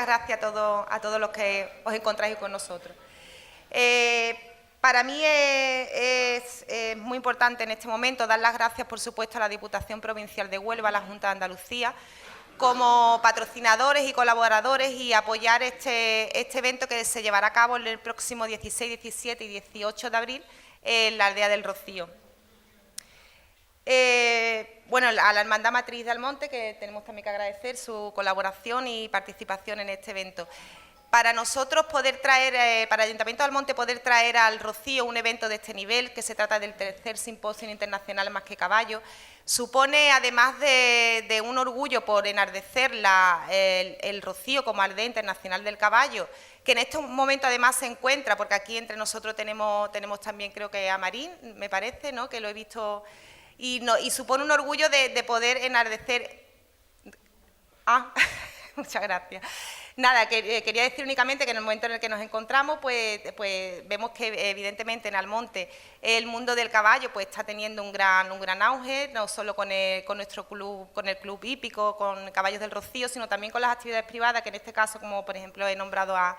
muchas gracias a todos los que os encontráis con nosotros. Para mí es muy importante en este momento dar las gracias, por supuesto, a la Diputación Provincial de Huelva, a la Junta de Andalucía, como patrocinadores y colaboradores, y apoyar este evento que se llevará a cabo el próximo 16, 17 y 18 de abril en la aldea del Rocío. Bueno, a la Hermandad Matriz de Almonte, que tenemos también que agradecer su colaboración y participación en este evento. Para nosotros poder traer, para el Ayuntamiento de Almonte poder traer al Rocío un evento de este nivel, que se trata del tercer Simposio Internacional Más que Caballo, supone, además de un orgullo por enardecer el Rocío como aldea internacional del caballo, que en estos momentos además se encuentra, porque aquí entre nosotros tenemos también, creo que a Marín, me parece, ¿no?, que lo he visto, y supone un orgullo de poder enardecer. Muchas gracias. Nada, quería decir únicamente que en el momento en el que nos encontramos, pues vemos que evidentemente en Almonte el mundo del caballo pues está teniendo un gran auge, no solo con nuestro club, con el club hípico, con Caballos del Rocío, sino también con las actividades privadas, que en este caso, como por ejemplo he nombrado a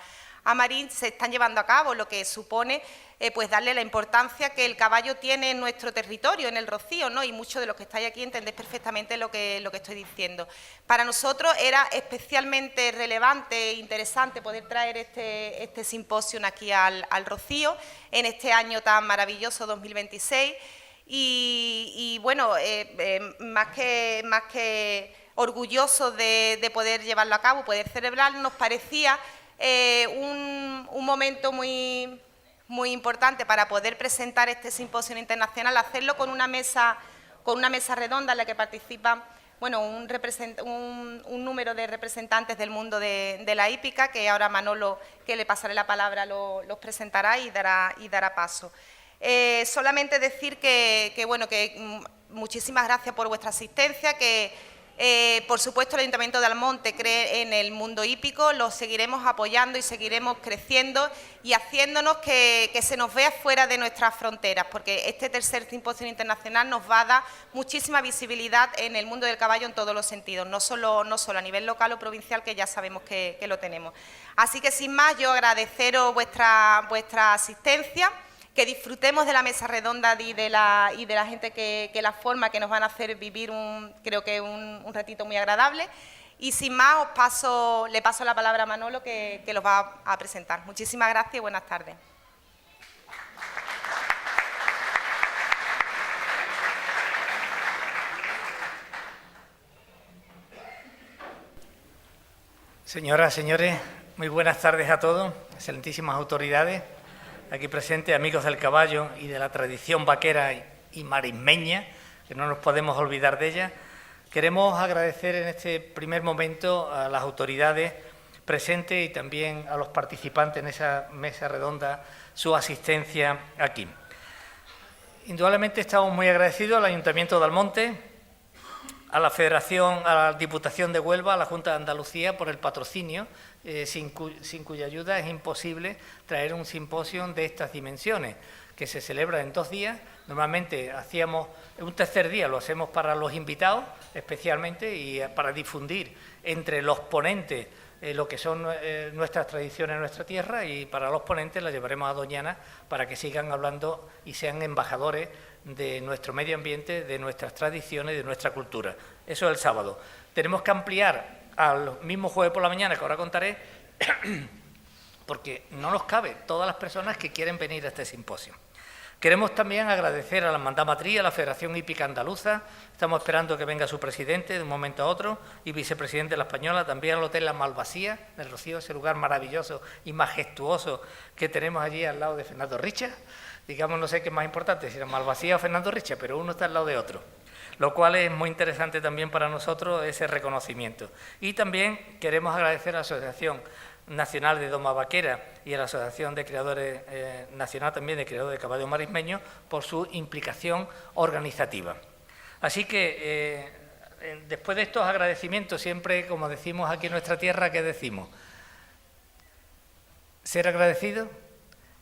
Marín, se están llevando a cabo, lo que supone pues darle la importancia que el caballo tiene en nuestro territorio, en el Rocío, ¿no? Y muchos de los que estáis aquí entendéis perfectamente lo que estoy diciendo. Para nosotros era especialmente relevante e interesante poder traer este simposio aquí al Rocío en este año tan maravilloso 2026 y bueno, más que orgulloso de poder llevarlo a cabo, poder celebrarlo, nos parecía un momento muy importante para poder presentar este simposio internacional, hacerlo con una mesa redonda en la que participan, bueno, un número de representantes del mundo de la hípica, que ahora Manolo, que le pasaré la palabra, los presentará y dará paso. Solamente decir que muchísimas gracias por vuestra asistencia, que por supuesto, el Ayuntamiento de Almonte cree en el mundo hípico, lo seguiremos apoyando y seguiremos creciendo y haciéndonos que se nos vea fuera de nuestras fronteras, porque este tercer simposio internacional nos va a dar muchísima visibilidad en el mundo del caballo en todos los sentidos, no solo a nivel local o provincial, que ya sabemos que lo tenemos. Así que, sin más, yo agradeceros vuestra asistencia, que disfrutemos de la mesa redonda y de la gente que la forma, que nos van a hacer vivir creo que un ratito muy agradable. Y sin más, le paso la palabra a Manolo, que los va a presentar. Muchísimas gracias y buenas tardes. Señoras, señores, muy buenas tardes a todos, excelentísimas autoridades aquí presentes, amigos del caballo y de la tradición vaquera y marismeña, que no nos podemos olvidar de ella. Queremos agradecer en este primer momento a las autoridades presentes y también a los participantes en esa mesa redonda su asistencia aquí. Indudablemente estamos muy agradecidos al Ayuntamiento de Almonte, a la Federación, a la Diputación de Huelva, a la Junta de Andalucía por el patrocinio, sin cuya ayuda es imposible traer un simposio de estas dimensiones, que se celebra en 2 días. Normalmente hacíamos un tercer día, lo hacemos para los invitados especialmente y para difundir entre los ponentes lo que son nuestras tradiciones en nuestra tierra, y para los ponentes la llevaremos a Doñana para que sigan hablando y sean embajadores de nuestro medio ambiente, de nuestras tradiciones, de nuestra cultura. Eso es el sábado. Tenemos que ampliar al mismo jueves por la mañana, que ahora contaré, porque no nos cabe todas las personas que quieren venir a este simposio. Queremos también agradecer a la Hermandad Matriz, a la Federación Hípica Andaluza. Estamos esperando que venga su presidente de un momento a otro y vicepresidente de la Española, también al Hotel La Malvasía del Rocío, ese lugar maravilloso y majestuoso que tenemos allí al lado de Fernando Richa. Digamos, no sé qué es más importante, si la Malvasía o Fernando Richa, pero uno está al lado de otro, lo cual es muy interesante también para nosotros ese reconocimiento. Y también queremos agradecer a la Asociación Nacional de Doma Vaquera y a la Asociación de Criadores Nacional también de Criadores de Caballos Marismeños por su implicación organizativa. Así que después de estos agradecimientos, siempre, como decimos aquí en nuestra tierra, ¿qué decimos? Ser agradecido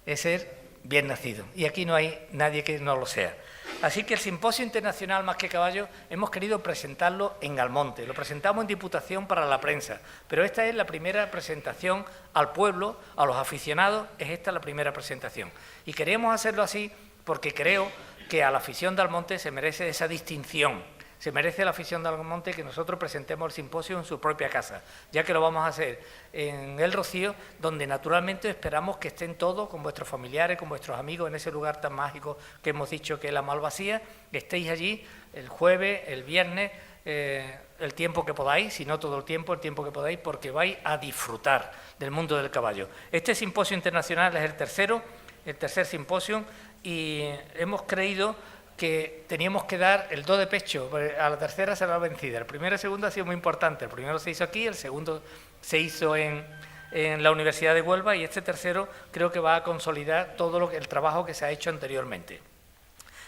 es ser bien nacido, y aquí no hay nadie que no lo sea. Así que el Simposio Internacional Más que Caballo hemos querido presentarlo en Almonte. Lo presentamos en Diputación para la prensa, pero esta es la primera presentación al pueblo, a los aficionados, es esta la primera presentación. Y queríamos hacerlo así porque creo que a la afición de Almonte se merece esa distinción. Se merece la afición de Almonte que nosotros presentemos el simposio en su propia casa, ya que lo vamos a hacer en El Rocío, donde naturalmente esperamos que estén todos, con vuestros familiares, con vuestros amigos, en ese lugar tan mágico que hemos dicho que es la Malvasía, que estéis allí el jueves, el viernes, el tiempo que podáis, si no todo el tiempo que podáis, porque vais a disfrutar del mundo del caballo. Este simposio internacional es el tercer simposio, y hemos creído que teníamos que dar el do de pecho, a la tercera será la vencida. El primero y el segundo ha sido muy importante, el primero se hizo aquí, el segundo se hizo en la Universidad de Huelva, y este tercero creo que va a consolidar todo el trabajo que se ha hecho anteriormente.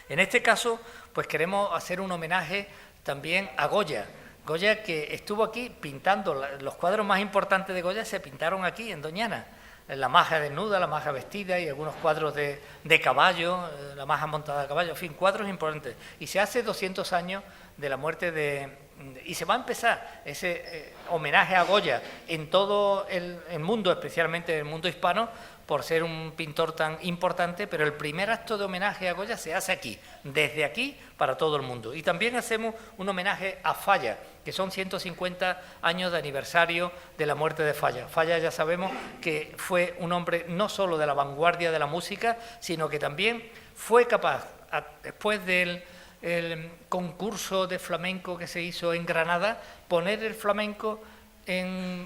En este caso, pues queremos hacer un homenaje también a Goya. Goya, que estuvo aquí pintando, los cuadros más importantes de Goya se pintaron aquí en Doñana. La maja desnuda, la maja vestida y algunos cuadros de caballo, la maja montada a caballo, en fin, cuadros importantes. Y se hace 200 años de la muerte y se va a empezar ese homenaje a Goya en todo el mundo, especialmente en el mundo hispano, por ser un pintor tan importante, pero el primer acto de homenaje a Goya se hace aquí, desde aquí para todo el mundo. Y también hacemos un homenaje a Falla, que son 150 años de aniversario de la muerte de Falla. Falla, ya sabemos que fue un hombre no solo de la vanguardia de la música, sino que también fue capaz, después del concurso de flamenco que se hizo en Granada, poner el flamenco en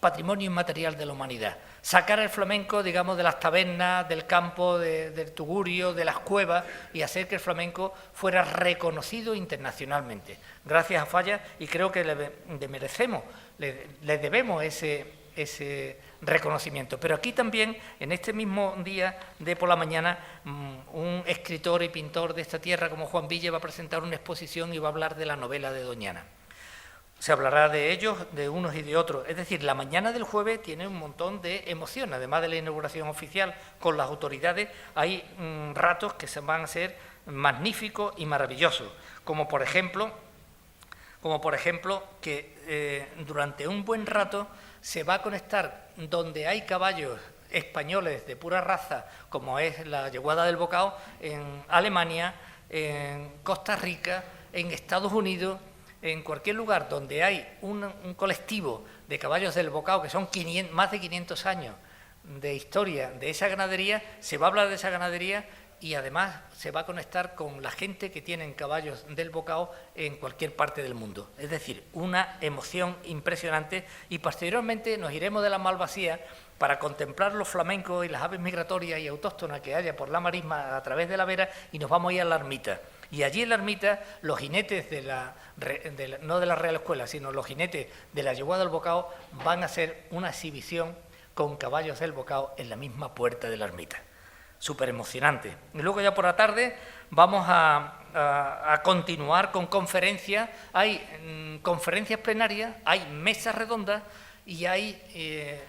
patrimonio inmaterial de la humanidad. Sacar el flamenco, digamos, de las tabernas, del campo, del tugurio, de las cuevas, y hacer que el flamenco fuera reconocido internacionalmente. Gracias a Falla, y creo que le debemos ese reconocimiento. Pero aquí también, en este mismo día de por la mañana, un escritor y pintor de esta tierra como Juan Villa va a presentar una exposición y va a hablar de la novela de Doñana. Se hablará de ellos, de unos y de otros. Es decir, la mañana del jueves tiene un montón de emoción. Además de la inauguración oficial con las autoridades, hay ratos que se van a ser magníficos y maravillosos. Como por ejemplo que durante un buen rato se va a conectar donde hay caballos españoles de pura raza, como es la yeguada del Bocao, en Alemania, en Costa Rica, en Estados Unidos. En cualquier lugar donde hay un colectivo de caballos del Bocao, que son más de 500 años de historia de esa ganadería, se va a hablar de esa ganadería, y además se va a conectar con la gente que tienen caballos del Bocao en cualquier parte del mundo. Es decir, una emoción impresionante, y posteriormente nos iremos de la Malvasía para contemplar los flamencos y las aves migratorias y autóctonas que haya por la marisma a través de la Vera, y nos vamos a ir a la ermita. Y allí en la ermita, los jinetes no de la Real Escuela, sino los jinetes de la yeguada del Bocao van a hacer una exhibición con caballos del Bocao en la misma puerta de la ermita. Súper emocionante. Y luego ya por la tarde vamos a continuar con conferencias. Hay conferencias plenarias, hay mesas redondas y hay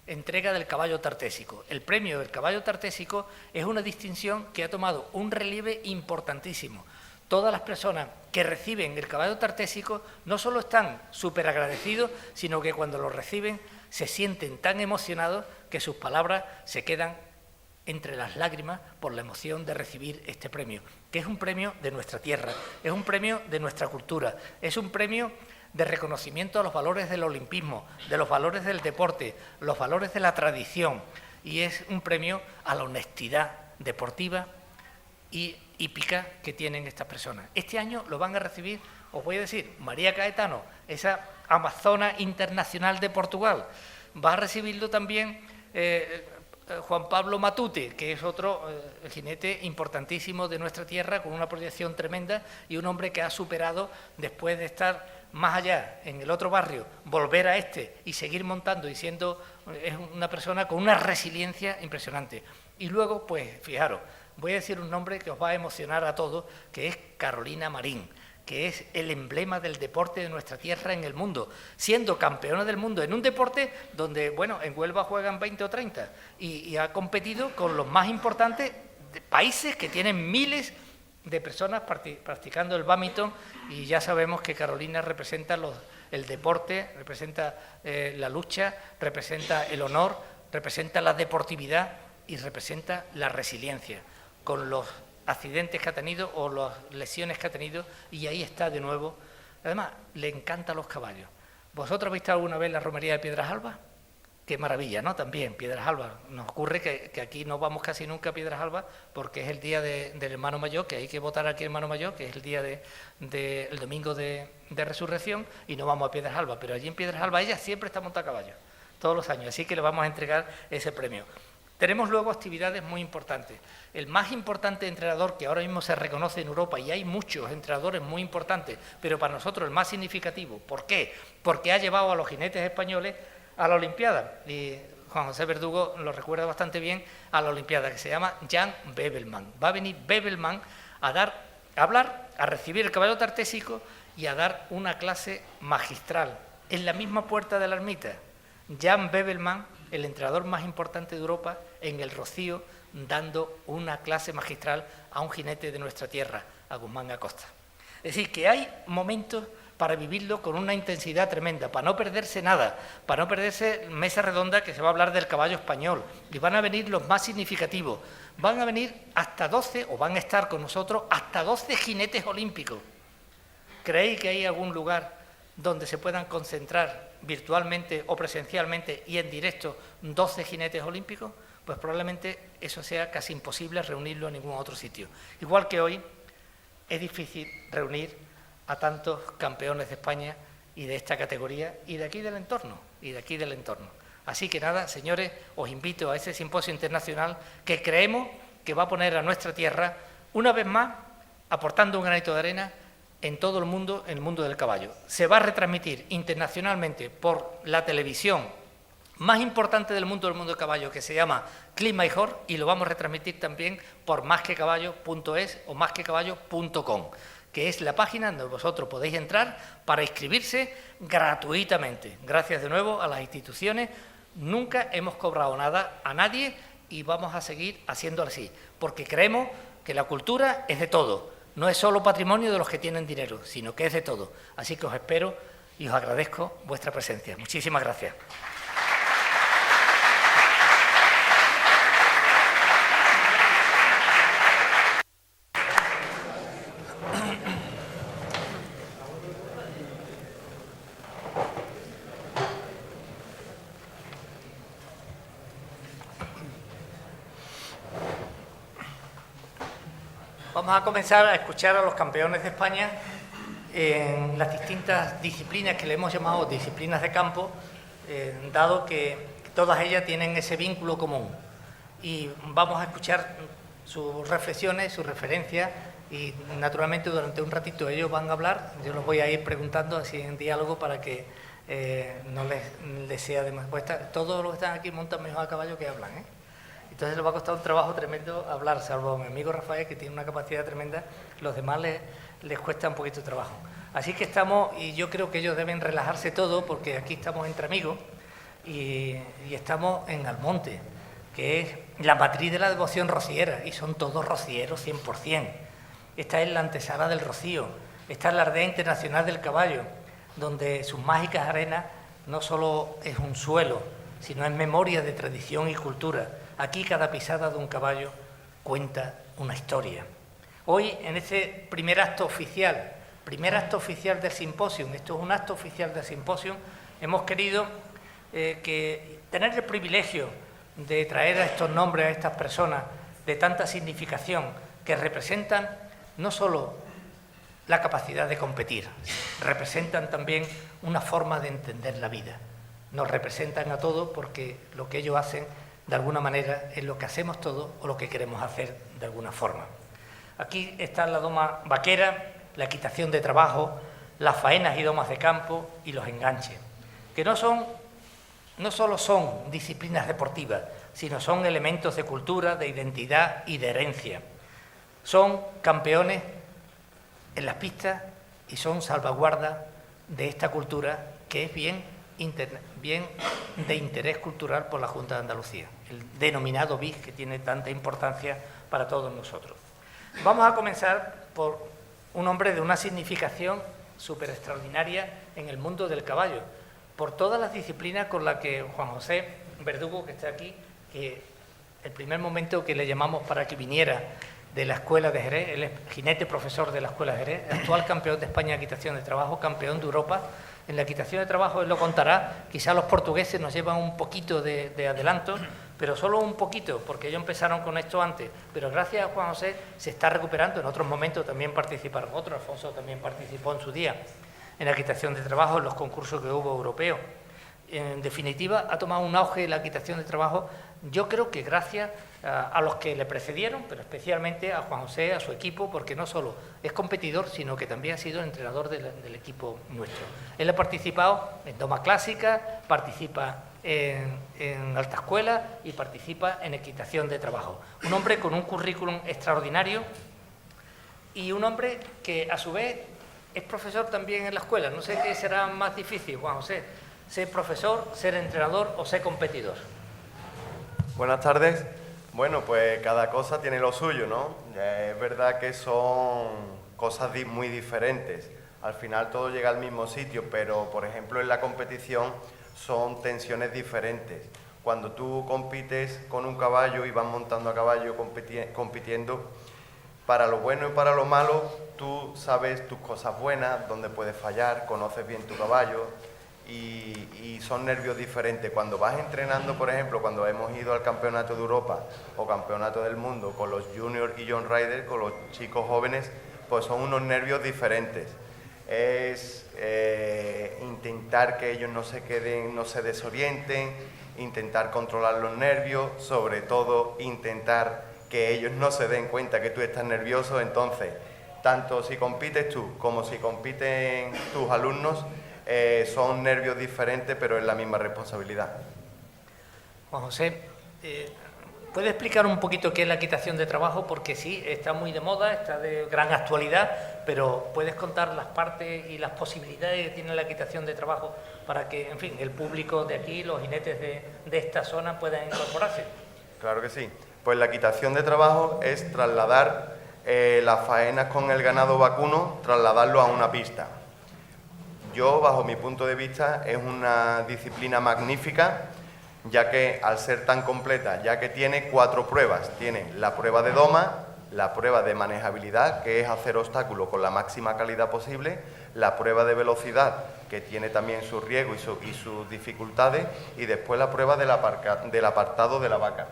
entrega del caballo tartésico. El premio del caballo tartésico es una distinción que ha tomado un relieve importantísimo. Todas las personas que reciben el caballo tartésico no solo están súper agradecidos, sino que cuando lo reciben se sienten tan emocionados que sus palabras se quedan entre las lágrimas por la emoción de recibir este premio, que es un premio de nuestra tierra, es un premio de nuestra cultura, es un premio de reconocimiento a los valores del olimpismo, de los valores del deporte, los valores de la tradición, y es un premio a la honestidad deportiva y hípica que tienen estas personas. Este año lo van a recibir, os voy a decir, María Caetano, esa amazona internacional de Portugal. Va a recibirlo también Juan Pablo Matute, que es otro jinete importantísimo de nuestra tierra, con una proyección tremenda, y un hombre que ha superado, después de estar más allá, en el otro barrio, volver a este y seguir montando y siendo es una persona con una resiliencia impresionante. Y luego, pues, fijaros, voy a decir un nombre que os va a emocionar a todos, que es Carolina Marín, que es el emblema del deporte de nuestra tierra en el mundo, siendo campeona del mundo en un deporte donde, bueno, en Huelva juegan 20 o 30, y ha competido con los más importantes países que tienen miles de personas practicando el bádminton, y ya sabemos que Carolina representa el deporte, representa la lucha, representa el honor, representa la deportividad y representa la resiliencia, con los accidentes que ha tenido o las lesiones que ha tenido, y ahí está de nuevo. Además, le encantan los caballos. ¿Vosotros habéis visto alguna vez la romería de Piedrajalba? Qué maravilla, ¿no? También, Piedrajalba. Nos ocurre que aquí no vamos casi nunca a Piedrajalba porque es el día del hermano mayor, que hay que votar aquí hermano mayor, que es el día el domingo de resurrección, y no vamos a Piedrajalba. Pero allí en Piedrajalba ella siempre está montada a caballo, todos los años, así que le vamos a entregar ese premio. Tenemos luego actividades muy importantes. El más importante entrenador que ahora mismo se reconoce en Europa, y hay muchos entrenadores muy importantes, pero para nosotros el más significativo. ¿Por qué? Porque ha llevado a los jinetes españoles a la Olimpiada, y Juan José Verdugo lo recuerda bastante bien, a la Olimpiada, que se llama Jan Bebelman. Va a venir Bebelman a hablar, a recibir el caballo tartésico y a dar una clase magistral en la misma puerta de la ermita. Jan Bebelman, el entrenador más importante de Europa, en el Rocío, dando una clase magistral a un jinete de nuestra tierra, a Guzmán Acosta. Es decir, que hay momentos para vivirlo con una intensidad tremenda, para no perderse nada, para no perderse mesa redonda, que se va a hablar del caballo español, y van a venir los más significativos. Van a venir hasta 12, o van a estar con nosotros, hasta 12 jinetes olímpicos. ¿Creéis que hay algún lugar donde se puedan concentrar virtualmente o presencialmente y en directo 12 jinetes olímpicos? Pues probablemente eso sea casi imposible reunirlo en ningún otro sitio. Igual que hoy es difícil reunir a tantos campeones de España y de esta categoría y de aquí del entorno, Así que nada, señores, os invito a ese simposio internacional que creemos que va a poner a nuestra tierra, una vez más, aportando un granito de arena en todo el mundo del caballo. Se va a retransmitir internacionalmente por la televisión más importante del mundo del caballo, que se llama Clima y Jor, y lo vamos a retransmitir también por masquecaballo.es o masquecaballo.com, que es la página donde vosotros podéis entrar para inscribirse gratuitamente. Gracias de nuevo a las instituciones. Nunca hemos cobrado nada a nadie y vamos a seguir haciendo así, porque creemos que la cultura es de todo. No es solo patrimonio de los que tienen dinero, sino que es de todo. Así que os espero y os agradezco vuestra presencia. Muchísimas gracias. Vamos a comenzar a escuchar a los campeones de España en las distintas disciplinas que le hemos llamado disciplinas de campo, dado que todas ellas tienen ese vínculo común. Y vamos a escuchar sus reflexiones, sus referencias, y naturalmente durante un ratito ellos van a hablar. Yo los voy a ir preguntando así en diálogo para que no les sea de más. Pues todos los que están aquí montan mejor a caballo que hablan, ¿eh? Entonces les va a costar un trabajo tremendo hablar, salvo mi amigo Rafael, que tiene una capacidad tremenda. Los demás les cuesta un poquito de trabajo. Así que estamos, y yo creo que ellos deben relajarse todo, porque aquí estamos entre amigos y estamos en Almonte, que es la matriz de la devoción rociera, y son todos rocieros 100%. Esta es la antesala del Rocío, esta es la Aldea Internacional del Caballo, donde sus mágicas arenas no solo es un suelo, sino es memoria de tradición y cultura. Aquí cada pisada de un caballo cuenta una historia. Hoy, en este primer acto oficial del simposio, esto es un acto oficial del simposio, hemos querido tener el privilegio de traer a estos nombres, a estas personas de tanta significación, que representan no solo la capacidad de competir, representan también una forma de entender la vida. Nos representan a todos porque lo que ellos hacen, de alguna manera, es lo que hacemos todos o lo que queremos hacer de alguna forma. Aquí está la doma vaquera, la equitación de trabajo, las faenas y domas de campo y los enganches, que no solo son disciplinas deportivas, sino son elementos de cultura, de identidad y de herencia. Son campeones en las pistas y son salvaguardas de esta cultura que es bien de interés cultural por la Junta de Andalucía, el denominado BIC, que tiene tanta importancia para todos nosotros. Vamos a comenzar por un hombre de una significación súper extraordinaria en el mundo del caballo, por todas las disciplinas con las que Juan José Verdugo, que está aquí, que el primer momento que le llamamos para que viniera de la Escuela de Jerez, él es jinete profesor de la Escuela de Jerez, actual campeón de España de equitación de trabajo, campeón de Europa. En la equitación de trabajo él lo contará, quizá los portugueses nos llevan un poquito de adelanto, pero solo un poquito, porque ellos empezaron con esto antes, pero gracias a Juan José se está recuperando. En otros momentos también participaron otros, Alfonso también participó en su día en la equitación de trabajo, en los concursos que hubo europeos. En definitiva, ha tomado un auge la equitación de trabajo, yo creo que gracias a los que le precedieron, pero especialmente a Juan José, a su equipo, porque no solo es competidor, sino que también ha sido entrenador del equipo nuestro. Él ha participado en doma clásica, participa en alta escuela y participa en equitación de trabajo. Un hombre con un currículum extraordinario y un hombre que a su vez es profesor también en la escuela. No sé qué será más difícil, Juan José, ser profesor, ser entrenador o ser competidor. Buenas tardes. Bueno, pues cada cosa tiene lo suyo, ¿no? Es verdad que son cosas muy diferentes. Al final todo llega al mismo sitio, pero por ejemplo en la competición son tensiones diferentes. Cuando tú compites con un caballo y vas montando a caballo compitiendo, para lo bueno y para lo malo, tú sabes tus cosas buenas, dónde puedes fallar, conoces bien tu caballo y son nervios diferentes. Cuando vas entrenando, por ejemplo, cuando hemos ido al Campeonato de Europa o Campeonato del Mundo con los juniors y John Rider, con los chicos jóvenes, pues son unos nervios diferentes. Es intentar que ellos no se queden, no se desorienten, intentar controlar los nervios, sobre todo intentar que ellos no se den cuenta que tú estás nervioso. Entonces, tanto si compites tú como si compiten tus alumnos, son nervios diferentes, pero es la misma responsabilidad. Juan José, ¿puede explicar un poquito qué es la equitación de trabajo? Porque sí, está muy de moda, está de gran actualidad, pero ¿puedes contar las partes y las posibilidades que tiene la equitación de trabajo para que, en fin, el público de aquí, los jinetes de esta zona puedan incorporarse? Claro que sí. Pues la equitación de trabajo es trasladar las faenas con el ganado vacuno, trasladarlo a una pista. Yo, bajo mi punto de vista, es una disciplina magnífica, ya que al ser tan completa, ya que tiene 4 pruebas. Tiene la prueba de doma, la prueba de manejabilidad, que es hacer obstáculos con la máxima calidad posible, la prueba de velocidad, que tiene también su riesgo y sus dificultades, y después la prueba del apartado de la vaca.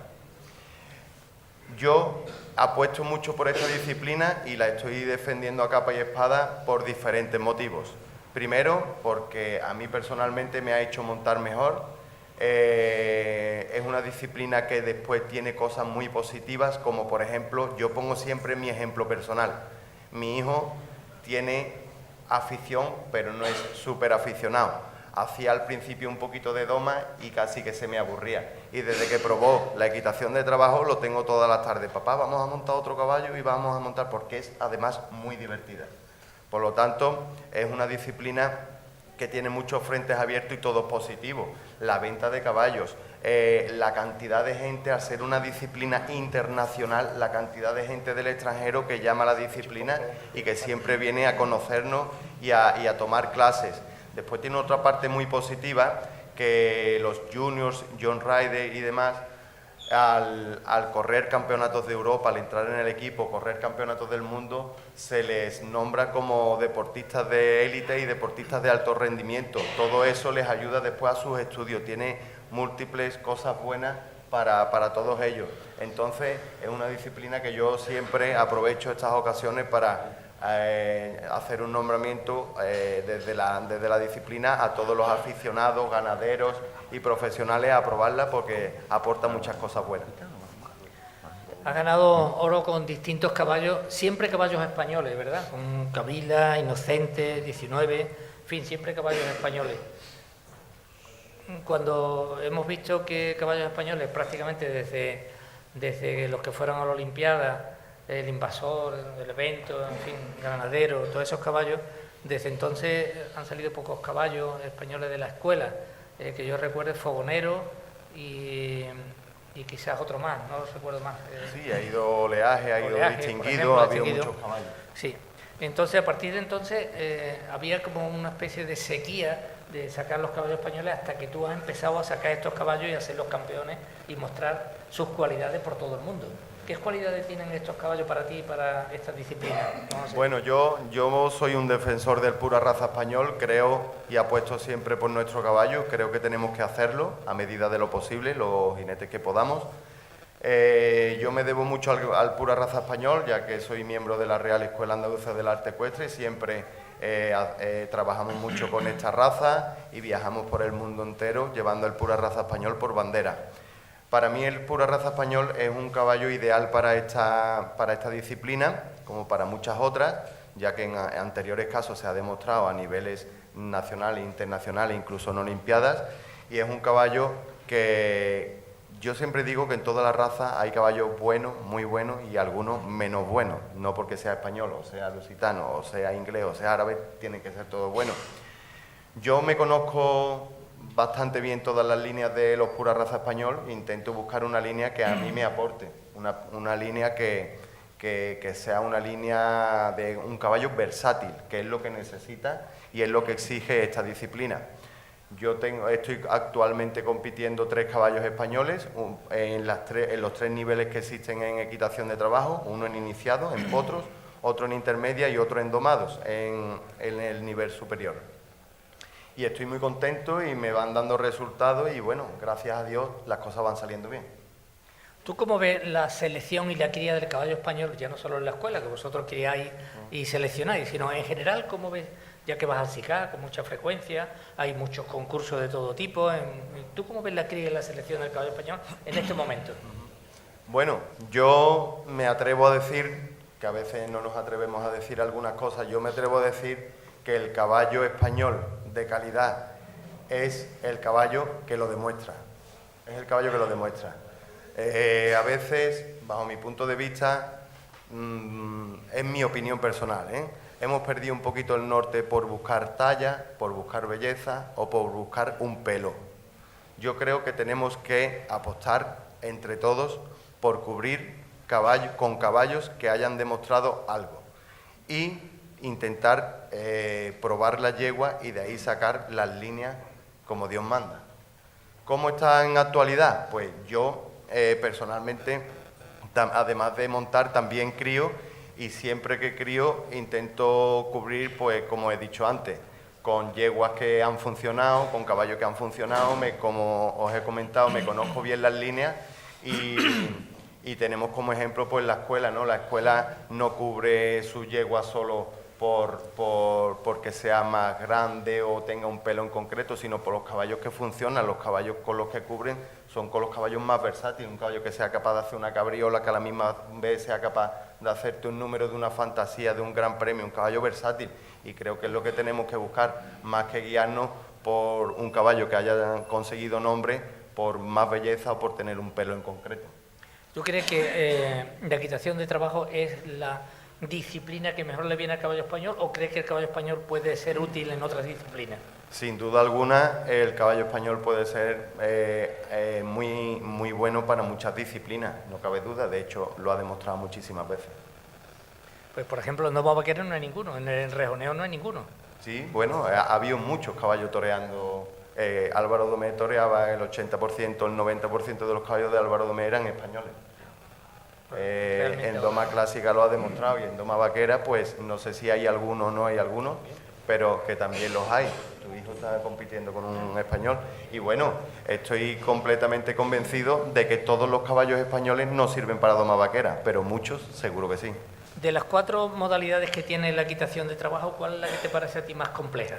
Yo apuesto mucho por esta disciplina y la estoy defendiendo a capa y espada por diferentes motivos. Primero, porque a mí personalmente me ha hecho montar mejor. Es una disciplina que después tiene cosas muy positivas, como por ejemplo, yo pongo siempre mi ejemplo personal. Mi hijo tiene afición, pero no es súper aficionado. Hacía al principio un poquito de doma y casi que se me aburría. Y desde que probó la equitación de trabajo lo tengo todas las tardes. Papá, vamos a montar otro caballo y vamos a montar, porque es además muy divertida. Por lo tanto, es una disciplina que tiene muchos frentes abiertos y todos positivos. La venta de caballos, la cantidad de gente, al ser una disciplina internacional, la cantidad de gente del extranjero que llama a la disciplina y que siempre viene a conocernos y a tomar clases. Después tiene otra parte muy positiva, que los juniors, John Rider y demás, al correr campeonatos de Europa, al entrar en el equipo, correr campeonatos del mundo, se les nombra como deportistas de élite y deportistas de alto rendimiento. Todo eso les ayuda después a sus estudios, tiene múltiples cosas buenas para todos ellos. Entonces es una disciplina que yo siempre aprovecho estas ocasiones para hacer un nombramiento desde la disciplina a todos los aficionados, ganaderos y profesionales a probarla, porque aporta muchas cosas buenas. Ha ganado oro con distintos caballos, siempre caballos españoles, ¿verdad? Con Kabila, Inocente, 19, en fin, siempre caballos españoles. Cuando hemos visto que caballos españoles prácticamente desde los que fueron a la Olimpiada, el Invasor, el Evento, en fin, Granadero, todos esos caballos, desde entonces han salido pocos caballos españoles de la escuela, que yo recuerdo Fogonero y y quizás otro más, no lo recuerdo más. Sí, ha ido Oleaje, ha ido Distinguido, ha habido muchos caballos. Sí, entonces a partir de entonces había como una especie de sequía de sacar los caballos españoles hasta que tú has empezado a sacar estos caballos y a ser los campeones y mostrar sus cualidades por todo el mundo. ¿Qué cualidades tienen estos caballos para ti y para esta disciplina? Bueno, yo soy un defensor del pura raza español, creo y apuesto siempre por nuestro caballo, creo que tenemos que hacerlo a medida de lo posible, los jinetes que podamos. Yo me debo mucho al pura raza español, ya que soy miembro de la Real Escuela Andaluza del Arte Ecuestre y siempre trabajamos mucho con esta raza y viajamos por el mundo entero llevando el pura raza español por bandera. Para mí el pura raza español es un caballo ideal para esta disciplina, como para muchas otras, ya que en anteriores casos se ha demostrado a niveles nacionales, internacionales, incluso en olimpiadas, y es un caballo que yo siempre digo que en toda la raza hay caballos buenos, muy buenos, y algunos menos buenos, no porque sea español, o sea lusitano, o sea inglés, o sea árabe, tienen que ser todos buenos. Yo me conozco bastante bien todas las líneas de los pura raza español, intento buscar una línea que a mí me aporte, una línea que sea una línea de un caballo versátil, que es lo que necesita y es lo que exige esta disciplina. Estoy actualmente compitiendo 3 caballos españoles en los 3 niveles que existen en equitación de trabajo, uno en iniciados, en potros, otro en intermedia y otro en domados, en el nivel superior. Y estoy muy contento y me van dando resultados y bueno, gracias a Dios las cosas van saliendo bien. ¿Tú cómo ves la selección y la cría del caballo español, ya no solo en la escuela, que vosotros criáis y seleccionáis, sino en general, cómo ves, ya que vas al SICAR con mucha frecuencia, hay muchos concursos de todo tipo, ¿tú cómo ves la cría y la selección del caballo español en este momento? Bueno, yo me atrevo a decir, que a veces no nos atrevemos a decir algunas cosas, yo me atrevo a decir que el caballo español de calidad es el caballo que lo demuestra, es el caballo que lo demuestra. A veces, bajo mi punto de vista, es mi opinión personal, hemos perdido un poquito el norte por buscar talla, por buscar belleza o por buscar un pelo. Yo creo que tenemos que apostar entre todos por cubrir con caballos que hayan demostrado algo y intentar probar la yegua y de ahí sacar las líneas como Dios manda. ¿Cómo está en actualidad? Pues yo personalmente, además de montar, también crío y siempre que crío intento cubrir, pues como he dicho antes, con yeguas que han funcionado, con caballos que han funcionado, como os he comentado, me conozco bien las líneas y tenemos como ejemplo pues la escuela, ¿no? La escuela no cubre su yegua solo porque sea más grande o tenga un pelo en concreto, sino por los caballos que funcionan, los caballos con los que cubren son con los caballos más versátiles, un caballo que sea capaz de hacer una cabriola, que a la misma vez sea capaz de hacerte un número de una fantasía, de un gran premio, un caballo versátil, y creo que es lo que tenemos que buscar, más que guiarnos por un caballo que haya conseguido nombre, por más belleza o por tener un pelo en concreto. ¿Tú crees que la equitación de trabajo es la disciplina que mejor le viene al caballo español o crees que el caballo español puede ser útil en otras disciplinas? Sin duda alguna, el caballo español puede ser muy bueno para muchas disciplinas, no cabe duda, de hecho lo ha demostrado muchísimas veces. Pues por ejemplo, en Doma Vaquera no hay ninguno, en el rejoneo no hay ninguno. Sí, bueno, ha habido muchos caballos toreando. Álvaro Domé toreaba el 80%, el 90% de los caballos de Álvaro Domé eran españoles. En Doma Clásica lo ha demostrado y en Doma Vaquera, pues no sé si hay alguno o no hay alguno, pero que también los hay. Tu hijo está compitiendo con un español y bueno, estoy completamente convencido de que todos los caballos españoles no sirven para Doma Vaquera, pero muchos seguro que sí. De las 4 modalidades que tiene la equitación de trabajo, ¿cuál es la que te parece a ti más compleja?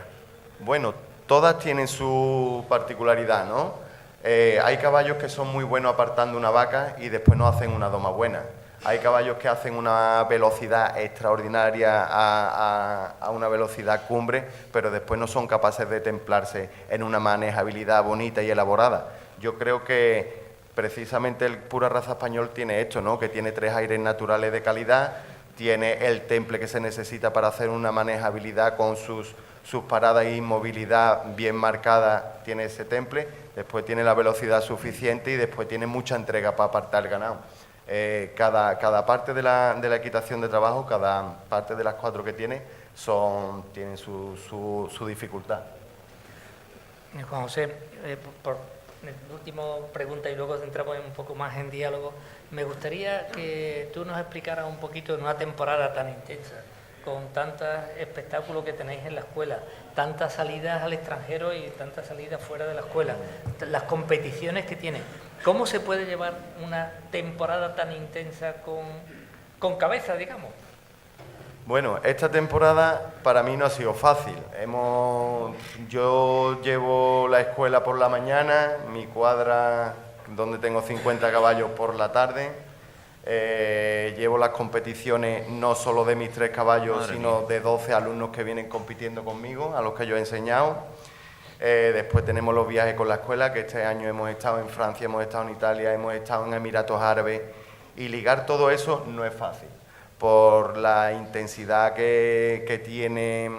Bueno, todas tienen su particularidad, ¿no? Hay caballos que son muy buenos apartando una vaca y después no hacen una doma buena. Hay caballos que hacen una velocidad extraordinaria a una velocidad cumbre, pero después no son capaces de templarse en una manejabilidad bonita y elaborada. Yo creo que precisamente el pura raza español tiene esto, ¿no? Que tiene 3 aires naturales de calidad, tiene el temple que se necesita para hacer una manejabilidad con sus paradas y movilidad bien marcada, tiene ese temple. después tiene la velocidad suficiente y después tiene mucha entrega para apartar el ganado. Cada parte de la equitación de trabajo, cada parte de las 4 que tienen su dificultad. Juan José, por última pregunta y luego entramos un poco más en diálogo. Me gustaría que tú nos explicaras un poquito en una temporada tan intensa, con tantos espectáculos que tenéis en la escuela, tantas salidas al extranjero y tantas salidas fuera de la escuela, las competiciones que tiene. ¿Cómo se puede llevar una temporada tan intensa con cabeza, digamos? Bueno, esta temporada para mí no ha sido fácil. Yo llevo la escuela por la mañana, mi cuadra donde tengo 50 caballos por la tarde. Llevo las competiciones no solo de mis 3 caballos, sino de 12 alumnos que vienen compitiendo conmigo, a los que yo he enseñado. Después tenemos los viajes con la escuela, que este año hemos estado en Francia, hemos estado en Italia, hemos estado en Emiratos Árabes, y ligar todo eso no es fácil, por la intensidad que tiene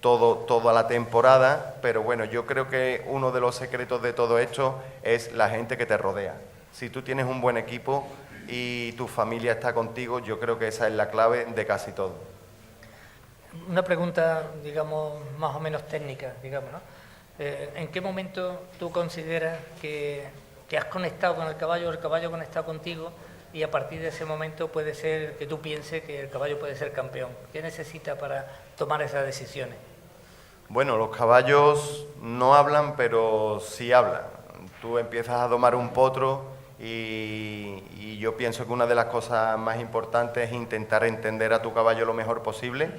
toda la temporada, pero bueno, yo creo que uno de los secretos de todo esto es la gente que te rodea. Si tú tienes un buen equipo y tu familia está contigo, yo creo que esa es la clave de casi todo. Una pregunta, digamos, más o menos técnica, digamos, ¿no? ¿En qué momento tú consideras que has conectado con el caballo ha conectado contigo, y a partir de ese momento puede ser que tú pienses que el caballo puede ser campeón? ¿Qué necesita para tomar esas decisiones? Bueno, los caballos no hablan, pero sí hablan. Tú empiezas a domar un potro y yo pienso que una de las cosas más importantes es intentar entender a tu caballo lo mejor posible,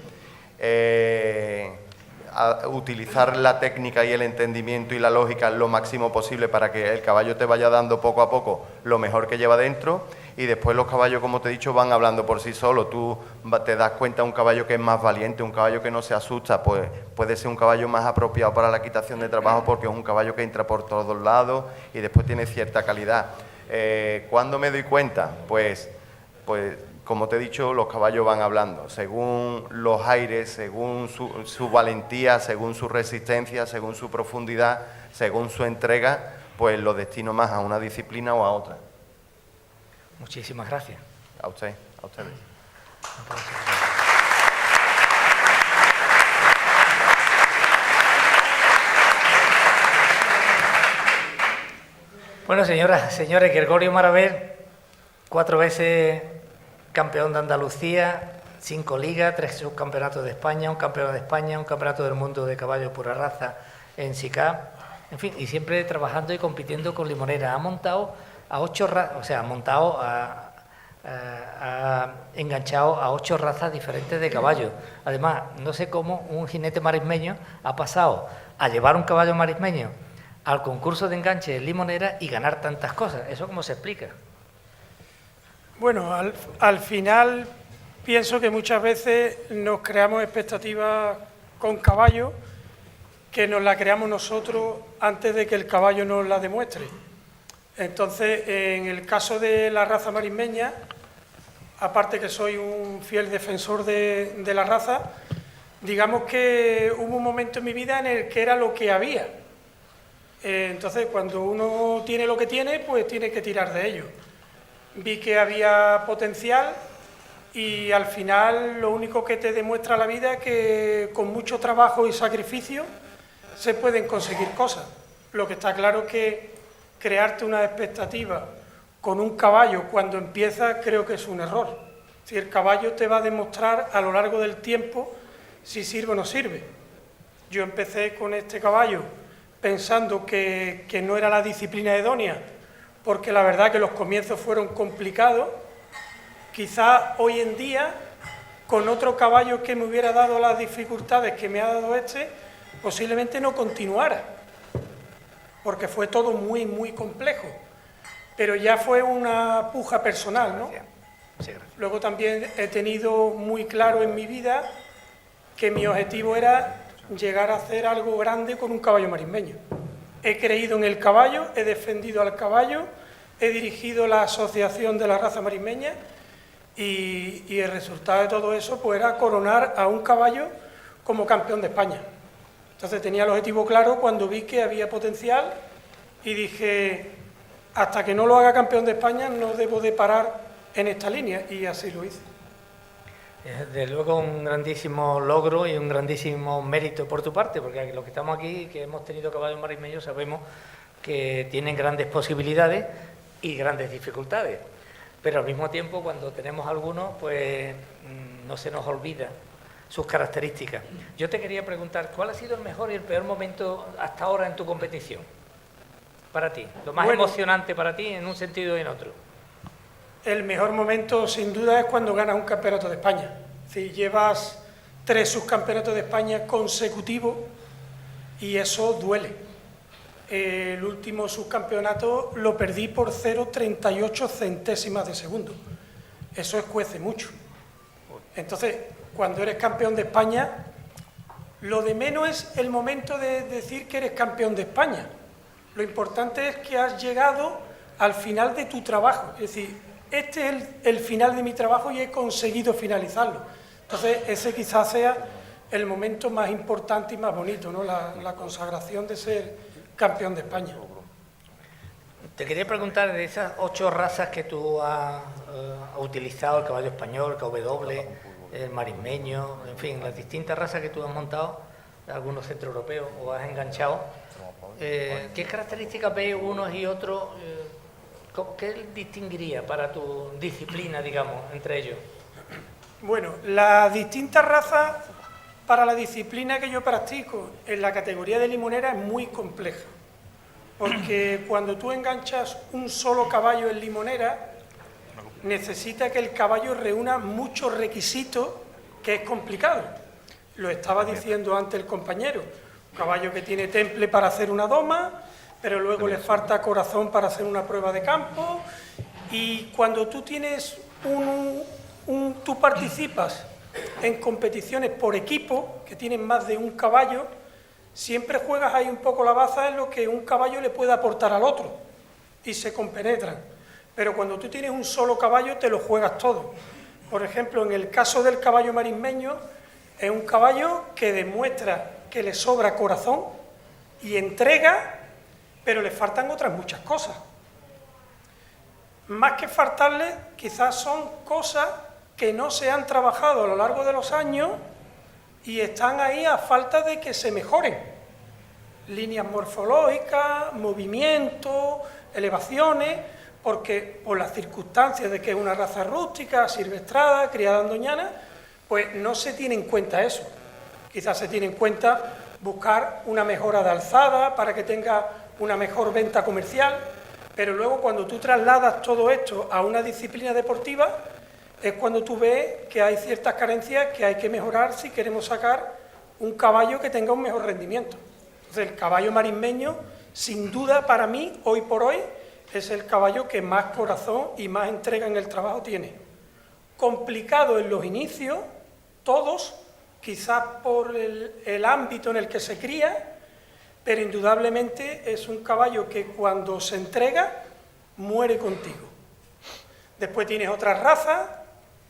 utilizar la técnica y el entendimiento y la lógica lo máximo posible para que el caballo te vaya dando poco a poco lo mejor que lleva dentro, y después los caballos, como te he dicho, van hablando por sí solos. Tú te das cuenta, un caballo que es más valiente, un caballo que no se asusta, pues puede ser un caballo más apropiado para la equitación de trabajo, porque es un caballo que entra por todos lados y después tiene cierta calidad. ¿Cuándo me doy cuenta? Pues como te he dicho, los caballos van hablando, según los aires, según su valentía, según su resistencia, según su profundidad, según su entrega, pues los destino más a una disciplina o a otra. Muchísimas gracias. A ustedes. Bueno, señoras, señores, Gregorio Maraver, 4 veces campeón de Andalucía, 5 ligas, 3 subcampeonatos de España, un campeonato de España, un campeonato del mundo de caballo pura raza en SICAP, en fin, y siempre trabajando y compitiendo con Limonera. Ha montado a 8 razas, o sea, ha enganchado a 8 razas diferentes de caballos. Además, no sé cómo un jinete marismeño ha pasado a llevar un caballo marismeño al concurso de enganche en Limonera y ganar tantas cosas. ¿Eso cómo se explica? Bueno, al final pienso que muchas veces nos creamos expectativas con caballos que nos la creamos nosotros antes de que el caballo nos la demuestre. Entonces, en el caso de la raza marismeña, aparte que soy un fiel defensor de la raza, digamos que hubo un momento en mi vida en el que era lo que había. Entonces, cuando uno tiene lo que tiene, pues tiene que tirar de ello. Vi que había potencial y al final lo único que te demuestra la vida es que con mucho trabajo y sacrificio se pueden conseguir cosas. Lo que está claro es que crearte una expectativa con un caballo cuando empiezas creo que es un error. Si el caballo te va a demostrar a lo largo del tiempo si sirve o no sirve. Yo empecé con este caballo pensando que no era la disciplina idónea, porque la verdad que los comienzos fueron complicados. Quizás hoy en día, con otro caballo que me hubiera dado las dificultades que me ha dado este, posiblemente no continuara, porque fue todo muy, muy complejo. Pero ya fue una puja personal, ¿no? Luego también he tenido muy claro en mi vida que mi objetivo era llegar a hacer algo grande con un caballo marismeño. He creído en el caballo, he defendido al caballo, he dirigido la asociación de la raza marismeña y el resultado de todo eso pues era coronar a un caballo como campeón de España. Entonces tenía el objetivo claro cuando vi que había potencial y dije, hasta que no lo haga campeón de España no debo de parar en esta línea, y así lo hice. Desde luego un grandísimo logro y un grandísimo mérito por tu parte, porque los que estamos aquí, que hemos tenido caballos marismeños, sabemos que tienen grandes posibilidades y grandes dificultades, pero al mismo tiempo cuando tenemos algunos, pues no se nos olvida sus características. Yo te quería preguntar, ¿cuál ha sido el mejor y el peor momento hasta ahora en tu competición? Para ti, lo más emocionante para ti en un sentido y en otro. El mejor momento, sin duda, es cuando ganas un campeonato de España. Si llevas 3 subcampeonatos de España consecutivos y eso duele. El último subcampeonato lo perdí por 0,38 centésimas de segundo. Eso escuece mucho. Entonces, cuando eres campeón de España, lo de menos es el momento de decir que eres campeón de España. Lo importante es que has llegado al final de tu trabajo. Es decir, este es el final de mi trabajo y he conseguido finalizarlo. Entonces, ese quizás sea el momento más importante y más bonito, ¿no? La consagración de ser campeón de España. Te quería preguntar, de esas 8 razas que tú has utilizado, el caballo español, el KW, el marismeño, en fin, las distintas razas que tú has montado, algunos centroeuropeos, o has enganchado, ¿qué características ves unos y otros? ¿Qué distinguiría para tu disciplina, digamos, entre ellos? Bueno, las distintas razas para la disciplina que yo practico en la categoría de limonera es muy compleja, porque cuando tú enganchas un solo caballo en limonera, necesita que el caballo reúna muchos requisitos, que es complicado. Lo estaba diciendo antes el compañero, un caballo que tiene temple para hacer una doma, pero luego le falta corazón para hacer una prueba de campo, y cuando tú tienes tú participas en competiciones por equipo, que tienen más de un caballo, siempre juegas ahí un poco la baza en lo que un caballo le puede aportar al otro, y se compenetran. Pero cuando tú tienes un solo caballo, te lo juegas todo. Por ejemplo, en el caso del caballo marismeño, es un caballo que demuestra que le sobra corazón y entrega, pero le faltan otras muchas cosas. Más que faltarle, quizás son cosas que no se han trabajado a lo largo de los años y están ahí a falta de que se mejoren. Líneas morfológicas, movimientos, elevaciones, porque por las circunstancias de que es una raza rústica, silvestrada, criada en doñana, pues no se tiene en cuenta eso. Quizás se tiene en cuenta buscar una mejora de alzada para que tenga una mejor venta comercial, pero luego cuando tú trasladas todo esto a una disciplina deportiva es cuando tú ves que hay ciertas carencias que hay que mejorar si queremos sacar un caballo que tenga un mejor rendimiento. Entonces el caballo marismeño, sin duda para mí, hoy por hoy, es el caballo que más corazón y más entrega en el trabajo tiene. Complicado en los inicios, todos, quizás por el ámbito en el que se cría, pero indudablemente es un caballo que cuando se entrega, muere contigo. Después tienes otras razas,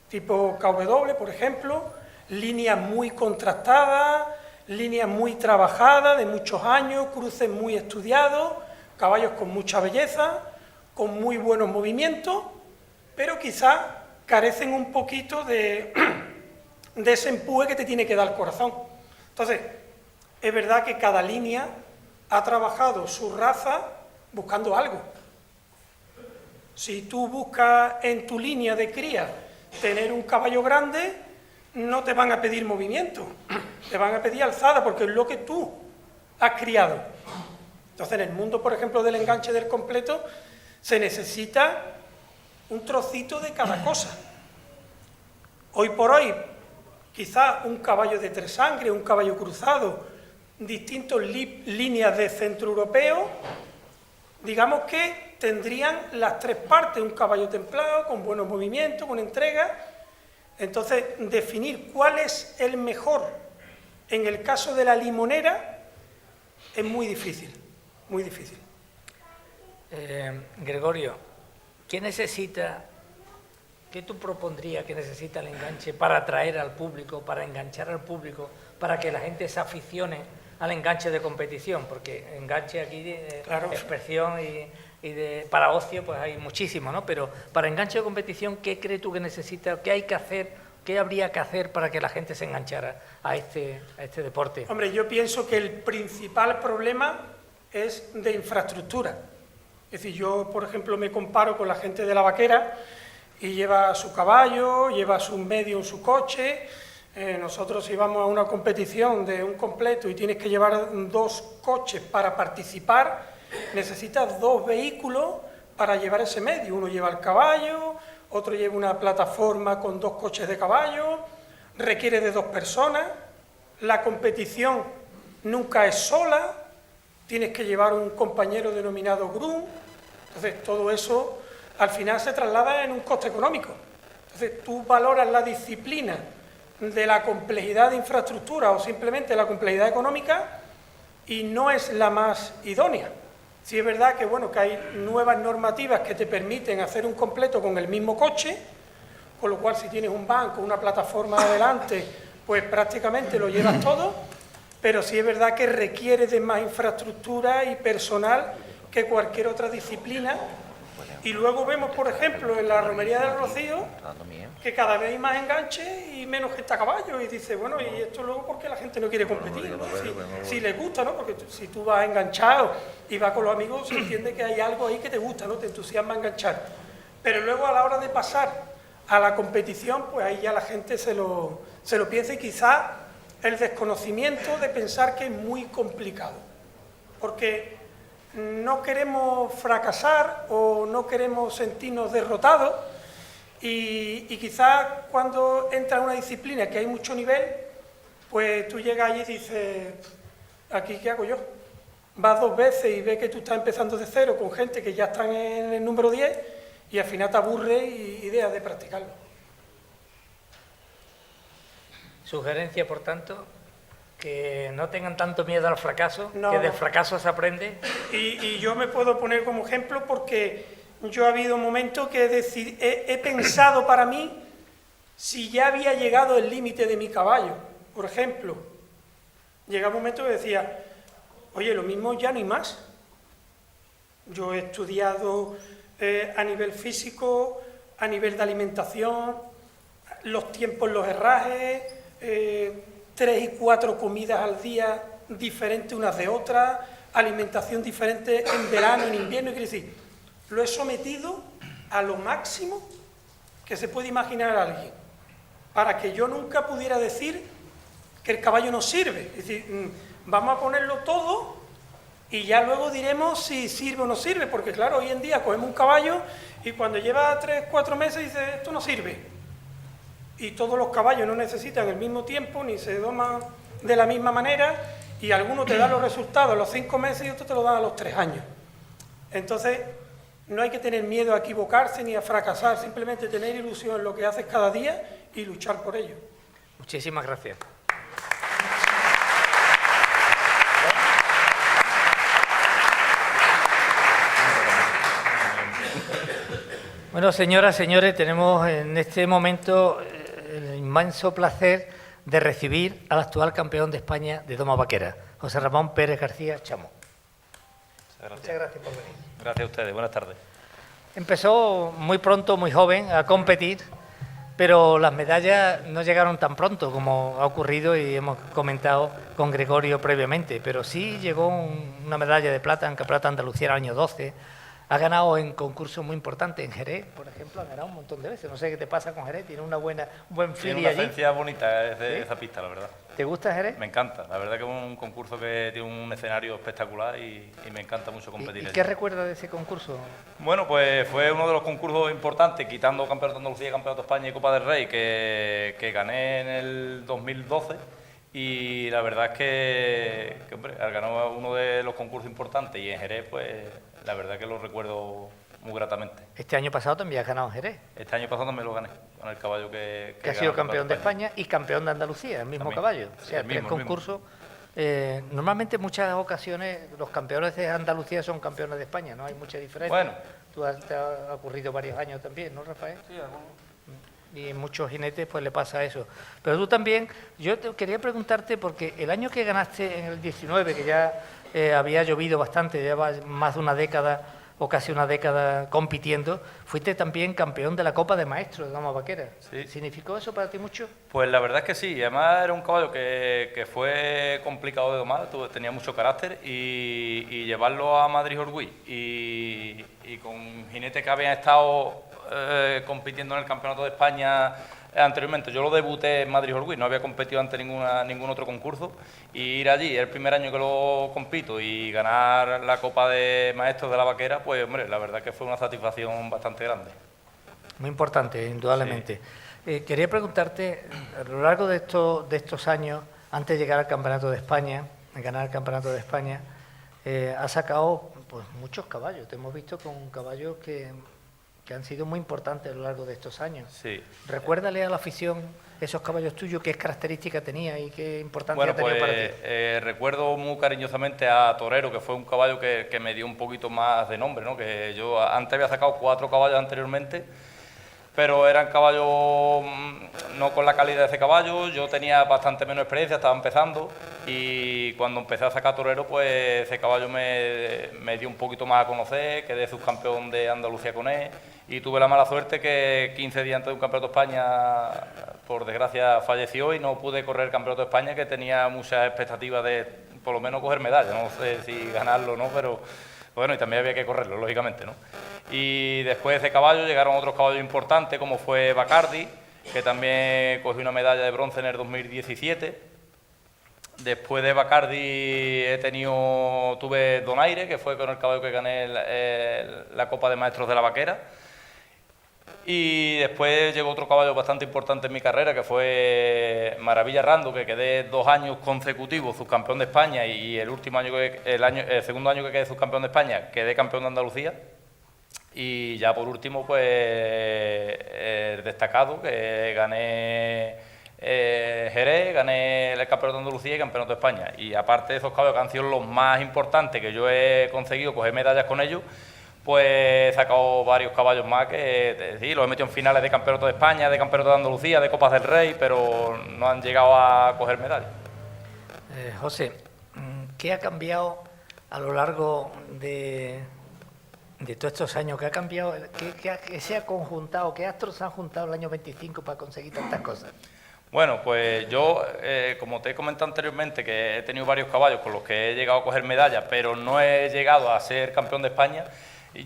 tipo KW, por ejemplo, líneas muy contrastadas, líneas muy trabajadas, de muchos años, cruces muy estudiados, caballos con mucha belleza, con muy buenos movimientos, pero quizás carecen un poquito de ese empuje que te tiene que dar el corazón. Entonces, es verdad que cada línea ha trabajado su raza buscando algo. Si tú buscas en tu línea de cría tener un caballo grande, no te van a pedir movimiento, te van a pedir alzada, porque es lo que tú has criado. Entonces, en el mundo, por ejemplo, del enganche del completo, se necesita un trocito de cada cosa. Hoy por hoy, quizás un caballo de 3 sangres, un caballo cruzado, distintas líneas de centroeuropeo, digamos que tendrían las 3 partes, un caballo templado, con buenos movimientos, con entrega. Entonces, definir cuál es el mejor en el caso de la limonera es muy difícil, muy difícil. Gregorio, ¿qué tú propondrías que necesita el enganche para atraer al público, para enganchar al público, para que la gente se aficione al enganche de competición, porque enganche aquí de Claro. expresión para ocio pues hay muchísimo, ¿no? Pero para enganche de competición, ¿qué crees tú que necesita? ¿Qué hay que hacer? ¿Qué habría que hacer para que la gente se enganchara a este deporte? Hombre, yo pienso que el principal problema es de infraestructura. Es decir, yo, por ejemplo, me comparo con la gente de la Vaquera y lleva su caballo, lleva su medio en su coche. Nosotros si vamos a una competición de un completo y tienes que llevar 2 coches para participar, necesitas 2 vehículos para llevar ese medio. Uno lleva el caballo, otro lleva una plataforma con 2 coches de caballo, requiere de 2 personas, la competición nunca es sola, tienes que llevar un compañero denominado groom. Entonces todo eso al final se traslada en un coste económico. Entonces tú valoras la disciplina de la complejidad de infraestructura o simplemente la complejidad económica y no es la más idónea. Sí es verdad que, bueno, que hay nuevas normativas que te permiten hacer un completo con el mismo coche, con lo cual si tienes un banco, una plataforma adelante, pues prácticamente lo llevas todo, pero sí es verdad que requiere de más infraestructura y personal que cualquier otra disciplina. Y luego vemos, por ejemplo, en la romería del Rocío, que cada vez hay más enganches y menos gente a caballo. Y dice, bueno, ¿y esto luego por qué la gente no quiere competir? ¿No? Si les gusta, ¿no? Porque si tú vas enganchado y vas con los amigos, se entiende que hay algo ahí que te gusta, ¿no? Te entusiasma enganchar. Pero luego a la hora de pasar a la competición, pues ahí ya la gente se lo piensa y quizás el desconocimiento de pensar que es muy complicado. Porque no queremos fracasar o no queremos sentirnos derrotados y quizás cuando entra en una disciplina que hay mucho nivel, pues tú llegas allí y dices, ¿aquí qué hago yo? Vas 2 veces y ves que tú estás empezando de cero con gente que ya están en el número 10 y al final te aburre y dejas de practicarlo. Sugerencia, por tanto, que no tengan tanto miedo al fracaso, No, que del no. fracaso se aprende. Y yo me puedo poner como ejemplo porque yo ha habido momentos que he pensado para mí si ya había llegado el límite de mi caballo. Por ejemplo, llega un momento que decía, oye, lo mismo ya no hay más. Yo he estudiado a nivel físico, a nivel de alimentación, los tiempos, los herrajes, 3 y 4 comidas al día diferentes unas de otras, alimentación diferente en verano, en invierno, y quiere decir, lo he sometido a lo máximo que se puede imaginar a alguien, para que yo nunca pudiera decir que el caballo no sirve. Es decir, vamos a ponerlo todo y ya luego diremos si sirve o no sirve, porque claro, hoy en día cogemos un caballo y cuando lleva 3 o 4 meses dice, esto no sirve. Y todos los caballos no necesitan el mismo tiempo, ni se doman de la misma manera, y algunos te dan los resultados a los 5 meses y otros te lo dan a los 3 años. Entonces, no hay que tener miedo a equivocarse ni a fracasar, simplemente tener ilusión en lo que haces cada día y luchar por ello. Muchísimas gracias. Bueno, señoras, señores, tenemos en este momento el inmenso placer de recibir al actual campeón de España de doma vaquera, José Ramón Pérez García Chamo. Muchas gracias por venir. Gracias a ustedes, buenas tardes. Empezó muy pronto, muy joven, a competir, pero las medallas no llegaron tan pronto como ha ocurrido y hemos comentado con Gregorio previamente, pero sí llegó una medalla de plata en Campeonato de Andalucía en el año 12. Ha ganado en concursos muy importantes, en Jerez, por ejemplo, ha ganado un montón de veces. No sé qué te pasa con Jerez, tiene un buen Tiene feeling una allí. esencia bonita ¿Sí? esa pista, la verdad. ¿Te gusta Jerez? Me encanta, la verdad que es un concurso que tiene un escenario espectacular y me encanta mucho competir. ¿Y allí. qué recuerdas de ese concurso? Bueno, pues fue uno de los concursos importantes, quitando Campeonato de Andalucía, Campeonato de España y Copa del Rey, que gané en el 2012. Y la verdad es que hombre, al ganar uno de los concursos importantes y en Jerez, pues la verdad que lo recuerdo muy gratamente. Este año pasado también has ganado en Jerez, Este año pasado también lo gané, con el caballo que que ha ganó sido el campeón de Campeonato España y campeón de Andalucía, el mismo También. caballo. O Sí, sea, el mismo, 3 el mismo. concursos. Normalmente en muchas ocasiones los campeones de Andalucía son campeones de España, no hay mucha diferencia. Bueno. Te ha ocurrido varios años también, ¿no, Rafael? Sí, Y a muchos jinetes pues le pasa eso. Pero tú también, yo quería preguntarte, porque el año que ganaste en el 19, que ya había llovido bastante, lleva más de una década o casi una década compitiendo, fuiste también campeón de la Copa de Maestros de Dama Vaquera. Sí. ¿Significó eso para ti mucho? Pues la verdad es que sí, además era un caballo que fue complicado de domar, tenía mucho carácter y llevarlo a Madrid Orgui y con jinetes que habían estado compitiendo en el Campeonato de España anteriormente. Yo lo debuté en Madrid Orgui, no había competido ante ningún otro concurso, y ir allí, el primer año que lo compito y ganar la Copa de Maestros de la Vaquera, pues hombre, la verdad que fue una satisfacción bastante grande. Muy importante, indudablemente. Quería preguntarte, a lo largo de estos años, antes de llegar al Campeonato de España, de ganar el Campeonato de España, has sacado pues muchos caballos. Te hemos visto con caballos que han sido muy importantes a lo largo de estos años. Sí. Recuérdale a la afición esos caballos tuyos, qué características tenía y qué importancia tenía para ti. Recuerdo muy cariñosamente a Torero, que fue un caballo que me dio un poquito más de nombre, ¿no? Que yo antes había sacado 4 caballos anteriormente, pero eran caballos no con la calidad de ese caballo. Yo tenía bastante menos experiencia, estaba empezando, y cuando empecé a sacar Torero, pues ese caballo me dio un poquito más a conocer, quedé subcampeón de Andalucía con él, y tuve la mala suerte que 15 días antes de un Campeonato de España, por desgracia, falleció y no pude correr el Campeonato de España, que tenía muchas expectativas de por lo menos coger medalla, no sé si ganarlo o no, pero bueno, y también había que correrlo, lógicamente, ¿no? Y después de ese caballo llegaron otros caballos importantes, como fue Bacardi, que también cogió una medalla de bronce en el 2017. Después de Bacardi tuve Donaire, que fue con el caballo que gané la Copa de Maestros de la Vaquera. Y después llegó otro caballo bastante importante en mi carrera, que fue Maravilla Rando, que quedé 2 años consecutivos subcampeón de España, y el segundo año que quedé subcampeón de España quedé campeón de Andalucía. Y ya por último, pues el destacado, que gané Jerez, gané el Campeonato de Andalucía y Campeonato de España. Y aparte de esos caballos que han sido los más importantes que yo he conseguido coger medallas con ellos, pues he sacado varios caballos más que sí, los he metido en finales de Campeonato de España, de Campeonato de Andalucía, de Copas del Rey, pero no han llegado a coger medallas. José, ¿qué ha cambiado a lo largo de todos estos años? ¿Qué ha cambiado? ¿Qué se ha conjuntado? ¿Qué astros se han juntado el año 25 para conseguir tantas cosas? Bueno, pues yo, como te he comentado anteriormente, que he tenido varios caballos con los que he llegado a coger medallas, pero no he llegado a ser campeón de España.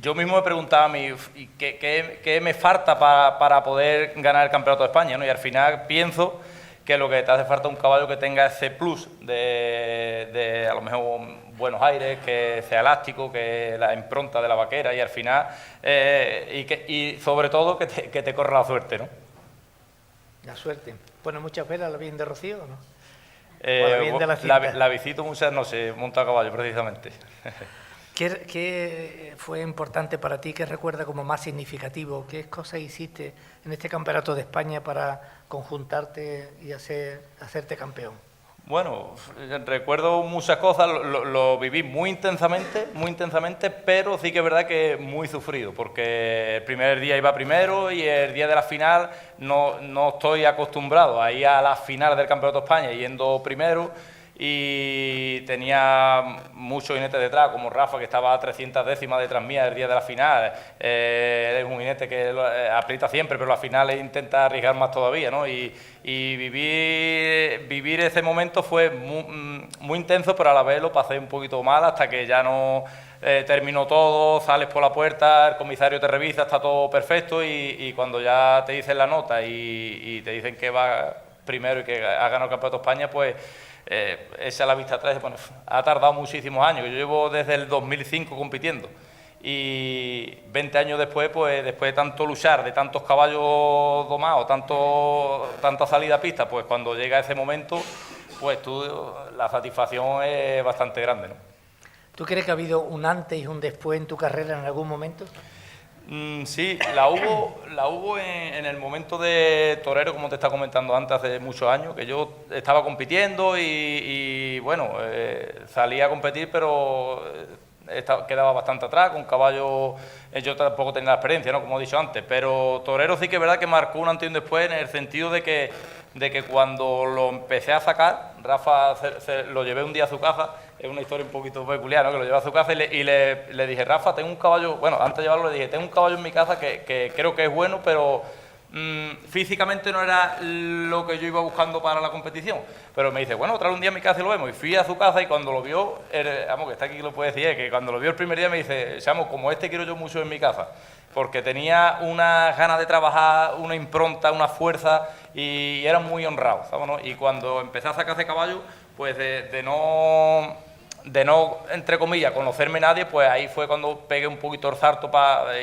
Yo mismo me preguntaba a mí, ¿qué me falta para poder ganar el Campeonato de España, ¿no? Y al final pienso que lo que te hace falta es un caballo que tenga ese plus de a lo mejor buenos aires, que sea elástico, que la impronta de la vaquera, y al final, y sobre todo que te corra la suerte, ¿no? La suerte. Pone muchas velas la Virgen de Rocío, ¿no? La visito muchas noches, monto a caballo, precisamente. ¿Qué fue importante para ti? ¿Qué recuerda como más significativo? ¿Qué cosas hiciste en este Campeonato de España para conjuntarte y hacerte campeón? Bueno, recuerdo muchas cosas, lo viví muy intensamente, pero sí que es verdad que muy sufrido, porque el primer día iba primero y el día de la final no estoy acostumbrado a ir a las finales del Campeonato de España yendo primero, y tenía muchos jinetes detrás, como Rafa, que estaba a 300 décimas detrás mía el día de la final. Es un jinete que aprieta siempre, pero a las finales intenta arriesgar más todavía, ¿no? Y vivir ese momento fue muy intenso, pero a la vez lo pasé un poquito mal hasta que ya no terminó todo, sales por la puerta, el comisario te revisa, está todo perfecto, y cuando ya te dicen la nota y te dicen que va primero y que ha ganado el Campeonato de España, pues esa a la vista atrás, bueno, ha tardado muchísimos años. Yo llevo desde el 2005 compitiendo, y 20 años después, pues después de tanto luchar, de tantos caballos domados, tanta salida a pista, pues cuando llega ese momento, pues la satisfacción es bastante grande, ¿no? ¿Tú crees que ha habido un antes y un después en tu carrera en algún momento? Sí, la hubo en el momento de Torero, como te estaba comentando antes, hace muchos años, que yo estaba compitiendo y bueno, salía a competir, pero quedaba bastante atrás, con caballo yo tampoco tenía la experiencia, ¿no? Como he dicho antes, pero torero sí que es verdad que marcó un antes y un después en el sentido de que cuando lo empecé a sacar, Rafa lo llevé un día a su casa, es una historia un poquito peculiar, ¿no? Que lo llevé a su casa y le dije, Rafa, tengo un caballo, bueno, antes de llevarlo le dije, tengo un caballo en mi casa que creo que es bueno, pero físicamente no era lo que yo iba buscando para la competición. Pero me dice, bueno, trae un día a mi casa y lo vemos. Y fui a su casa y cuando lo vio, vamos, que está aquí lo puede decir, que cuando lo vio el primer día me dice, Chamo, como este quiero yo mucho en mi casa. Porque tenía unas ganas de trabajar, una impronta, una fuerza y era muy honrado, ¿sabes, no? Y cuando empecé a sacar ese caballo, pues de no, entre comillas, conocerme nadie, pues ahí fue cuando pegué un poquito el salto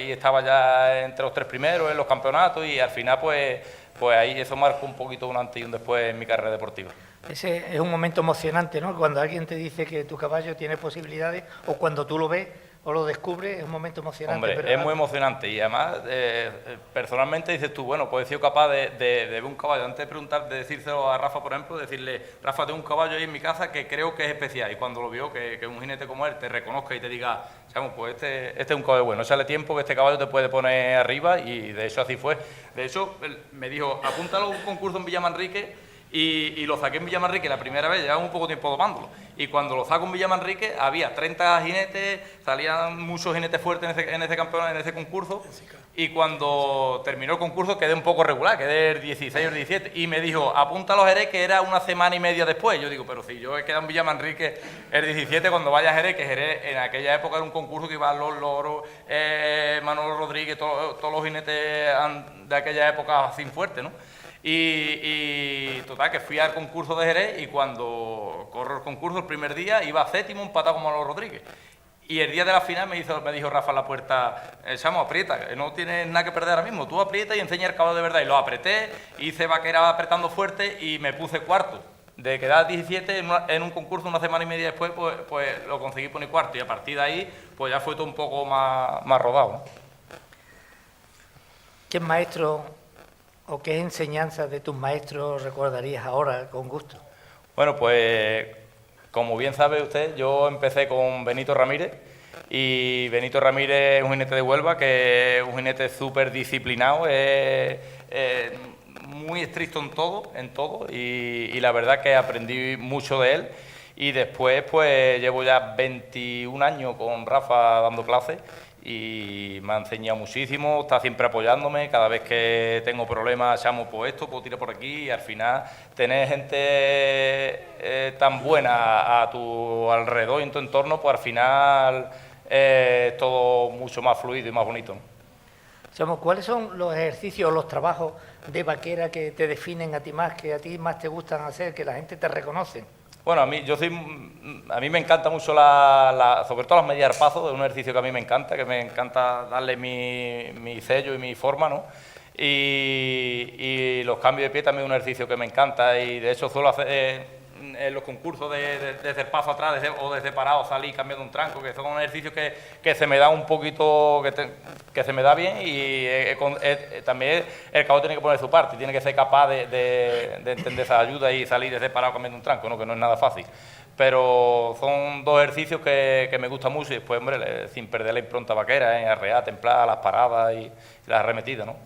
y estaba ya entre los 3 primeros en los campeonatos y al final pues ahí eso marcó un poquito un antes y un después en mi carrera deportiva. Ese es un momento emocionante, ¿no? Cuando alguien te dice que tu caballo tiene posibilidades o cuando tú lo ves o lo descubres, es un momento emocionante. Hombre, es muy emocionante y además, personalmente dices tú, bueno, pues he sido capaz de ver un caballo, antes de preguntar, de decírselo a Rafa, por ejemplo, decirle, Rafa, tengo un caballo ahí en mi casa que creo que es especial y cuando lo vio, que un jinete como él te reconozca y te diga, Chamo, pues este es un caballo bueno, échale tiempo que este caballo te puede poner arriba y de hecho así fue. De hecho, él me dijo, apúntalo a un concurso en Villamanrique. Y lo saqué en Villamanrique la primera vez, llevaba un poco tiempo tomándolo. Y cuando lo saco en Villamanrique había 30 jinetes, salían muchos jinetes fuertes en ese campeonato, en ese concurso. Y cuando terminó el concurso quedé un poco regular, quedé el 16 o el 17. Y me dijo, apúntalo a Jerez, que era una semana y media después. Yo digo, pero si yo he quedado en Villamanrique el 17, cuando vaya a Jerez, que Jerez en aquella época era un concurso que iban los Loros, Manolo Rodríguez, todos los jinetes de aquella época sin fuerte, ¿no? Y total, que fui al concurso de Jerez y cuando corro el concurso el primer día iba 7º empatado con Manolo Rodríguez. Y el día de la final me dijo Rafa en la puerta, Chamo, aprieta, que no tienes nada que perder ahora mismo, tú aprieta y enseña el caballo de verdad. Y lo apreté, hice vaquera apretando fuerte y me puse cuarto. De quedar 17 en un concurso una semana y media después, pues lo conseguí poner cuarto y a partir de ahí pues ya fue todo un poco más rodado, ¿no? ¿Qué maestro o qué enseñanzas de tus maestros recordarías ahora con gusto? Bueno, pues como bien sabe usted, yo empecé con Benito Ramírez y Benito Ramírez es un jinete de Huelva que es un jinete súper disciplinado, es muy estricto en todo y la verdad que aprendí mucho de él y después pues llevo ya 21 años con Rafa dando clases y me ha enseñado muchísimo, está siempre apoyándome, cada vez que tengo problemas, Chamo, pues esto, puedo tirar por aquí y al final tener gente tan buena a tu alrededor y en tu entorno, pues al final es todo mucho más fluido y más bonito, ¿no? Chamo, ¿cuáles son los ejercicios o los trabajos de vaquera que te definen a ti más, que a ti más te gustan hacer, que la gente te reconoce? Bueno, a mí me encanta mucho sobre todo las medias al paso, es un ejercicio que a mí me encanta darle mi sello y mi forma, ¿no? Y los cambios de pie también es un ejercicio que me encanta y de hecho suelo hacer en los concursos desde el paso atrás o desde parado salir cambiando un tranco, que son ejercicios que se me da un poquito, que se me da bien y también el caballo tiene que poner su parte, tiene que ser capaz de entender esa ayuda y salir desde parado cambiando un tranco, ¿no? Que no es nada fácil. Pero son dos ejercicios que me gustan mucho y después, hombre, sin perder la impronta vaquera, arrear, templar, las paradas y las arremetidas, ¿no?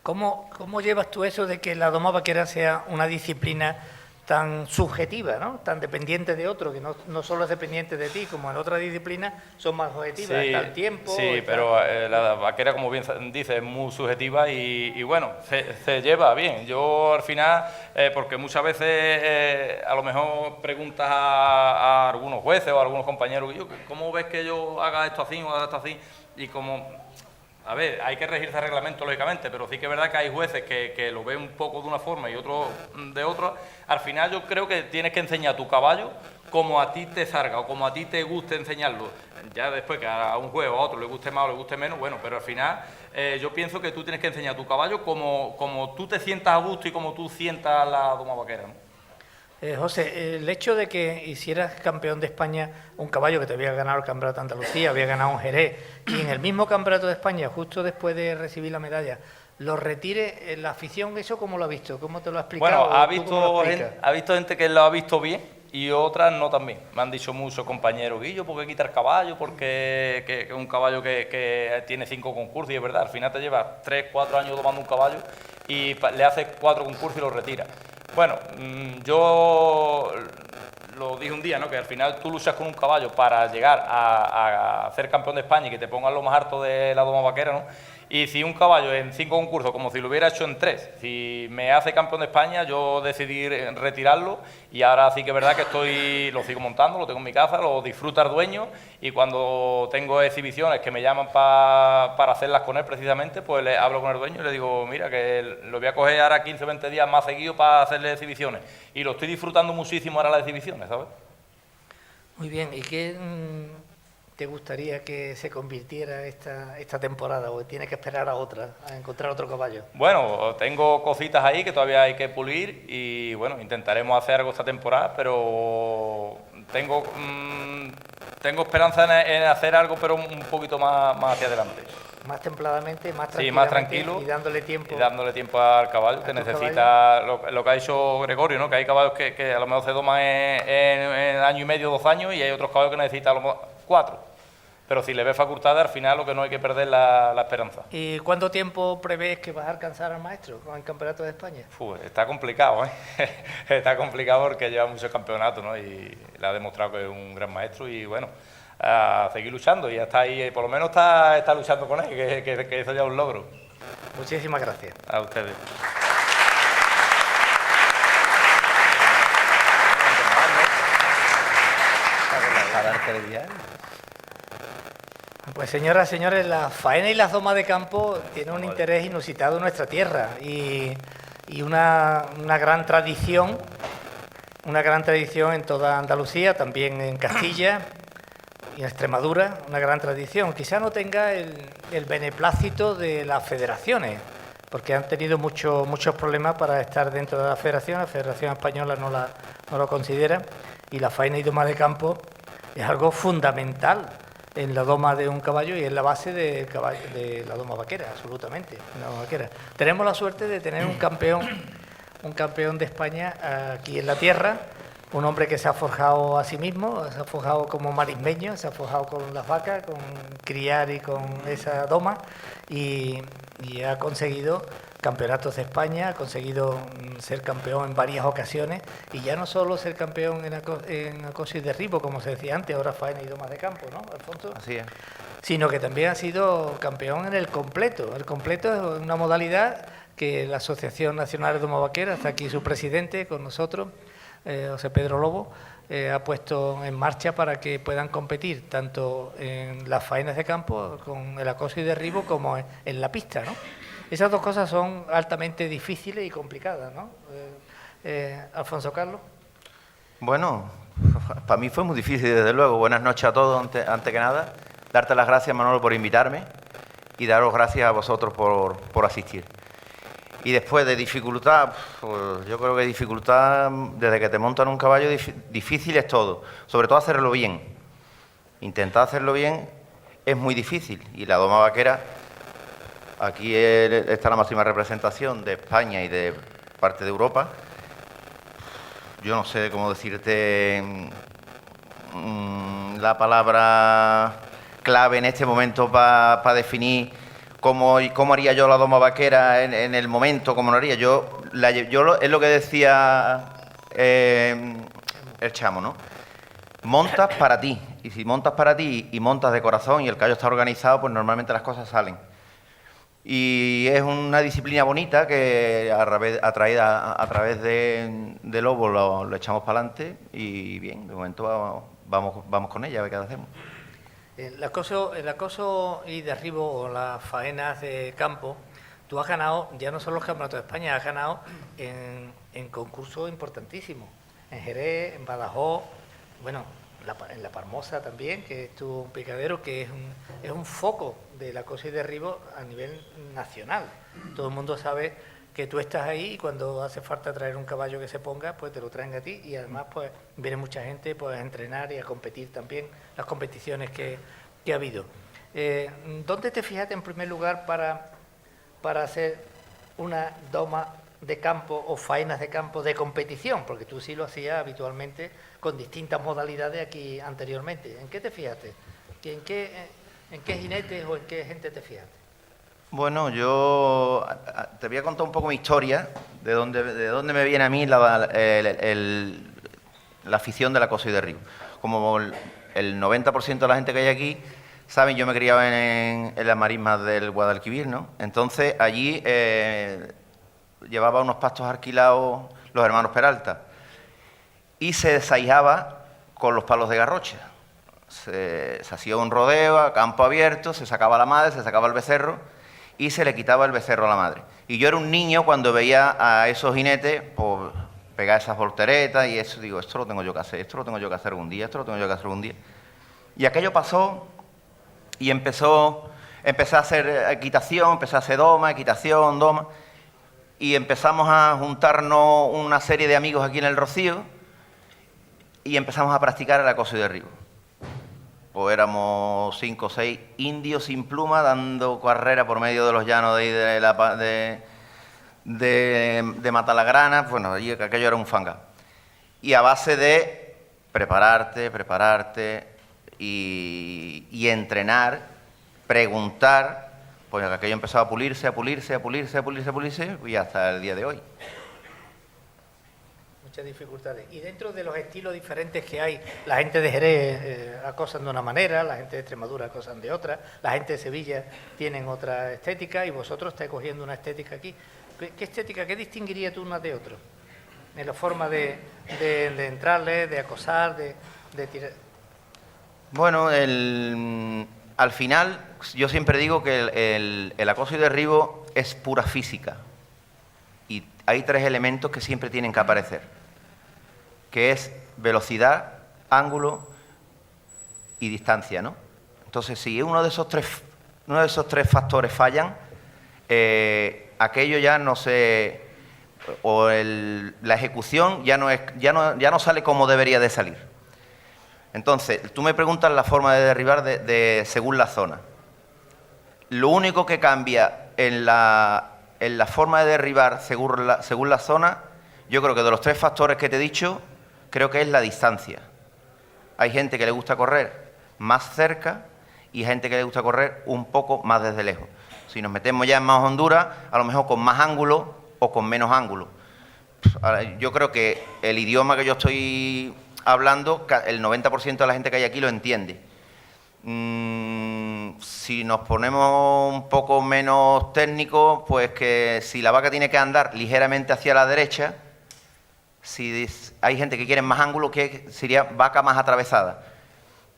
¿Cómo llevas tú eso de que la doma vaquera sea una disciplina tan subjetiva, ¿no? Tan dependiente de otro, que no solo es dependiente de ti, como en otras disciplinas son más objetivas, sí, está el tiempo... Sí, pero la vaquera, como bien dice, es muy subjetiva y bueno, se lleva bien. Yo al final, porque muchas veces a lo mejor preguntas a algunos jueces o a algunos compañeros, ¿cómo ves que yo haga esto así o haga esto así? Y como... A ver, hay que regirse el reglamento, lógicamente, pero sí que es verdad que hay jueces que lo ven un poco de una forma y otros de otra. Al final yo creo que tienes que enseñar tu caballo como a ti te salga o como a ti te guste enseñarlo. Ya después que a un juez o a otro le guste más o le guste menos, bueno, pero al final yo pienso que tú tienes que enseñar tu caballo como tú te sientas a gusto y como tú sientas la doma vaquera, ¿no? José, el hecho de que hicieras campeón de España un caballo que te había ganado el Campeonato de Andalucía, había ganado un Jerez, y en el mismo Campeonato de España, justo después de recibir la medalla, lo retire la afición, ¿eso cómo lo ha visto? ¿Cómo te lo ha explicado? Bueno, ha visto gente que lo ha visto bien y otras no también. Me han dicho muchos compañeros, Guillo, ¿por qué quitar caballo? Porque que un caballo que tiene 5 concursos, y es verdad, al final te llevas 3, 4 años domando un caballo y le haces 4 concursos y lo retiras. Bueno, yo lo dije un día, ¿no? Que al final tú luchas con un caballo para llegar a ser campeón de España y que te pongan lo más harto de la doma vaquera, ¿no? Y si un caballo en 5 concursos, como si lo hubiera hecho en 3, si me hace campeón de España, yo decidí retirarlo y ahora sí que es verdad que lo sigo montando, lo tengo en mi casa, lo disfruta el dueño y cuando tengo exhibiciones que me llaman para hacerlas con él precisamente, pues le hablo con el dueño y le digo, mira, que lo voy a coger ahora 15 o 20 días más seguidos para hacerle exhibiciones. Y lo estoy disfrutando muchísimo ahora las exhibiciones, ¿sabes? Muy bien, ¿y qué te gustaría que se convirtiera esta temporada o tiene que esperar a otra, a encontrar otro caballo? Bueno, tengo cositas ahí que todavía hay que pulir y bueno, intentaremos hacer algo esta temporada, pero tengo esperanza en hacer algo, pero un poquito más hacia adelante. Más templadamente, más tranquilamente, sí, más tranquilo y dándole tiempo. Y dándole tiempo al caballo, que necesita lo que ha dicho Gregorio, ¿no? Que hay caballos que a lo mejor se doman en año y medio, 2 años, y hay otros caballos que necesitan a lo mejor 4. Pero si le ves facultades, al final lo que no hay que perder la esperanza. ¿Y cuánto tiempo prevés que vas a alcanzar al maestro con el Campeonato de España? Está complicado, ¿eh? Está complicado porque lleva muchos campeonatos, ¿no? Y le ha demostrado que es un gran maestro y bueno, a seguir luchando y está ahí, por lo menos está luchando con él, que eso ya es un logro. Muchísimas gracias. A ustedes. Pues señoras, señores, la faena y las domas de campo tienen un interés inusitado en nuestra tierra y una gran tradición en toda Andalucía, también en Castilla y en Extremadura, una gran tradición. Quizá no tenga el beneplácito de las federaciones, porque han tenido muchos problemas para estar dentro de la Federación Española no lo considera, y la faena y doma de campo es algo fundamental en la doma de un caballo y es la base de la doma vaquera, absolutamente. La doma vaquera. Tenemos la suerte de tener un campeón de España aquí en la tierra, un hombre que se ha forjado a sí mismo, se ha forjado como marismeño, se ha forjado con las vacas, con criar y con esa doma y ha conseguido campeonatos de España, ha conseguido ser campeón en varias ocasiones y ya no solo ser campeón en acoso y derribo, como se decía antes, ahora faena y domas de campo, ¿no, Alfonso? Así es. Sino que también ha sido campeón en el completo. El completo es una modalidad que la Asociación Nacional de Doma Vaquera, está aquí su presidente con nosotros, José Pedro Lobo, ha puesto en marcha para que puedan competir tanto en las faenas de campo con el acoso y derribo como en la pista, ¿no? Esas dos cosas son altamente difíciles y complicadas, ¿no? Alfonso Carlos. Bueno, para mí fue muy difícil, desde luego. Buenas noches a todos, antes que nada. Darte las gracias, Manolo, por invitarme y daros gracias a vosotros por asistir. Y después de dificultad, pues yo creo que dificultad, desde que te montan un caballo, difícil es todo. Sobre todo hacerlo bien. Intentar hacerlo bien es muy difícil. Y la doma vaquera, aquí está la máxima representación de España y de parte de Europa. Yo no sé cómo decirte la palabra clave en este momento para definir cómo haría yo la doma vaquera en el momento, cómo lo haría. Es lo que decía el chamo, ¿no? Montas para ti. Y si montas para ti y montas de corazón y el caballo está organizado, pues normalmente las cosas salen. Y es una disciplina bonita que a través de Lobo lo echamos para adelante y bien, de momento vamos con ella, a ver qué hacemos. El acoso y derribo o las faenas de campo, tú has ganado, ya no solo los campeonatos de España, has ganado en concursos importantísimos, en Jerez, en Badajoz, bueno, en La Parmosa también, que es un picadero que es un foco del acoso y derribo a nivel nacional. Todo el mundo sabe que tú estás ahí y cuando hace falta traer un caballo que se ponga, pues te lo traen a ti y además pues viene mucha gente pues, a entrenar y a competir también las competiciones que ha habido. ¿Dónde te fijaste en primer lugar para hacer una doma de campo o faenas de campo de competición? Porque tú sí lo hacías habitualmente con distintas modalidades aquí anteriormente. ¿En qué te fijaste? ¿En qué jinetes o en qué gente te fijaste? Bueno, yo te voy a contar un poco mi historia, de dónde me viene a mí la afición de la cosa y derribo. Como el 90% de la gente que hay aquí, saben, yo me criaba en las marismas del Guadalquivir, ¿no? Entonces, allí llevaba unos pastos alquilados los hermanos Peralta y se desaijaba con los palos de garrocha. Se hacía un rodeo a campo abierto, se sacaba la madre, se sacaba el becerro y se le quitaba el becerro a la madre. Y yo era un niño cuando veía a esos jinetes pues, pegar esas volteretas y eso, digo, esto lo tengo yo que hacer, esto lo tengo yo que hacer algún día, esto lo tengo yo que hacer algún día. Y aquello pasó y empecé a hacer equitación, empecé a hacer doma, equitación, doma, y empezamos a juntarnos una serie de amigos aquí en el Rocío y empezamos a practicar el acoso y derribo. Pues éramos 5 o 6 indios sin pluma dando carrera por medio de los llanos de Matalagrana. Bueno, allí aquello era un fanga. Y a base de prepararte y entrenar, preguntar, pues aquello empezó a pulirse y hasta el día de hoy. Muchas dificultades. Y dentro de los estilos diferentes que hay, la gente de Jerez acosan de una manera, la gente de Extremadura acosan de otra, la gente de Sevilla tienen otra estética y vosotros estáis cogiendo una estética aquí. ¿Qué estética, qué distinguiría tú unas de otros? En la forma de entrarle, de acosar, de tirar. Bueno, al final yo siempre digo que el acoso y derribo es pura física y hay 3 elementos que siempre tienen que aparecer, que es velocidad, ángulo y distancia, ¿no? Entonces, si uno de esos tres factores fallan, aquello ya no se... o la ejecución ya no sale como debería de salir. Entonces, tú me preguntas la forma de derribar según la zona. Lo único que cambia en la forma de derribar según la zona, yo creo que de los 3 factores que te he dicho, creo que es la distancia. Hay gente que le gusta correr más cerca y gente que le gusta correr un poco más desde lejos. Si nos metemos ya en más Honduras, a lo mejor con más ángulo o con menos ángulo. Yo creo que el idioma que yo estoy hablando, el 90% de la gente que hay aquí lo entiende. Si nos ponemos un poco menos técnicos, pues que si la vaca tiene que andar ligeramente hacia la derecha, si hay gente que quiere más ángulo, que sería vaca más atravesada.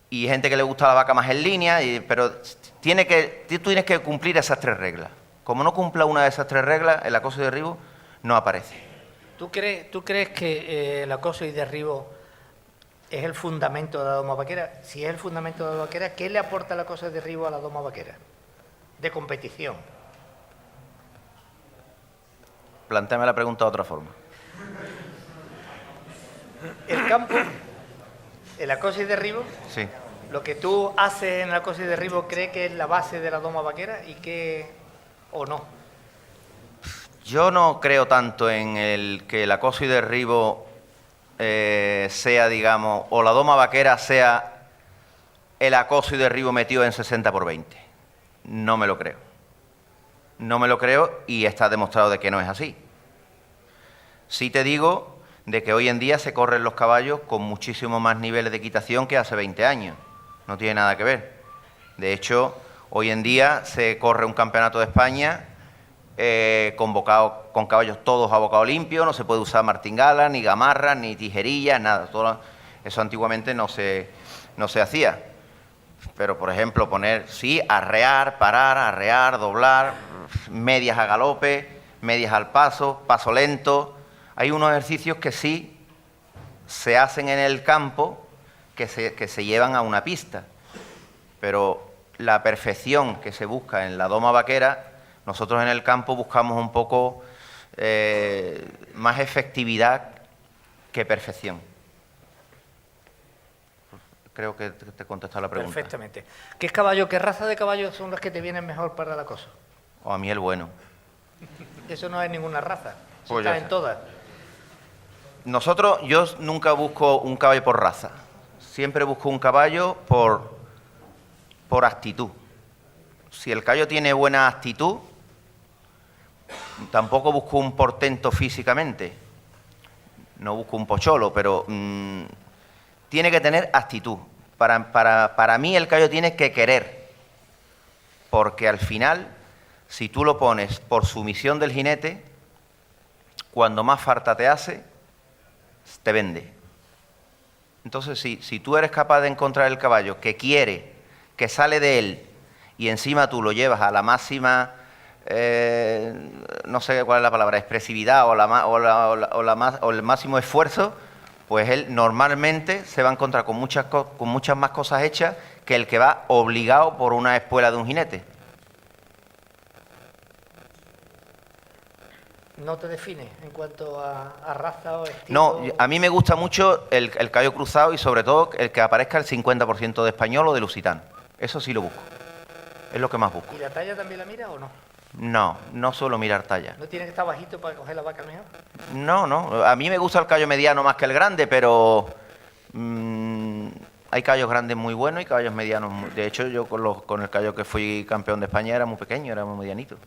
Y gente que le gusta la vaca más en línea, pero tú tienes que cumplir esas 3 reglas. Como no cumpla una de esas 3 reglas, el acoso y derribo no aparece. ¿Tú crees que el acoso y derribo es el fundamento de la doma vaquera? Si es el fundamento de la doma vaquera, ¿qué le aporta el acoso y derribo a la doma vaquera? De competición. Plantéame la pregunta de otra forma. El campo, el acoso y derribo, Sí. lo que tú haces en el acoso y derribo, ¿crees que es la base de la doma vaquera y que o no? Yo no creo tanto en que el acoso y derribo sea, digamos, o la doma vaquera sea el acoso y derribo metido en 60 por 20. No me lo creo. No me lo creo y está demostrado de que no es así. Sí te digo de que hoy en día se corren los caballos con muchísimo más niveles de equitación que hace 20 años. No tiene nada que ver. De hecho, hoy en día se corre un campeonato de España convocado con caballos todos a bocado limpio, no se puede usar martingala, ni gamarra, ni tijerillas, nada. Todo eso antiguamente no se hacía. Pero, por ejemplo, arrear, parar, arrear, doblar, medias a galope, medias al paso lento. Hay unos ejercicios que sí se hacen en el campo que se llevan a una pista. Pero la perfección que se busca en la doma vaquera, nosotros en el campo buscamos un poco más efectividad que perfección. Creo que te he contestado la pregunta. Perfectamente. ¿Qué raza de caballos son los que te vienen mejor para el acoso? O a mí el bueno. Eso no es ninguna raza. Pues Está ya en todas. yo nunca busco un caballo por raza. Siempre busco un caballo por actitud. Si el caballo tiene buena actitud, tampoco busco un portento físicamente. No busco un pocholo, pero tiene que tener actitud. Para mí el caballo tiene que querer. Porque al final, si tú lo pones por sumisión del jinete, cuando más falta te hace, te vende. Entonces, si tú eres capaz de encontrar el caballo que quiere, que sale de él, y encima tú lo llevas a la máxima, no sé cuál es la palabra, expresividad o el máximo esfuerzo, pues él normalmente se va a encontrar con muchas más cosas hechas que el que va obligado por una espuela de un jinete. ¿No te define en cuanto a raza o estilo? No, a mí me gusta mucho el caballo cruzado y sobre todo el que aparezca el 50% de español o de lusitano. Eso sí lo busco. Es lo que más busco. ¿Y la talla también la mira o no? No, no suelo mirar talla. ¿No tiene que estar bajito para coger la vaca mejor? No. A mí me gusta el caballo mediano más que el grande, pero hay caballos grandes muy buenos y caballos medianos. De hecho, yo con el caballo que fui campeón de España era muy pequeño, era muy medianito.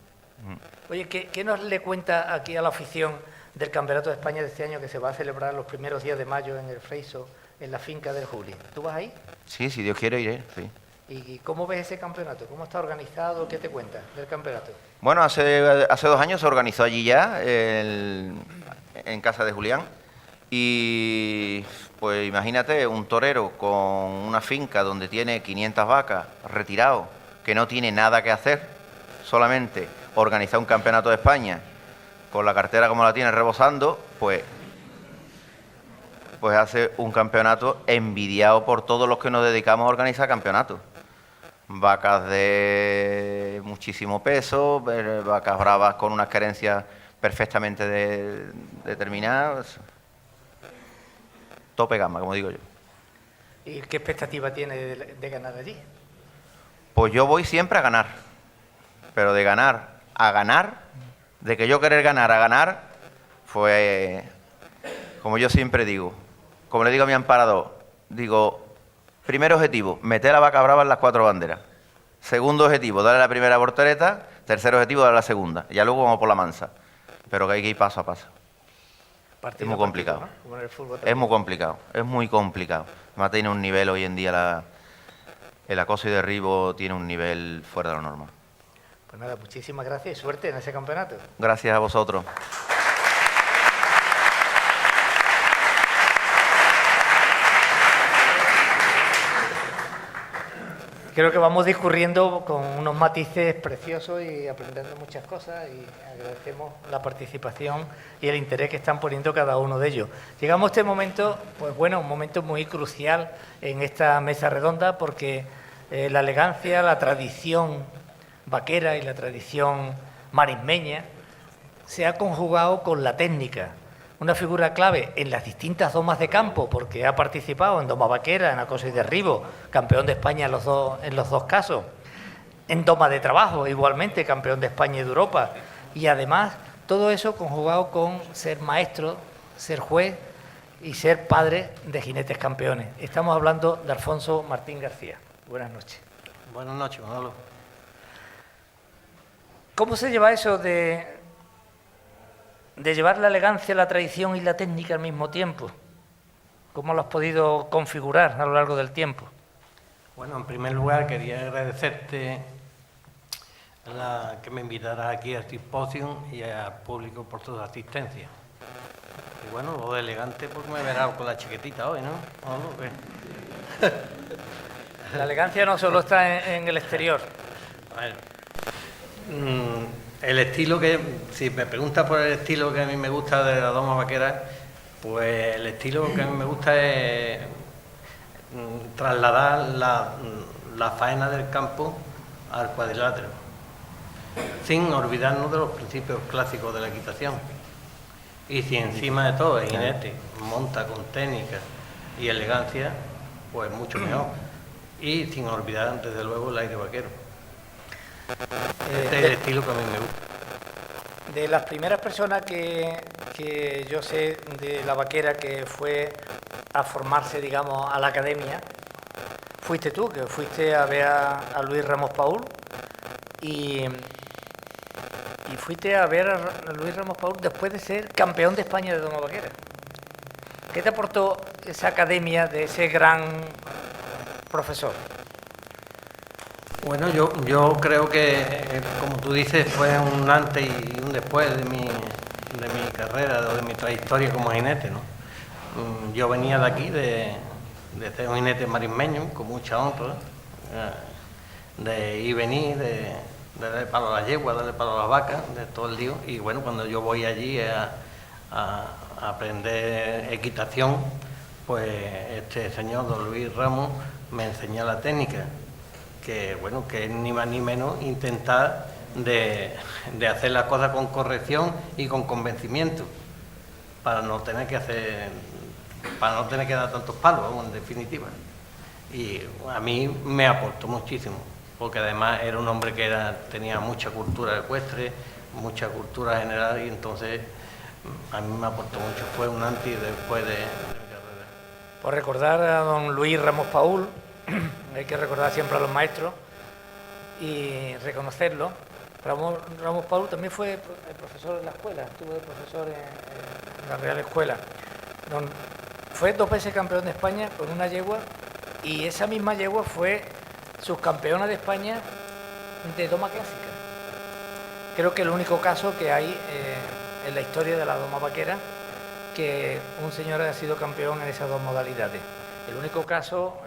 Oye, ¿qué nos le cuenta aquí a la afición del Campeonato de España de este año que se va a celebrar los primeros días de mayo en el Freiso, en la finca del Juli? ¿Tú vas ahí? Sí, si Dios quiere iré, sí. ¿Y cómo ves ese campeonato? ¿Cómo está organizado? ¿Qué te cuenta del campeonato? Bueno, hace 2 años se organizó allí ya, en casa de Julián, y pues imagínate un torero con una finca donde tiene 500 vacas retirado, que no tiene nada que hacer, solamente organizar un campeonato de España con la cartera como la tiene rebosando, pues hace un campeonato envidiado por todos los que nos dedicamos a organizar campeonatos. Vacas de muchísimo peso, vacas bravas con unas carencias perfectamente determinadas. Tope gama, como digo yo. ¿Y qué expectativa tiene de ganar allí? Pues yo voy siempre a ganar, pero de ganar a ganar, de que yo querer ganar a ganar, pues, como yo siempre digo, como le digo a mi amparador, digo, primer objetivo, meter a la vaca brava en las 4 banderas. Segundo objetivo, darle la primera voltereta. Tercer objetivo, darle la segunda. Ya luego vamos por la mansa. Pero que hay que ir paso a paso. Partido Es muy complicado. ¿no? Como en el fútbol Es también. muy complicado, es muy complicado. Además tiene un nivel hoy en día, el acoso y derribo tiene un nivel fuera de lo normal. Pues nada, muchísimas gracias y suerte en ese campeonato. Gracias a vosotros. Creo que vamos discurriendo con unos matices preciosos y aprendiendo muchas cosas y agradecemos la participación y el interés que están poniendo cada uno de ellos. Llegamos a este momento, pues bueno, un momento muy crucial en esta mesa redonda porque la elegancia, la tradición vaquera y la tradición marismeña se ha conjugado con la técnica. Una figura clave en las distintas domas de campo, porque ha participado en doma vaquera, en acoso y derribo, campeón de España en los dos casos, en doma de trabajo, igualmente, campeón de España y de Europa, y además todo eso conjugado con ser maestro, ser juez y ser padre de jinetes campeones. Estamos hablando de Alfonso Martín García. Buenas noches. Buenas noches, Manolo. ¿Cómo se lleva eso de llevar la elegancia, la tradición y la técnica al mismo tiempo? ¿Cómo lo has podido configurar a lo largo del tiempo? Bueno, en primer lugar quería agradecerte que me invitaras aquí al simposio y al público por tu asistencia. Y bueno, lo de elegante porque me verás con la chiquitita hoy, ¿no? Manolo, ¿qué? La elegancia no solo está en el exterior. Bueno, el estilo si me preguntas por el estilo que a mí me gusta de la doma vaquera, pues el estilo que a mí me gusta es trasladar la faena del campo al cuadrilátero, sin olvidarnos de los principios clásicos de la equitación. Y si encima de todo el jinete monta con técnica y elegancia, pues mucho mejor. Y sin olvidar, desde luego, el aire vaquero. Este es el estilo que a mí me gusta. de las primeras personas que yo sé de la vaquera que fue a formarse, digamos, a la academia, fuiste tú, que fuiste a ver a Luis Ramos Paul y fuiste a ver a Luis Ramos Paul después de ser campeón de España de doma vaquera. ¿Qué te aportó esa academia de ese gran profesor? Bueno, yo creo que, como tú dices, fue un antes y un después de mi carrera, de mi trayectoria como jinete, ¿no? Yo venía de aquí, de ser un jinete marismeño, con mucha honra, de ir y venir, de darle palo a las yeguas, darle palo a las vacas, de todo el día. Y bueno, cuando yo voy allí a aprender equitación, pues este señor, don Luis Ramos, me enseñó la técnica, que bueno, que es ni más ni menos intentar de hacer las cosas con corrección y con convencimiento, para no tener que dar tantos palos, vamos, en definitiva. Y a mí me aportó muchísimo, porque además era un hombre que tenía mucha cultura ecuestre, mucha cultura general, y entonces a mí me aportó mucho. Fue un antes y después de mi carrera. Por recordar a don Luis Ramos Paul, hay que recordar siempre a los maestros y reconocerlo. Ramos Paul también fue profesor en la escuela, estuvo de profesor en la Real Escuela. Fue 2 veces campeón de España con una yegua, y esa misma yegua fue subcampeona de España de doma clásica. Creo que el único caso que hay en la historia de la doma vaquera que un señor haya sido campeón en esas 2 modalidades. El único caso,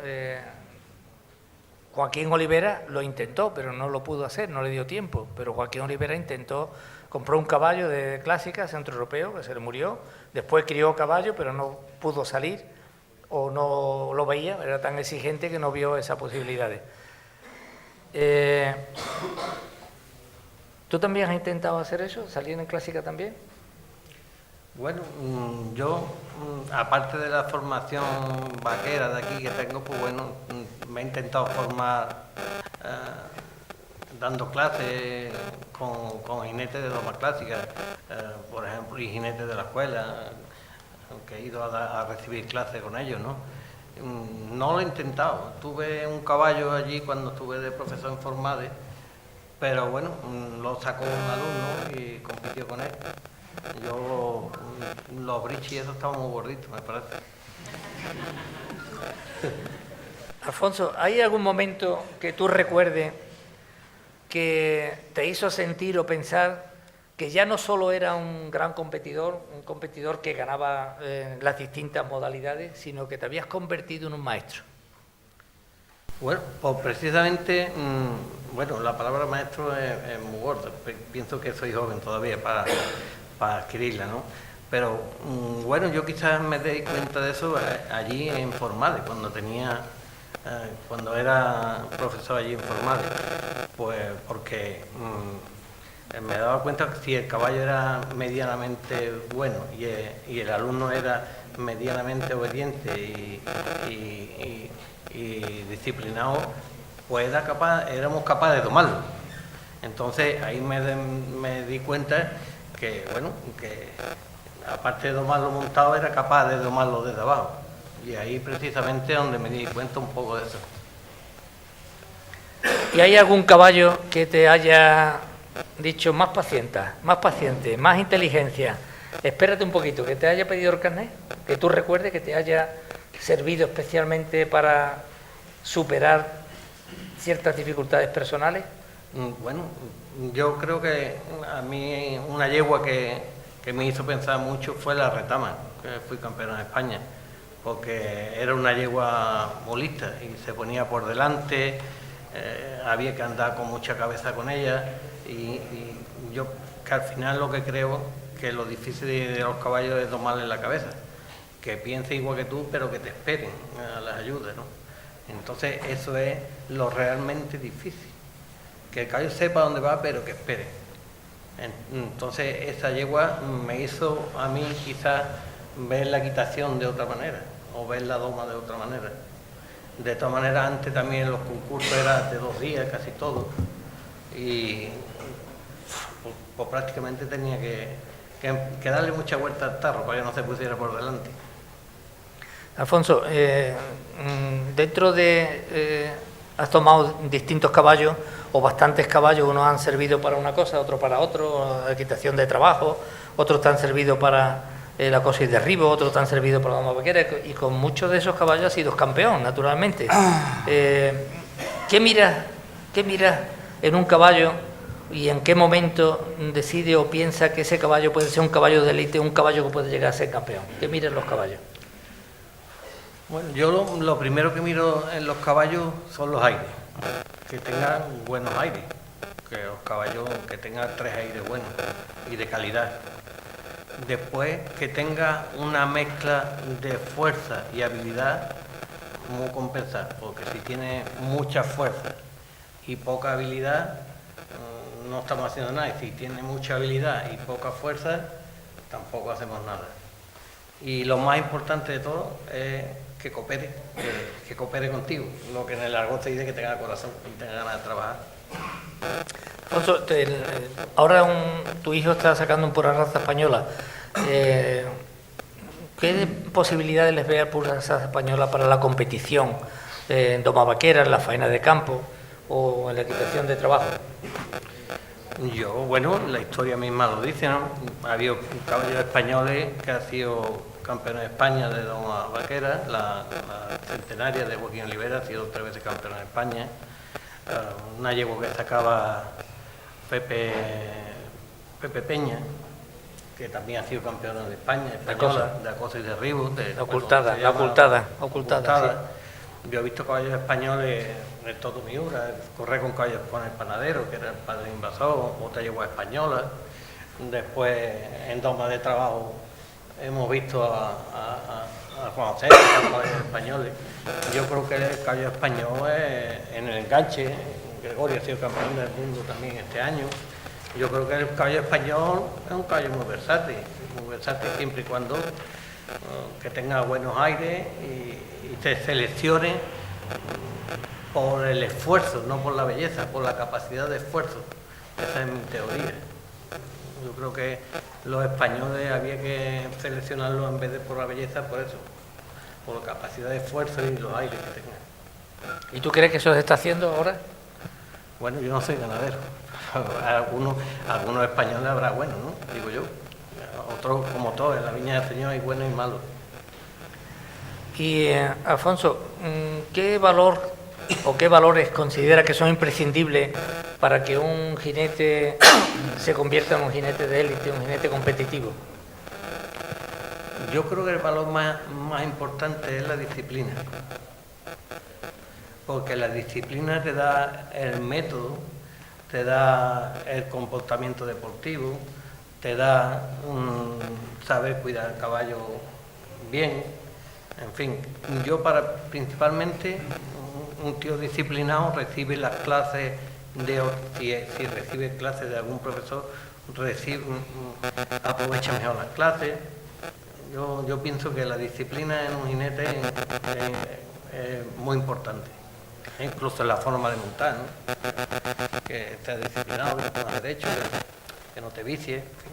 Joaquín Olivera lo intentó, pero no lo pudo hacer, no le dio tiempo. Pero Joaquín Olivera compró un caballo de clásica centroeuropeo que se le murió, después crió caballo, pero no pudo salir o no lo veía, era tan exigente que no vio esas posibilidades. ¿Tú también has intentado hacer eso, salir en clásica también? Bueno, yo, aparte de la formación vaquera de aquí que tengo, pues bueno, me he intentado formar dando clases con jinetes de doma clásica, por ejemplo, y jinetes de la escuela, que he ido a recibir clases con ellos, ¿no? No lo he intentado. Tuve un caballo allí cuando estuve de profesor en Formades, pero bueno, lo sacó un alumno y compitió con él. Yo, los brichis y eso estaban muy gorditos, me parece. Alfonso, ¿hay algún momento que tú recuerdes que te hizo sentir o pensar que ya no solo era un gran competidor, un competidor que ganaba las distintas modalidades, sino que te habías convertido en un maestro? Bueno, pues precisamente, bueno, la palabra maestro es muy gorda. Pienso que soy joven todavía para adquirirla, ¿no? Pero bueno, yo quizás me di cuenta de eso allí en Formales, cuando era profesor allí en Formales, pues porque me daba cuenta que si el caballo era medianamente bueno y el alumno era medianamente obediente y disciplinado, pues éramos capaces de domarlo. Entonces ahí me di cuenta que, bueno, que aparte de domarlo montado, era capaz de domarlo desde abajo. Y ahí precisamente es donde me di cuenta un poco de eso. ¿Y hay algún caballo que te haya dicho más paciente, más inteligencia, espérate un poquito, que te haya pedido el carnet, que tú recuerdes que te haya servido especialmente para superar ciertas dificultades personales? Bueno, yo creo que a mí una yegua que me hizo pensar mucho fue la Retama, que fui campeón en España, porque era una yegua molista y se ponía por delante, había que andar con mucha cabeza con ella y yo que al final lo que creo que lo difícil de los caballos es tomarle la cabeza, que piense igual que tú pero que te esperen a las ayudas, ¿no? Entonces eso es lo realmente difícil, que el caballo sepa dónde va pero que espere. Entonces esa yegua me hizo a mí quizás ver la equitación de otra manera o ver la doma de otra manera. De todas maneras, antes también los concursos eran de 2 días, casi todos. Y pues prácticamente tenía que darle mucha vuelta al tarro para que no se pusiera por delante. Alfonso, dentro has tomado distintos caballos o bastantes caballos, unos han servido para una cosa, otros para otro, equitación de trabajo, otros te han servido para la cosa y derribo, otros te han servido para la doma vaquera, y con muchos de esos caballos has sido campeón, naturalmente. ¿Qué miras en un caballo y en qué momento decide o piensa que ese caballo puede ser un caballo de élite, un caballo que puede llegar a ser campeón? ¿Qué miras en los caballos? Bueno, yo lo primero que miro en los caballos son los aires, que tengan buenos aires, que los caballos que tengan 3 aires buenos y de calidad. Después, que tenga una mezcla de fuerza y habilidad, como compensar, porque si tiene mucha fuerza y poca habilidad, no estamos haciendo nada, y si tiene mucha habilidad y poca fuerza, tampoco hacemos nada. Y lo más importante de todo es que coopere contigo, lo que en el argot se dice que tenga corazón y tenga ganas de trabajar. Alfonso, ahora tu hijo está sacando un pura raza española. ¿Qué posibilidades les ve a pura raza española para la competición en doma vaquera, en la faena de campo o en la equitación de trabajo? Bueno, la historia misma lo dice, ¿no? Ha habido caballos españoles que han sido campeones de España de doma vaquera, la centenaria de Joaquín Olivera ha sido 3 veces campeona de España, una yegua que sacaba Pepe Peña, que también ha sido campeona de España, española, de acoso y derribo. Ocultada. Sí. Yo he visto caballos españoles en todo Miura, correr con caballos con el panadero, que era el padre invasor, otra yegua española. Después, en doma de trabajo, hemos visto a Juan José, caballos españoles. Yo creo que el caballo español es en el enganche. Gregorio ha sido campeón del mundo también este año. Yo creo que el caballo español es un caballo muy versátil siempre y cuando que tenga buenos aires y se seleccione por el esfuerzo, no por la belleza, por la capacidad de esfuerzo. Esa es mi teoría. Yo creo que los españoles había que seleccionarlos en vez de por la belleza, por eso, por la capacidad de esfuerzo y los aires que tengan. ¿Y tú crees que eso se está haciendo ahora? Bueno, yo no soy ganadero. Algunos españoles habrá buenos, ¿no? Digo yo. Otros, como todos, en la viña del Señor hay buenos y malos. Y, Alfonso, ¿qué valor o qué valores considera que son imprescindibles para que un jinete se convierta en un jinete de élite, un jinete competitivo? Yo creo que el valor más importante es la disciplina. Porque la disciplina te da el método, te da el comportamiento deportivo, te da saber cuidar al caballo bien, en fin. Yo principalmente, un tío disciplinado recibe las clases si recibe clases de algún profesor, aprovecha mejor las clases. Yo pienso que la disciplina en un jinete es muy importante. Incluso en la forma de montar, ¿no? Que estés disciplinado, que pongas derecho, que no te vicie. En fin.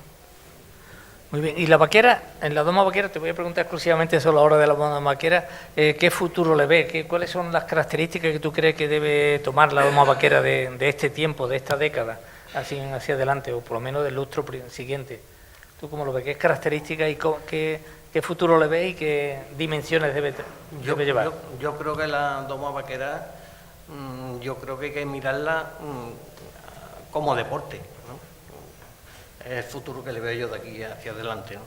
Muy bien, y la vaquera, en la doma vaquera, te voy a preguntar exclusivamente solo ahora de la doma vaquera, ¿qué futuro le ves? ¿Cuáles son las características que tú crees que debe tomar la doma vaquera de este tiempo, de esta década, hacia adelante, o por lo menos del lustro siguiente? ¿Tú cómo lo ves? ¿Qué características y qué futuro le ves y qué dimensiones debe llevar? Yo creo que la doma vaquera, yo creo que hay que mirarla como deporte, ¿no? Es el futuro que le veo yo de aquí hacia adelante, ¿no?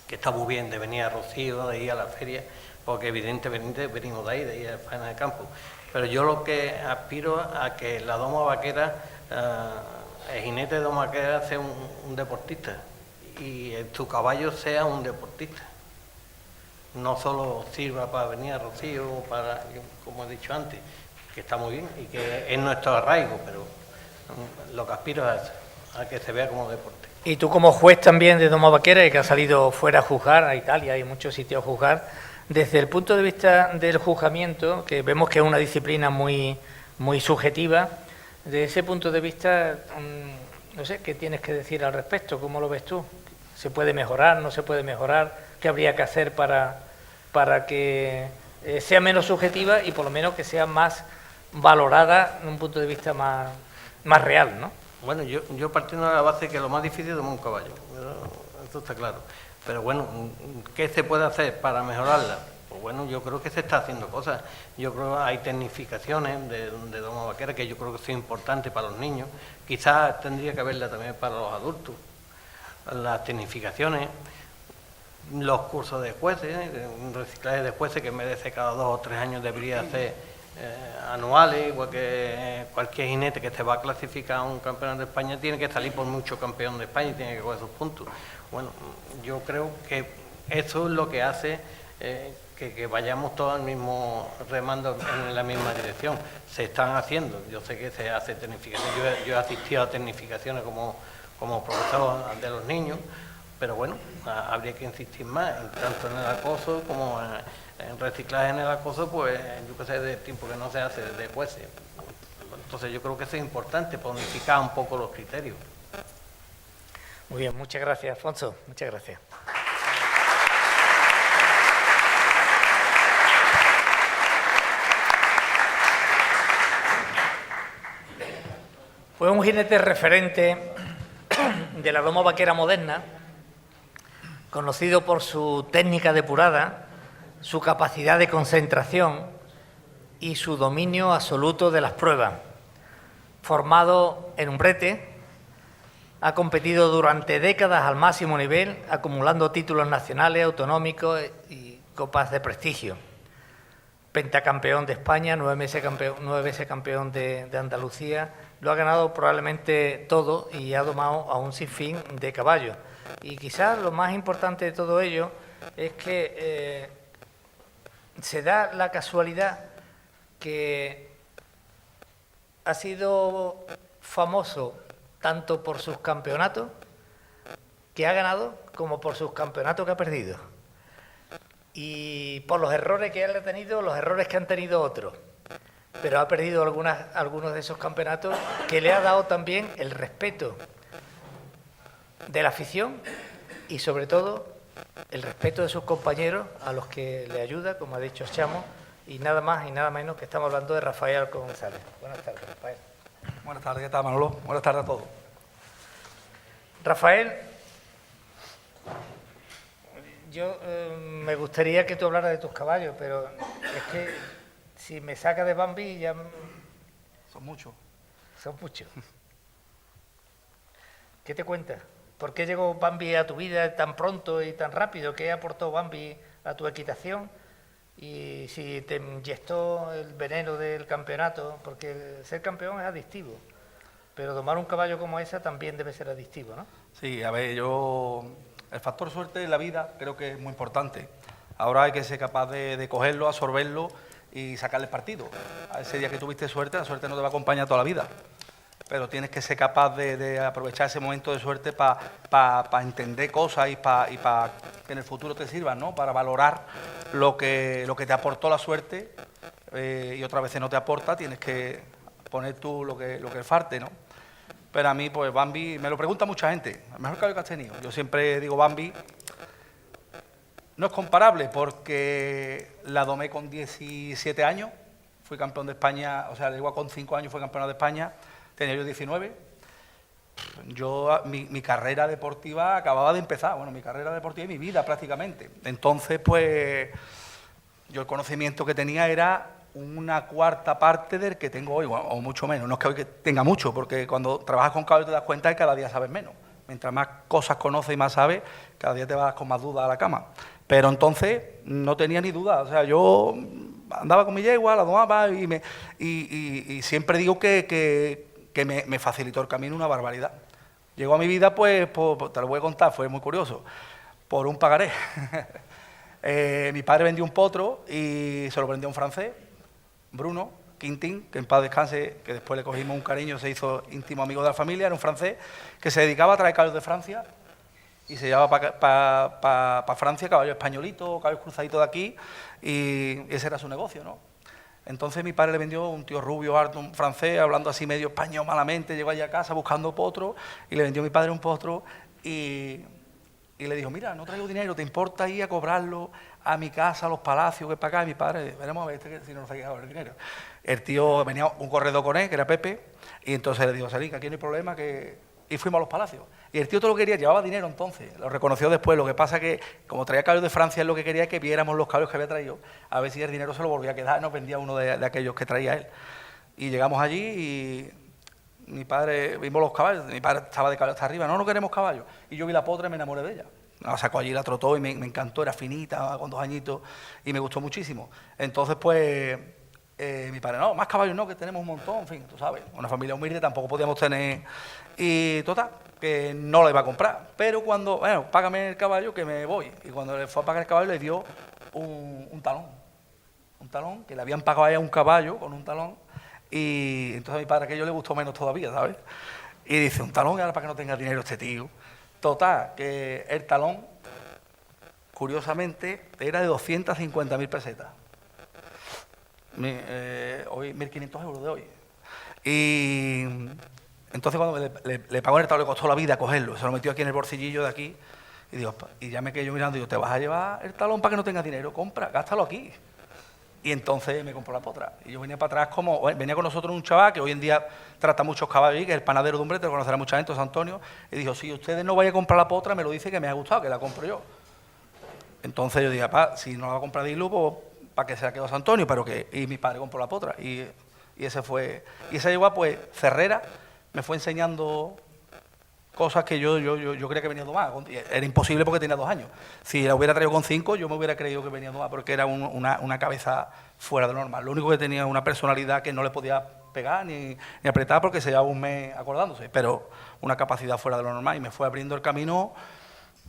Que está muy bien de venir a Rocío, de ir a la feria, porque evidentemente venimos de ahí a la faena de campo. Pero yo lo que aspiro a que la doma vaquera, el jinete de doma vaquera sea un deportista y tu caballo sea un deportista. No solo sirva para venir a Rocío, como he dicho antes, que está muy bien y que es nuestro arraigo, pero lo que aspiro es a que se vea como deporte. Y tú como juez también de doma vaquera y que has salido fuera a juzgar, a Italia, hay muchos sitios a juzgar, desde el punto de vista del juzgamiento, que vemos que es una disciplina muy, muy subjetiva, desde ese punto de vista, no sé, ¿qué tienes que decir al respecto? ¿Cómo lo ves tú? ¿Se puede mejorar? ¿No se puede mejorar? ¿Qué habría que hacer para que sea menos subjetiva y por lo menos que sea más valorada en un punto de vista más real, ¿no? Bueno, yo partiendo de la base que lo más difícil es domar un caballo, eso está claro. Pero bueno, ¿qué se puede hacer para mejorarla? Pues bueno, yo creo que se está haciendo cosas. Yo creo que hay tecnificaciones de doma vaquera que yo creo que son importantes para los niños. Quizás tendría que haberla también para los adultos. Las tecnificaciones, los cursos de jueces, un reciclaje de jueces que en vez de ser cada 2 o 3 años debería ser anuales, igual que cualquier jinete que se va a clasificar a un campeonato de España tiene que salir por mucho campeón de España y tiene que coger sus puntos. Bueno, yo creo que eso es lo que hace que vayamos todos al mismo remando en la misma dirección. Se están haciendo, yo sé que se hace tecnificación, yo he asistido a tecnificaciones como profesor de los niños, pero bueno, habría que insistir más, tanto en el acoso como en reciclaje en el acoso, pues yo que sé, de tiempo que no se hace de jueces. Entonces yo creo que eso es importante, para unificar un poco los criterios. Muy bien, muchas gracias, Alfonso, muchas gracias. Fue un jinete referente de la doma vaquera moderna, conocido por su técnica depurada, su capacidad de concentración y su dominio absoluto de las pruebas. Formado en Umbrete, ha competido durante décadas al máximo nivel, acumulando títulos nacionales, autonómicos y copas de prestigio. Pentacampeón de España, 9 veces campeón de Andalucía. Lo ha ganado probablemente todo y ha domado a un sinfín de caballos. Y quizás lo más importante de todo ello es que se da la casualidad que ha sido famoso tanto por sus campeonatos que ha ganado como por sus campeonatos que ha perdido. Y por los errores que él ha tenido, los errores que han tenido otros. Pero ha perdido algunos de esos campeonatos que le ha dado también el respeto de la afición y sobre todo el respeto de sus compañeros a los que le ayuda, como ha dicho Chamo, y nada más y nada menos que estamos hablando de Rafael González. Buenas tardes, Rafael. Buenas tardes, ¿qué tal, Manolo? Buenas tardes a todos. Rafael, yo me gustaría que tú hablaras de tus caballos, pero es que si me saca de Bambi ya... Son muchos. Son muchos. ¿Qué te cuentas? ¿Por qué llegó Bambi a tu vida tan pronto y tan rápido? ¿Qué aportó Bambi a tu equitación? Y si te inyectó el veneno del campeonato, porque ser campeón es adictivo, pero domar un caballo como esa también debe ser adictivo, ¿no? Sí, a ver, el factor suerte en la vida creo que es muy importante. Ahora hay que ser capaz de cogerlo, absorberlo y sacarle partido. A ese día que tuviste suerte, la suerte no te va a acompañar toda la vida. Pero tienes que ser capaz de aprovechar ese momento de suerte para entender cosas y para que en el futuro te sirvan, ¿no? Para valorar lo que te aportó la suerte y otras veces no te aporta, tienes que poner tú lo que es farte, ¿no? Pero a mí, pues Bambi, me lo pregunta mucha gente, el mejor caballo que has tenido. Yo siempre digo Bambi, no es comparable porque la domé con 17 años, fui campeón de España, o sea, igual con 5 años fui campeón de España. Tenía yo 19, mi carrera deportiva acababa de empezar, bueno, mi carrera deportiva y mi vida prácticamente. Entonces, pues, yo el conocimiento que tenía era una cuarta parte del que tengo hoy, o mucho menos. No es que hoy tenga mucho, porque cuando trabajas con caballos te das cuenta de que cada día sabes menos. Mientras más cosas conoces y más sabes, cada día te vas con más dudas a la cama. Pero entonces no tenía ni duda, o sea, yo andaba con mi yegua, la domaba y siempre digo que me facilitó el camino una barbaridad. Llegó a mi vida, pues te lo voy a contar, fue muy curioso, por un pagaré. Mi padre vendió un potro y se lo vendió a un francés, Bruno Quintín, que en paz descanse, que después le cogimos un cariño, se hizo íntimo amigo de la familia, era un francés que se dedicaba a traer caballos de Francia y se llevaba para Francia caballos españolitos, caballos cruzaditos de aquí y ese era su negocio, ¿no? Entonces mi padre le vendió un tío rubio, alto, un francés, hablando así medio español malamente, llegó allá a casa buscando potro y le vendió a mi padre un potro y le dijo, mira, no traigo dinero, ¿te importa ir a cobrarlo a mi casa, a los palacios, que es para acá? Y mi padre, veremos a ver si no nos ha llegado el dinero. El tío, venía un corredor con él, que era Pepe, y entonces le dijo, salí, que aquí no hay problema, y fuimos a los palacios. Y el tío todo lo quería, llevaba dinero entonces, lo reconoció después. Lo que pasa que, como traía caballos de Francia, él lo que quería es que viéramos los caballos que había traído, a ver si el dinero se lo volvía a quedar, nos vendía uno de aquellos que traía él. Y llegamos allí y mi padre, vimos los caballos, mi padre estaba de caballo hasta arriba, no queremos caballos. Y yo vi la potra y me enamoré de ella. La sacó allí, la trotó y me encantó, era finita, con 2 añitos, y me gustó muchísimo. Entonces, pues, mi padre, no, más caballos no, que tenemos un montón, en fin, tú sabes, una familia humilde tampoco podíamos tener. Y total, que no la iba a comprar. Pero cuando, bueno, págame el caballo que me voy. Y cuando le fue a pagar el caballo le dio un talón. Un talón, que le habían pagado a ella un caballo con un talón. Y entonces a mi padre aquello le gustó menos todavía, ¿sabes? Y dice, un talón, y ahora para que no tenga dinero este tío. Total, que el talón, curiosamente, era de 250.000 pesetas. Hoy 1.500 euros de hoy. Y entonces cuando le pagó el talón, le costó la vida cogerlo, se lo metió aquí en el bolsillillo de aquí, y digo, y ya me quedé yo mirando, y digo, ¿te vas a llevar el talón para que no tengas dinero? Compra, gástalo aquí. Y entonces me compró la potra. Y yo venía para atrás venía con nosotros un chaval que hoy en día trata muchos caballos, que es el panadero de Umbrete, lo conocerá mucha gente, José Antonio, y dijo, si ustedes no vayan a comprar la potra, me lo dice que me ha gustado, que la compro yo. Entonces yo dije, si no la va a comprar Dilu, pues para que se la quedó José Antonio, y mi padre compró la potra. Y esa yegua, pues, Ferrera, me fue enseñando cosas que yo creía que venía domada. Era imposible porque tenía 2 años. Si la hubiera traído con 5, yo me hubiera creído que venía domada, porque era una cabeza fuera de lo normal. Lo único que tenía una personalidad que no le podía pegar ni apretar porque se llevaba un mes acordándose, pero una capacidad fuera de lo normal, y me fue abriendo el camino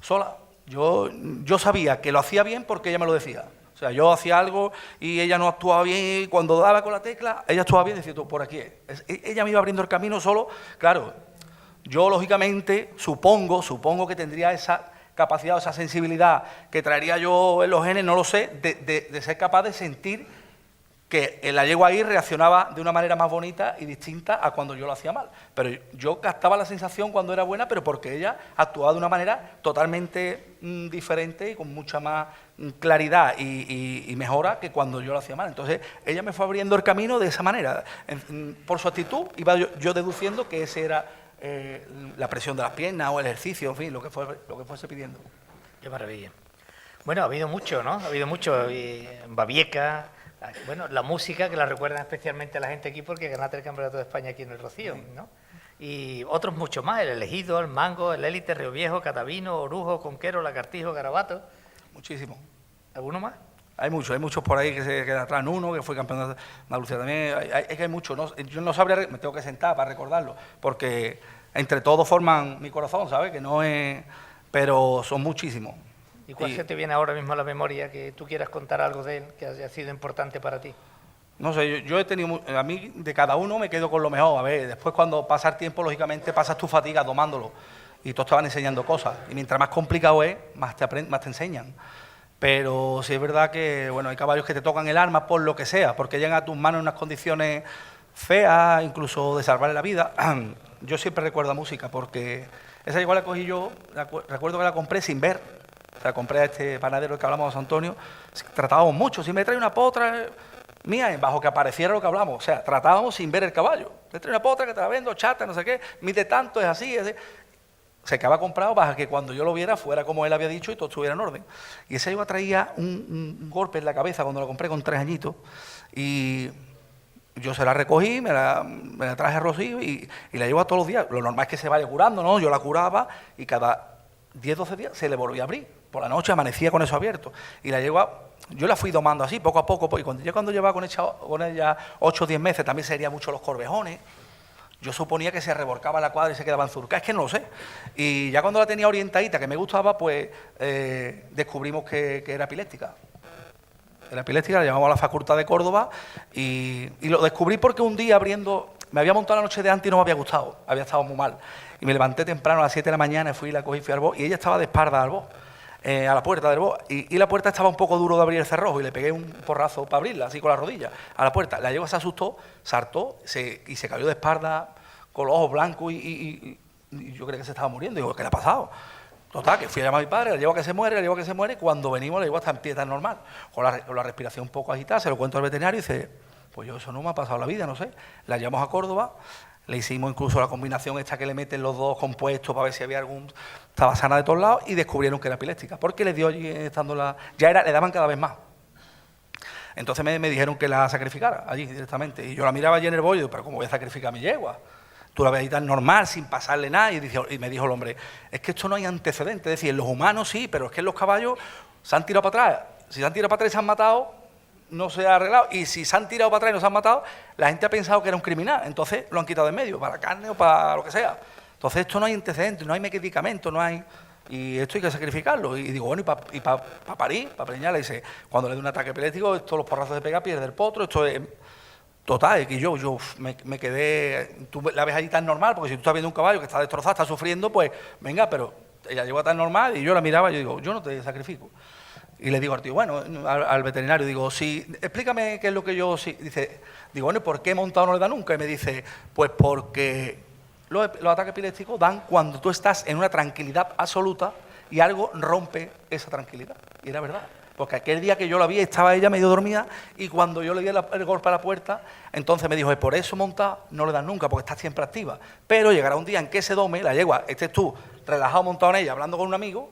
sola. Yo sabía que lo hacía bien porque ella me lo decía. O sea, yo hacía algo y ella no actuaba bien, y cuando daba con la tecla, ella actuaba bien, decía, tú, por aquí es. Ella me iba abriendo el camino solo. Claro, yo lógicamente supongo que tendría esa capacidad o esa sensibilidad que traería yo en los genes, no lo sé, de ser capaz de sentir que la yegua ahí reaccionaba de una manera más bonita y distinta a cuando yo lo hacía mal. Pero yo captaba la sensación cuando era buena, pero porque ella actuaba de una manera totalmente diferente y con mucha más claridad y mejora que cuando yo lo hacía mal. Entonces ella me fue abriendo el camino de esa manera. Por su actitud iba yo deduciendo que ese era la presión de las piernas o el ejercicio, en fin, lo que fuese pidiendo. Qué maravilla. Bueno, ha habido mucho, ¿no? Ha habido mucho. Babieca, bueno, la música, que la recuerdan especialmente a la gente aquí porque ganaste el Campeonato de España aquí en el Rocío, ¿no? Y otros muchos más, el Elegido, el Mango, el Élite, Río Viejo, Catavino, Orujo, Conquero, Lagartijo, Garabato. Muchísimo. ¿Alguno más? Hay muchos por ahí que se queda atrás. Uno que fue campeón de Andalucía también. Es que hay muchos. ¿No? Yo no sabría, me tengo que sentar para recordarlo, porque entre todos forman mi corazón, ¿sabes? Que no es, pero son muchísimos. ¿Y cuál se te viene ahora mismo a la memoria que tú quieras contar algo de él que haya sido importante para ti? No sé, yo he tenido, a mí de cada uno me quedo con lo mejor. A ver, después cuando pasa el tiempo, lógicamente pasas tu fatiga tomándolo y todos te van enseñando cosas. Y mientras más complicado es, más te enseñan. Pero sí es verdad que, bueno, hay caballos que te tocan el alma por lo que sea, porque llegan a tus manos en unas condiciones feas, incluso de salvarle la vida. Yo siempre recuerdo la música, porque esa igual la cogí yo, recuerdo que la compré sin ver. O sea, compré a este panadero del que hablamos, José Antonio, tratábamos mucho. Si me trae una potra mía, bajo que apareciera lo que hablamos, o sea, tratábamos sin ver el caballo. Te trae una potra que te la vendo, chata, no sé qué, mide tanto, es así, se quedaba comprado para que cuando yo lo viera fuera como él había dicho y todo estuviera en orden. Y esa yegua traía un golpe en la cabeza cuando la compré con 3 añitos, y yo se la recogí, me la traje a Rocío y la llevo todos los días. Lo normal es que se vaya curando, ¿no? Yo la curaba y cada 10, 12 días se le volvía a abrir. Por la noche amanecía con eso abierto. Y la yegua, yo la fui domando así, poco a poco. Y cuando llevaba con ella 8 o 10 meses, también se hería mucho los corvejones. Yo suponía que se revolcaba la cuadra y se quedaba en zurca, es que no lo sé. Y ya cuando la tenía orientadita, que me gustaba, pues descubrimos que era epiléptica. Era epiléptica, la llamamos a la Facultad de Córdoba y lo descubrí porque un día me había montado la noche de antes y no me había gustado, había estado muy mal. Y me levanté temprano a las 7 de la mañana, fui y la cogí, fui al box y ella estaba de espalda al box. a la puerta del bote, y la puerta estaba un poco duro de abrir el cerrojo, y le pegué un porrazo para abrirla, así con la rodilla, a la puerta. La yegua se asustó, saltó y se cayó de espalda con los ojos blancos y yo creía que se estaba muriendo. Digo, ¿qué le ha pasado? Total, que fui a llamar a mi padre, la yegua que se muere, cuando venimos la yegua está en pie tan normal, con la respiración un poco agitada, se lo cuento al veterinario y dice, pues yo eso no me ha pasado en la vida, no sé. La llevamos a Córdoba, le hicimos incluso la combinación esta que le meten los dos compuestos para ver si había algún... Estaba sana de todos lados y descubrieron que era epiléptica, porque le dio allí estando la... le daban cada vez más. Entonces me dijeron que la sacrificara allí directamente, y yo la miraba allí en el bollo y digo, pero ¿cómo voy a sacrificar a mi yegua? Tú la ves ahí tan normal, sin pasarle nada, y me dijo el hombre, es que esto no hay antecedentes, es decir, en los humanos sí, pero es que en los caballos se han tirado para atrás. Si se han tirado para atrás y se han matado, no se ha arreglado, y si se han tirado para atrás y no se han matado, la gente ha pensado que era un criminal, entonces lo han quitado de en medio, para carne o para lo que sea. Entonces esto no hay antecedentes, no hay medicamentos, no hay... Y esto hay que sacrificarlo. Y digo, bueno, y para parir, para preñar, le dice, cuando le dé un ataque epiléptico, todos los porrazos de pega pierde el potro, esto es... Total, es que yo me quedé... Tú la ves allí tan normal, porque si tú estás viendo un caballo que está destrozado, está sufriendo, pues venga, pero ella llegó tan normal y yo la miraba y yo digo, yo no te sacrifico. Y le digo al tío, bueno, al veterinario, digo, sí, explícame qué es lo que yo... Sí. Digo, bueno, ¿por qué montado no le da nunca? Y me dice, pues porque los ataques epilépticos dan cuando tú estás en una tranquilidad absoluta y algo rompe esa tranquilidad. Y era verdad. Porque aquel día que yo la vi estaba ella medio dormida y cuando yo le di el golpe a la puerta, entonces me dijo, por eso montada no le dan nunca, porque está siempre activa. Pero llegará un día en que se dome, la yegua, estés tú relajado montado en ella, hablando con un amigo,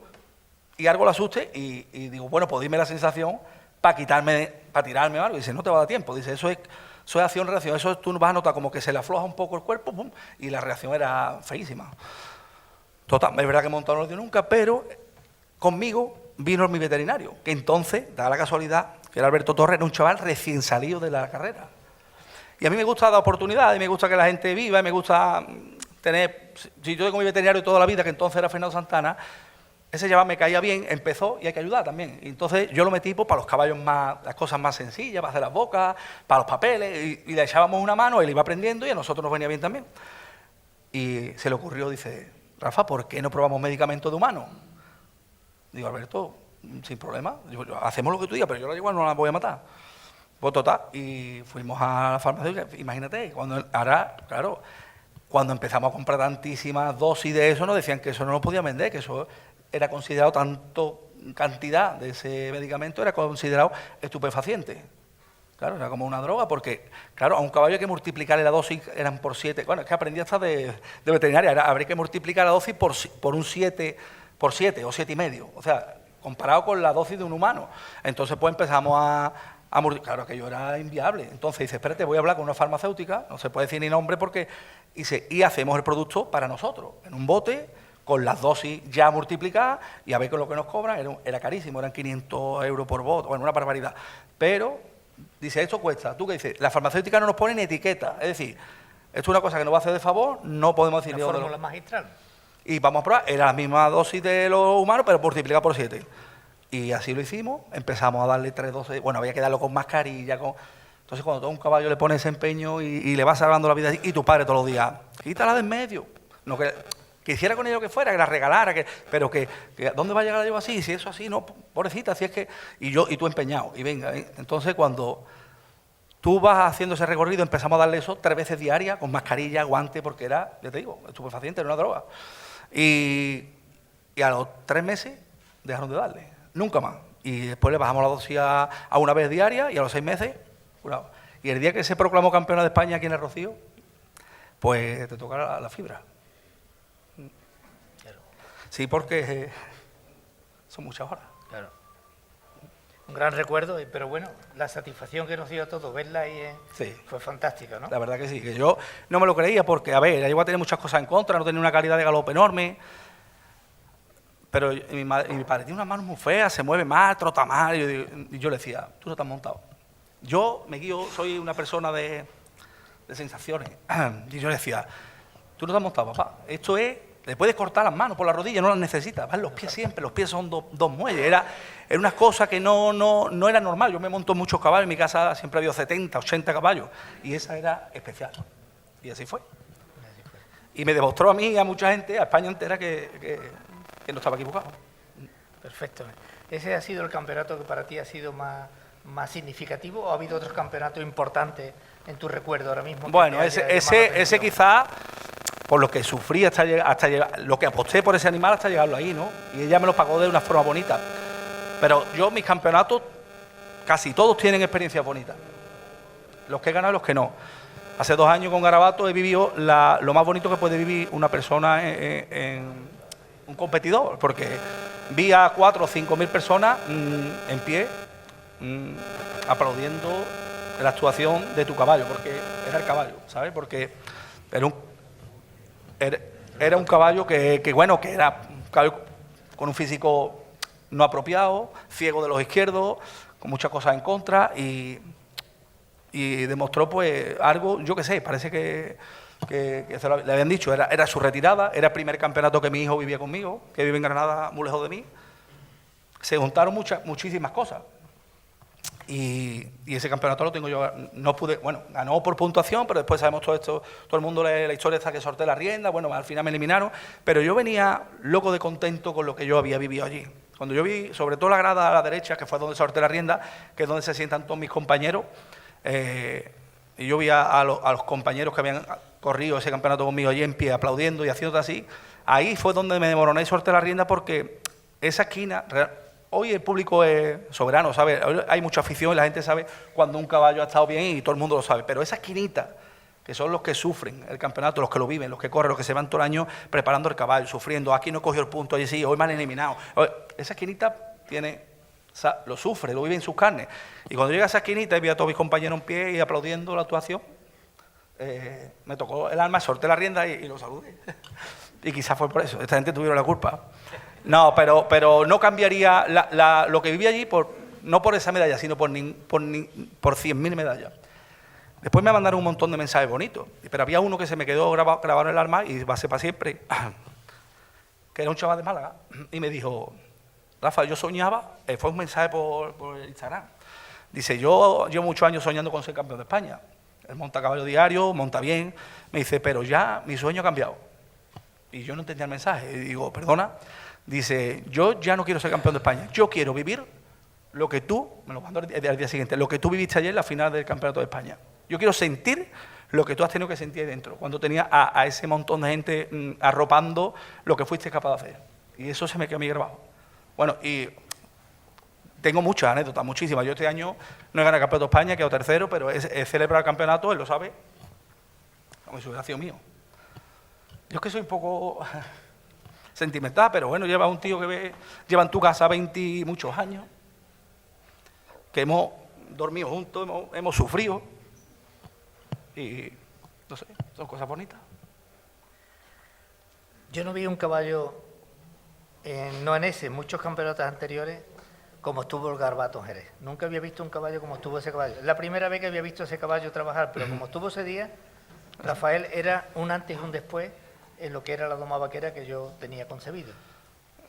y algo la asuste, y digo, bueno, pues dime la sensación para tirarme o algo. Y dice, no te va a dar tiempo. Dice, eso es acción-reacción, eso tú vas a notar como que se le afloja un poco el cuerpo, pum, y la reacción era feísima. Total, es verdad que montado no lo dio nunca, pero conmigo vino mi veterinario, que entonces, da la casualidad, que era Alberto Torres, era un chaval recién salido de la carrera. Y a mí me gusta dar oportunidades, me gusta que la gente viva, y me gusta tener... Si yo tengo mi veterinario toda la vida, que entonces era Fernando Santana, ese chaval me caía bien, empezó y hay que ayudar también. Y entonces yo lo metí pues, para los caballos las cosas más sencillas, para hacer las bocas, para los papeles, y le echábamos una mano, él iba aprendiendo y a nosotros nos venía bien también. Y se le ocurrió, dice, Rafa, ¿por qué no probamos medicamentos de humanos? Digo, Alberto, sin problema, digo, hacemos lo que tú digas, pero yo la igual no la voy a matar. Pues total, y fuimos a la farmacéutica, imagínate, cuando empezamos a comprar tantísimas dosis de eso, nos decían que eso no lo podía vender, que eso era considerado cantidad de ese medicamento, era considerado estupefaciente. Claro, era como una droga, porque, claro, a un caballo hay que multiplicarle la dosis, eran por 7, bueno, es que aprendí hasta de veterinaria, habría que multiplicar la dosis por un 7, por 7 o 7,5, o sea, comparado con la dosis de un humano. Entonces, pues empezamos a claro, aquello era inviable. Entonces dice, espérate, voy a hablar con una farmacéutica, no se puede decir ni nombre porque... y hacemos el producto para nosotros, en un bote, con las dosis ya multiplicadas, y a ver con lo que nos cobran, era carísimo, eran 500 euros por bote, bueno, una barbaridad. Pero, dice, esto cuesta. ¿Tú qué dices? La farmacéutica no nos pone ni etiqueta, es decir, esto es una cosa que nos va a hacer de favor, no podemos decir... Una fórmula magistral. Y vamos a probar, era la misma dosis de los humanos, pero multiplicada por 7. Y así lo hicimos, empezamos a darle 3 dosis, bueno, había que darlo con mascarilla, Entonces cuando todo un caballo le pone ese empeño y le va salvando la vida, y tu padre todos los días, quítala de en medio, no que hiciera con ello que fuera, que la regalara, pero que ¿dónde va a llegar yo así? Si eso así, no, pobrecita, si es que... Y tú empeñado, y venga, entonces cuando tú vas haciendo ese recorrido, empezamos a darle eso 3 veces diarias, con mascarilla, guante, porque era, ya te digo, estupefaciente, era una droga. Y a los 3 meses dejaron de darle. Nunca más. Y después le bajamos la dosis a una vez diaria y a los 6 meses, curado. Y el día que se proclamó campeona de España aquí en el Rocío, pues te toca la fibra. Claro. Sí, porque son muchas horas. Claro. Un gran recuerdo, pero bueno, la satisfacción que nos dio a todos verla ahí sí. Fue fantástica, ¿no? La verdad que sí, que yo no me lo creía porque, a ver, la yegua tenía muchas cosas en contra, no tenía una calidad de galope enorme. Pero mi padre tiene unas manos muy feas, se mueve mal, trota mal. Y yo le decía, tú no te has montado. Yo me guío, soy una persona de sensaciones. Y yo le decía, tú no te has montado, papá. Esto es, le puedes cortar las manos por la rodilla, no las necesitas. Van los pies siempre, los pies son dos muelles. Era una cosa que no era normal. Yo me monto muchos caballos, en mi casa siempre ha habido 70, 80 caballos. Y esa era especial. Y así fue. Y me demostró a mí y a mucha gente, a España entera, que no estaba equivocado. Perfecto. Perfecto. ¿Ese ha sido el campeonato que para ti ha sido más significativo o ha habido otros campeonatos importantes en tu recuerdo ahora mismo? Bueno, ese quizás, por lo que sufrí hasta llegar, lo que aposté por ese animal hasta llegarlo ahí, ¿no? Y ella me lo pagó de una forma bonita. Pero yo, mis campeonatos, casi todos tienen experiencias bonitas. Los que he ganado y los que no. Hace 2 años con Garabato he vivido lo más bonito que puede vivir una persona en un competidor, porque vi a 4 o 5 mil personas en pie aplaudiendo la actuación de tu caballo, porque era el caballo, ¿sabes? Porque era un caballo que era un caballo con un físico no apropiado, ciego de los izquierdos, con muchas cosas en contra y demostró pues algo, yo qué sé, parece que le habían dicho, era su retirada, era el primer campeonato que mi hijo vivía conmigo, que vive en Granada muy lejos de mí. Se juntaron muchísimas cosas y ese campeonato lo tengo yo. No pude, bueno, ganó por puntuación, pero después sabemos todo esto, todo el mundo la historia esta que sorteé la rienda, bueno, al final me eliminaron, pero yo venía loco de contento con lo que yo había vivido allí. Cuando yo vi, sobre todo la grada a la derecha, que fue donde sorteé la rienda, que es donde se sientan todos mis compañeros, y yo vi a los compañeros que habían corrido ese campeonato conmigo allí en pie, aplaudiendo y haciendo así, ahí fue donde me demoroné y sorteé la rienda, porque esa esquina, hoy el público es soberano, ¿sabes? Hay mucha afición y la gente sabe cuando un caballo ha estado bien y todo el mundo lo sabe, pero esa esquinita, que son los que sufren el campeonato, los que lo viven, los que corren, los que se van todo el año preparando el caballo, sufriendo, aquí no cogió el punto, allí sí, hoy me han eliminado. Esa esquinita lo sufre, lo vive en sus carnes. Y cuando llega a esa esquinita y vi a todos mis compañeros en pie y aplaudiendo la actuación, me tocó el alma, solté la rienda y lo saludé. Y quizás fue por eso, esta gente tuvieron la culpa. No, pero no cambiaría lo que viví allí, no por esa medalla, sino por 100.000 medallas. Después me mandaron un montón de mensajes bonitos, pero había uno que se me quedó grabado en el alma y va a ser para siempre, que era un chaval de Málaga, y me dijo: Rafa, yo soñaba, fue un mensaje por Instagram, dice, yo llevo muchos años soñando con ser campeón de España, él monta caballo diario, monta bien, me dice, pero ya mi sueño ha cambiado. Y yo no entendía el mensaje, y digo, perdona, dice, yo ya no quiero ser campeón de España, yo quiero vivir lo que tú, me lo mando al día siguiente, lo que tú viviste ayer en la final del Campeonato de España. Yo quiero sentir lo que tú has tenido que sentir ahí dentro, cuando tenía a ese montón de gente arropando lo que fuiste capaz de hacer. Y eso se me quedó a mí grabado. Bueno, y tengo muchas anécdotas, muchísimas. Yo este año no he ganado el Campeonato de España, he quedado tercero, pero he celebrado el campeonato, él lo sabe, como si hubiera sido mío. Yo es que soy un poco sentimental, pero bueno, lleva un tío que lleva en tu casa 20 y muchos años, que hemos dormido juntos, hemos sufrido, y no sé, son cosas bonitas. Yo no vi un caballo, no en ese, en muchos campeonatos anteriores, como estuvo el Garabato en Jerez. Nunca había visto un caballo como estuvo ese caballo. La primera vez que había visto ese caballo trabajar, pero como estuvo ese día, Rafael era un antes y un después en lo que era la doma vaquera que yo tenía concebido.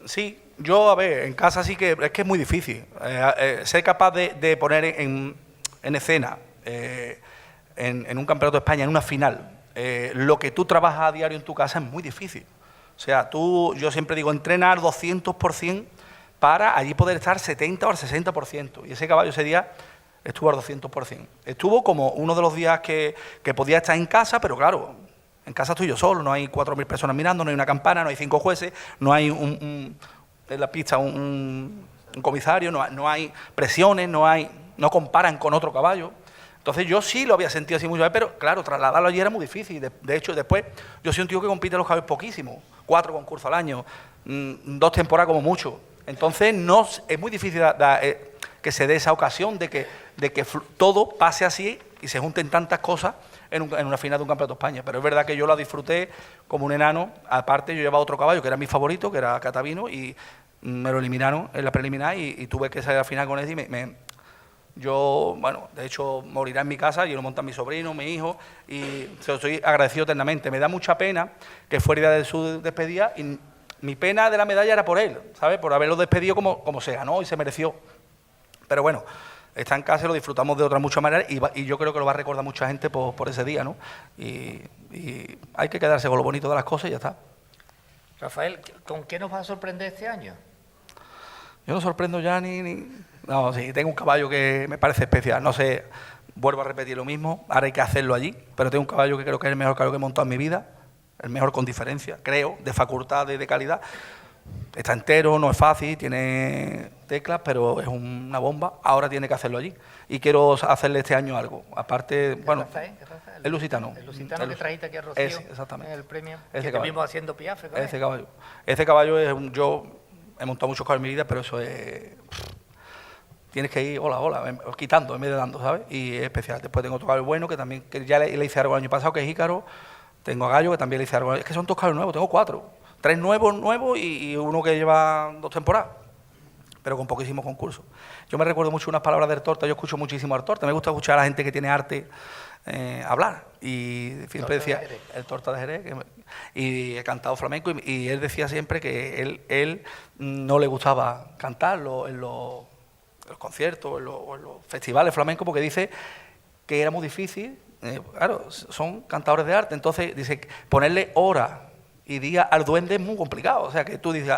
Sí, yo, a ver, en casa sí que es muy difícil. Ser capaz de poner en escena, en un campeonato de España, en una final, lo que tú trabajas a diario en tu casa es muy difícil. O sea, yo siempre digo, entrenar 200% para allí poder estar 70 o al 60%. Y ese caballo ese día estuvo al 200%. Estuvo como uno de los días que podía estar en casa, pero claro, en casa estoy yo solo, no hay 4.000 personas mirando, no hay una campana, no hay 5 jueces, no hay en la pista un comisario, no hay presiones, no comparan con otro caballo. Entonces yo sí lo había sentido así muchas veces, pero claro, trasladarlo allí era muy difícil. De hecho, después yo soy un tío que compite los caballos poquísimo, 4 concursos al año, 2 temporadas como mucho. Entonces es muy difícil que se dé esa ocasión de que todo pase así y se junten tantas cosas en una final de un Campeonato de España. Pero es verdad que yo la disfruté como un enano. Aparte, yo llevaba otro caballo que era mi favorito, que era Catavino, y me lo eliminaron en la preliminar y tuve que salir a la final con él y yo, bueno, de hecho, morirá en mi casa, yo lo monta mi sobrino, mi hijo, y se lo estoy agradecido eternamente. Me da mucha pena que fuera día de su despedida y mi pena de la medalla era por él, ¿sabes? Por haberlo despedido como se ganó y se mereció. Pero bueno, está en casa y lo disfrutamos de otras muchas maneras y yo creo que lo va a recordar mucha gente por ese día, ¿no? Y hay que quedarse con lo bonito de las cosas y ya está. Rafael, ¿con qué nos va a sorprender este año? Yo no sorprendo ya No, sí, tengo un caballo que me parece especial. No sé, vuelvo a repetir lo mismo, ahora hay que hacerlo allí, pero tengo un caballo que creo que es el mejor caballo que he montado en mi vida, el mejor con diferencia, creo, de facultad, de calidad. Está entero, no es fácil, tiene teclas, pero es una bomba. Ahora tiene que hacerlo allí. Y quiero hacerle este año algo. Aparte, bueno, el lusitano. El lusitano que trajiste aquí a Rocío. Ese, exactamente. En el premio. Ese que caballo. vimos haciendo piafre con Ese él. caballo. Ese caballo es yo he montado muchos caballos en mi vida, pero eso es... Tienes que ir quitando en vez de dando, ¿sabes? Y es especial. Después tengo otro caballo bueno que ya le hice algo el año pasado, que es Ícaro. Tengo a Gallo, que también le hice algo. Es que son 2 caballos nuevos, tengo 4. 3 nuevos y uno que lleva 2 temporadas, pero con poquísimos concursos. Yo me recuerdo mucho unas palabras de Artorta, yo escucho muchísimo a Artorta, me gusta escuchar a la gente que tiene arte hablar, y siempre decía, el Torta de Jerez, y he cantado flamenco, y él decía siempre que él no le gustaba cantar en los conciertos, en los festivales flamencos, porque dice que era muy difícil, claro, son cantadores de arte, entonces dice, ponerle horas y días al duende es muy complicado. O sea, que tú dices,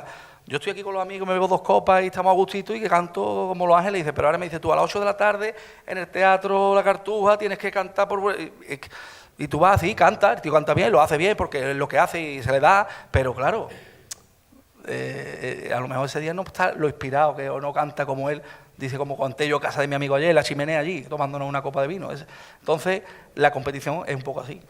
yo estoy aquí con los amigos, me bebo 2 copas y estamos a gustito y que canto como los ángeles. Y dices, pero ahora me dices tú, a las 8 de la tarde en el Teatro La Cartuja tienes que cantar por... Y tú vas así, canta, el tío canta bien, lo hace bien porque es lo que hace y se le da, pero claro, a lo mejor ese día no está lo inspirado, que o no canta como él. Dice, como conté yo a casa de mi amigo ayer, la chimenea allí, tomándonos una copa de vino. Entonces, la competición es un poco así.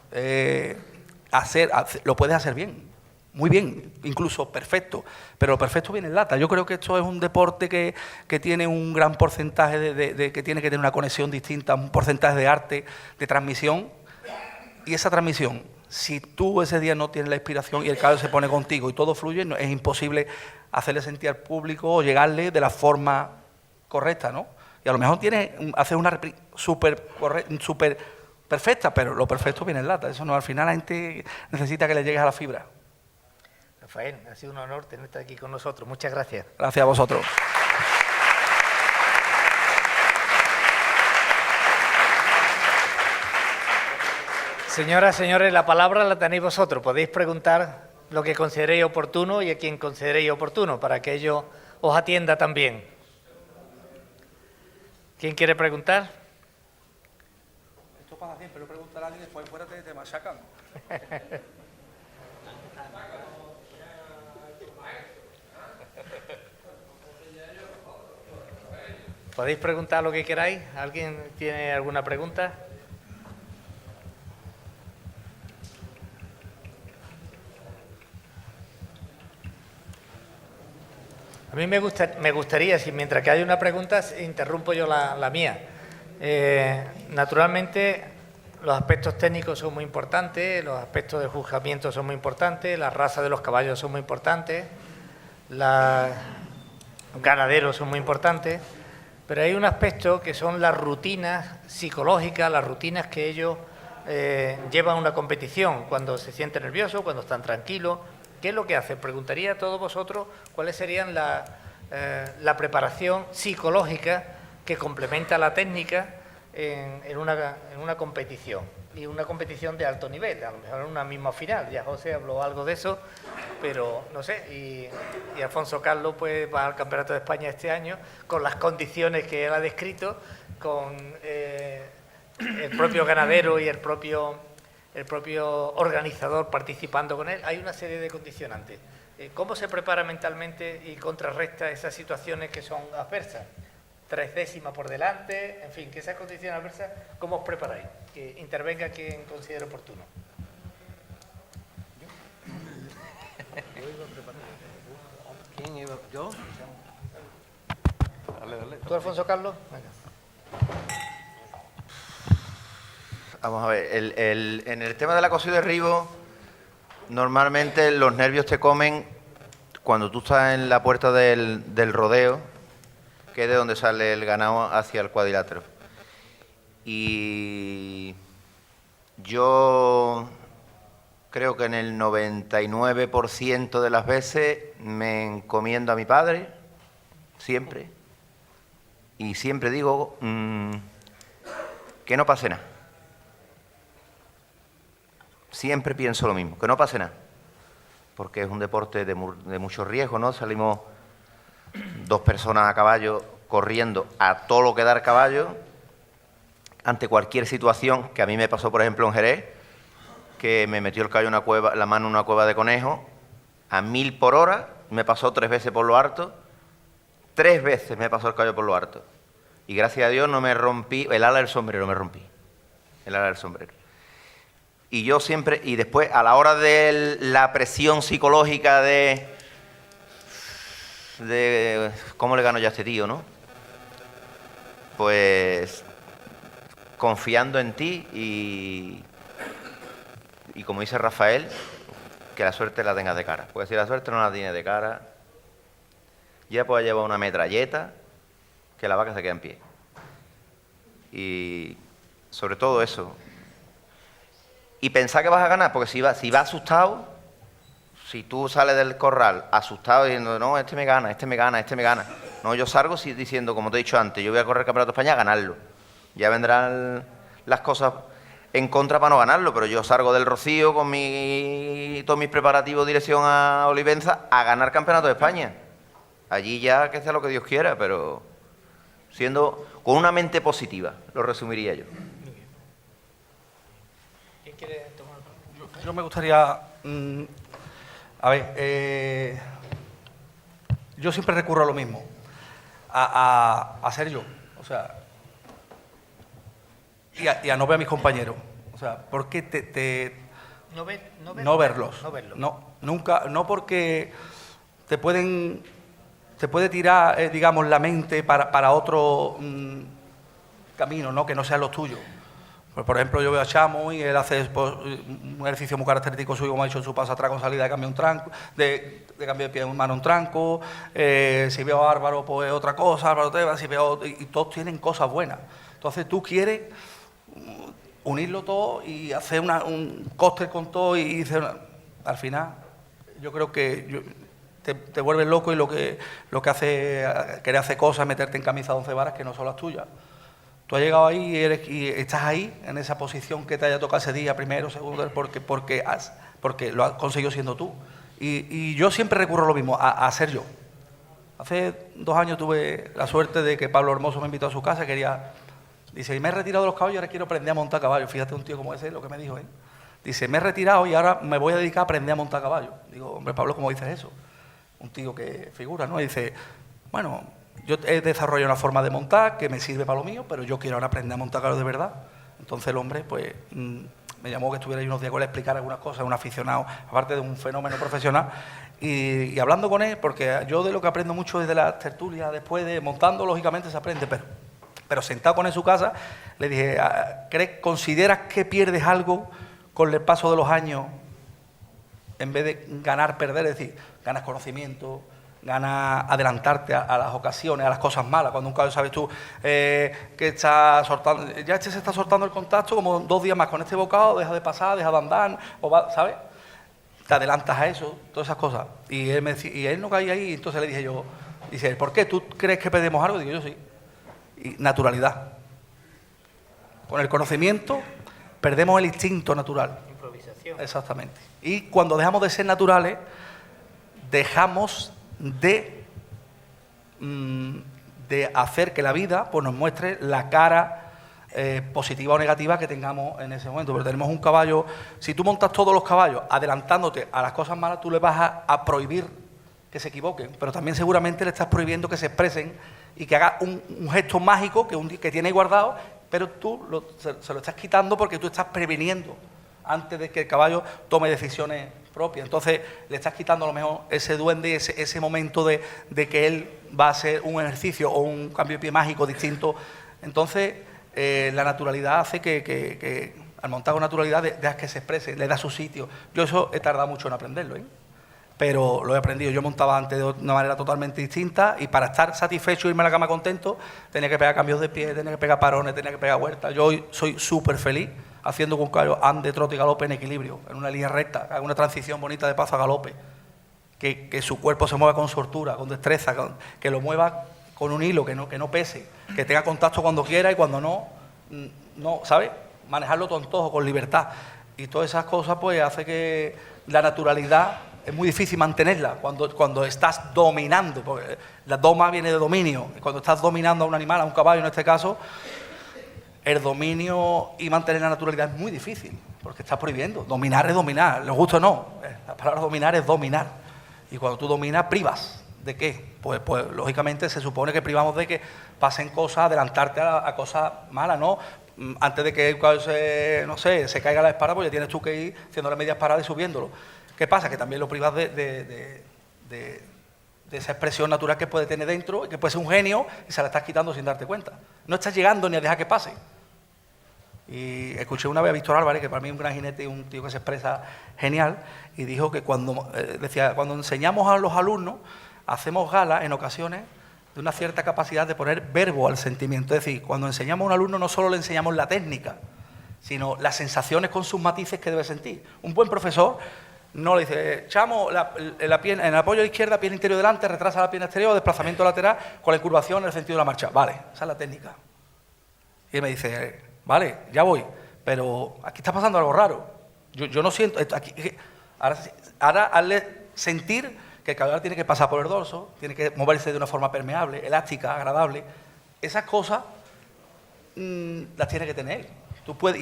Lo puedes hacer bien, muy bien, incluso perfecto, pero lo perfecto viene en lata. Yo creo que esto es un deporte que tiene un gran porcentaje de que tiene que tener una conexión distinta, un porcentaje de arte, de transmisión, y esa transmisión, si tú ese día no tienes la inspiración y el caballo se pone contigo y todo fluye, es imposible hacerle sentir al público o llegarle de la forma correcta, ¿no? Y a lo mejor hacer una súper perfecta, pero lo perfecto viene en lata. Eso no, al final la gente necesita que le llegues a la fibra. Rafael, ha sido un honor tenerte aquí con nosotros. Muchas gracias. Gracias a vosotros. Señoras, señores, la palabra la tenéis vosotros. Podéis preguntar lo que consideréis oportuno y a quien consideréis oportuno, para que ello os atienda también. ¿Quién quiere preguntar? Esto pasa siempre, lo pregunta a alguien y después fuera te machacan. Podéis preguntar lo que queráis. ¿Alguien tiene alguna pregunta? A mí me gustaría, si mientras que hay una pregunta, interrumpo yo la mía. Naturalmente, los aspectos técnicos son muy importantes, los aspectos de juzgamiento son muy importantes, las razas de los caballos son muy importantes, los ganaderos son muy importantes, pero hay un aspecto que son las rutinas psicológicas, las rutinas que ellos llevan a una competición, cuando se sienten nerviosos, cuando están tranquilos. ¿Qué es lo que hacen? Preguntaría a todos vosotros cuáles serían la preparación psicológica que complementa la técnica en una competición, y una competición de alto nivel, a lo mejor en una misma final. Ya José habló algo de eso, pero no sé, y Alfonso Carlos pues va al Campeonato de España este año con las condiciones que él ha descrito, con el propio ganadero y el propio organizador participando con él. Hay una serie de condicionantes. ¿Cómo se prepara mentalmente y contrarresta esas situaciones que son adversas? 3 décimas por delante, en fin, que esas condiciones adversas, ¿cómo os preparáis? Que intervenga quien considere oportuno. ¿Quién iba? ¿Yo? Dale. ¿Tú, Alfonso Carlos? Venga. Vamos a ver, en el tema de la cosida de derribo, normalmente los nervios te comen cuando tú estás en la puerta del rodeo, que es de donde sale el ganado hacia el cuadrilátero. Y yo creo que en el 99% de las veces me encomiendo a mi padre, siempre, y siempre digo que no pase nada. Siempre pienso lo mismo, que no pase nada, porque es un deporte de mucho riesgo, ¿no? Salimos dos personas a caballo corriendo a todo lo que da el caballo ante cualquier situación, que a mí me pasó, por ejemplo, en Jerez, que me metió el caballo en una cueva, la mano en una cueva de conejo a 1000 por hora, me pasó 3 veces por lo harto, 3 veces me pasó el caballo por lo harto. Y gracias a Dios no me rompí, el ala del sombrero me rompí, el ala del sombrero. Y yo siempre, y después a la hora de la presión psicológica de cómo le gano yo a este tío, ¿no? Pues confiando en ti y como dice Rafael, que la suerte la tengas de cara. Porque si la suerte no la tiene de cara, ya puedes llevar una metralleta que la vaca se queda en pie. Y sobre todo eso. Y pensar que vas a ganar, porque si vas asustado, si tú sales del corral asustado diciendo, no, este me gana, este me gana, este me gana. No, yo salgo diciendo, como te he dicho antes, yo voy a correr el Campeonato de España a ganarlo. Ya vendrán las cosas en contra para no ganarlo, pero yo salgo del Rocío con todos mis preparativos dirección a Olivenza a ganar Campeonato de España. Allí ya que sea lo que Dios quiera, pero con una mente positiva, lo resumiría yo. ¿Quién quiere tomar? Yo me gustaría... yo siempre recurro a lo mismo, a ser yo, o sea, y a no ver a mis compañeros, o sea, porque no verlos, nunca, no porque te puede tirar, digamos, la mente para otro camino, ¿no? Que no sean los tuyos. Pues, por ejemplo, yo veo a Chamo y él hace un ejercicio muy característico suyo, como ha hecho en su paso atrás con salida de cambio un tranco, de cambio de pie en mano un tranco. Si veo a Álvaro, pues otra cosa, Álvaro Tebas, y todos tienen cosas buenas. Entonces tú quieres unirlo todo y hacer un cóctel con todo y al final yo creo que te vuelves loco y lo que hace, querer hacer cosas, meterte en camisa de 11 varas que no son las tuyas. Tú has llegado ahí y estás ahí, en esa posición que te haya tocado ese día, primero, segundo, porque lo has conseguido siendo tú. Y yo siempre recurro a lo mismo, a ser yo. Hace 2 años tuve la suerte de que Pablo Hermoso me invitó a su casa, dice, y me he retirado de los caballos y ahora quiero aprender a montar caballos. Fíjate un tío como ese, lo que me dijo, ¿eh? Dice, me he retirado y ahora me voy a dedicar a aprender a montar caballos. Digo, hombre, Pablo, ¿cómo dices eso? Un tío que figura, ¿no? Y dice, bueno, yo he desarrollado una forma de montar que me sirve para lo mío, pero yo quiero ahora aprender a montar caballos de verdad. Entonces el hombre, pues, me llamó que estuviera ahí unos días con él a explicar algunas cosas, un aficionado, aparte de un fenómeno profesional. Y hablando con él, porque yo de lo que aprendo mucho es de las tertulias, después de montando, lógicamente se aprende, pero sentado con él en su casa, le dije, ¿consideras que pierdes algo con el paso de los años en vez de ganar, perder? Es decir, ganas conocimiento, ganas adelantarte a las ocasiones, a las cosas malas. Cuando un caballo sabes tú que está soltando, ya se está soltando el contacto, como 2 días más con este bocado, deja de pasar, deja de andar, ¿sabes? Te adelantas a eso, todas esas cosas. Y él me decía, y él no caía ahí, entonces le dije yo, dice, ¿por qué? ¿Tú crees que perdemos algo? Digo, yo sí. Y naturalidad. Con el conocimiento perdemos el instinto natural. Improvisación. Exactamente. Y cuando dejamos de ser naturales, dejamos de hacer que la vida pues, nos muestre la cara positiva o negativa que tengamos en ese momento. Pero tenemos un caballo, si tú montas todos los caballos adelantándote a las cosas malas, tú le vas a prohibir que se equivoquen, pero también seguramente le estás prohibiendo que se expresen y que haga un gesto mágico que tiene guardado, pero tú se lo estás quitando porque tú estás previniendo antes de que el caballo tome decisiones propias. Entonces le estás quitando a lo mejor ese duende, ese momento de que él va a hacer un ejercicio o un cambio de pie mágico distinto. Entonces la naturalidad hace que al montar con naturalidad dejas que se exprese, le da su sitio. Yo eso he tardado mucho en aprenderlo, pero lo he aprendido. Yo montaba antes de una manera totalmente distinta y para estar satisfecho y irme a la cama contento tenía que pegar cambios de pie, tenía que pegar parones, tenía que pegar huertas. Yo hoy soy súper feliz haciendo con caballo ande, trote y galope en equilibrio, en una línea recta, haga una transición bonita de paso a galope, que su cuerpo se mueva con soltura, con destreza, que lo mueva con un hilo, que no pese, que tenga contacto cuando quiera y cuando no, ¿sabes? Manejarlo todo antojo, con libertad. Y todas esas cosas pues hace que la naturalidad es muy difícil mantenerla cuando estás dominando, porque la doma viene de dominio, y cuando estás dominando a un animal, a un caballo en este caso, el dominio y mantener la naturalidad es muy difícil, porque estás prohibiendo. Dominar es dominar, les gusta o no, la palabra dominar es dominar, y cuando tú dominas, privas. ¿De qué? Pues lógicamente se supone que privamos de que pasen cosas, adelantarte a cosas malas, ¿no? Antes de que el caballo se caiga la espada, pues ya tienes tú que ir haciendo las medias paradas y subiéndolo. ¿Qué pasa? Que también lo privas de esa expresión natural que puede tener dentro, y que puede ser un genio, y se la estás quitando sin darte cuenta. No estás llegando ni a dejar que pase. Y escuché una vez a Víctor Álvarez, que para mí es un gran jinete y un tío que se expresa genial, y dijo que cuando enseñamos a los alumnos, hacemos gala en ocasiones de una cierta capacidad de poner verbo al sentimiento. Es decir, cuando enseñamos a un alumno no solo le enseñamos la técnica, sino las sensaciones con sus matices que debe sentir. Un buen profesor no le dice, chamo, en el apoyo izquierda, pierna interior delante, retrasa la pierna exterior, desplazamiento lateral con la incurvación en el sentido de la marcha. Vale, esa es la técnica. Y él me dice, vale, ya voy, pero aquí está pasando algo raro. Yo no siento... Ahora hazle sentir que el caballo tiene que pasar por el dorso, tiene que moverse de una forma permeable, elástica, agradable. Esas cosas las tiene que tener. Tú puedes,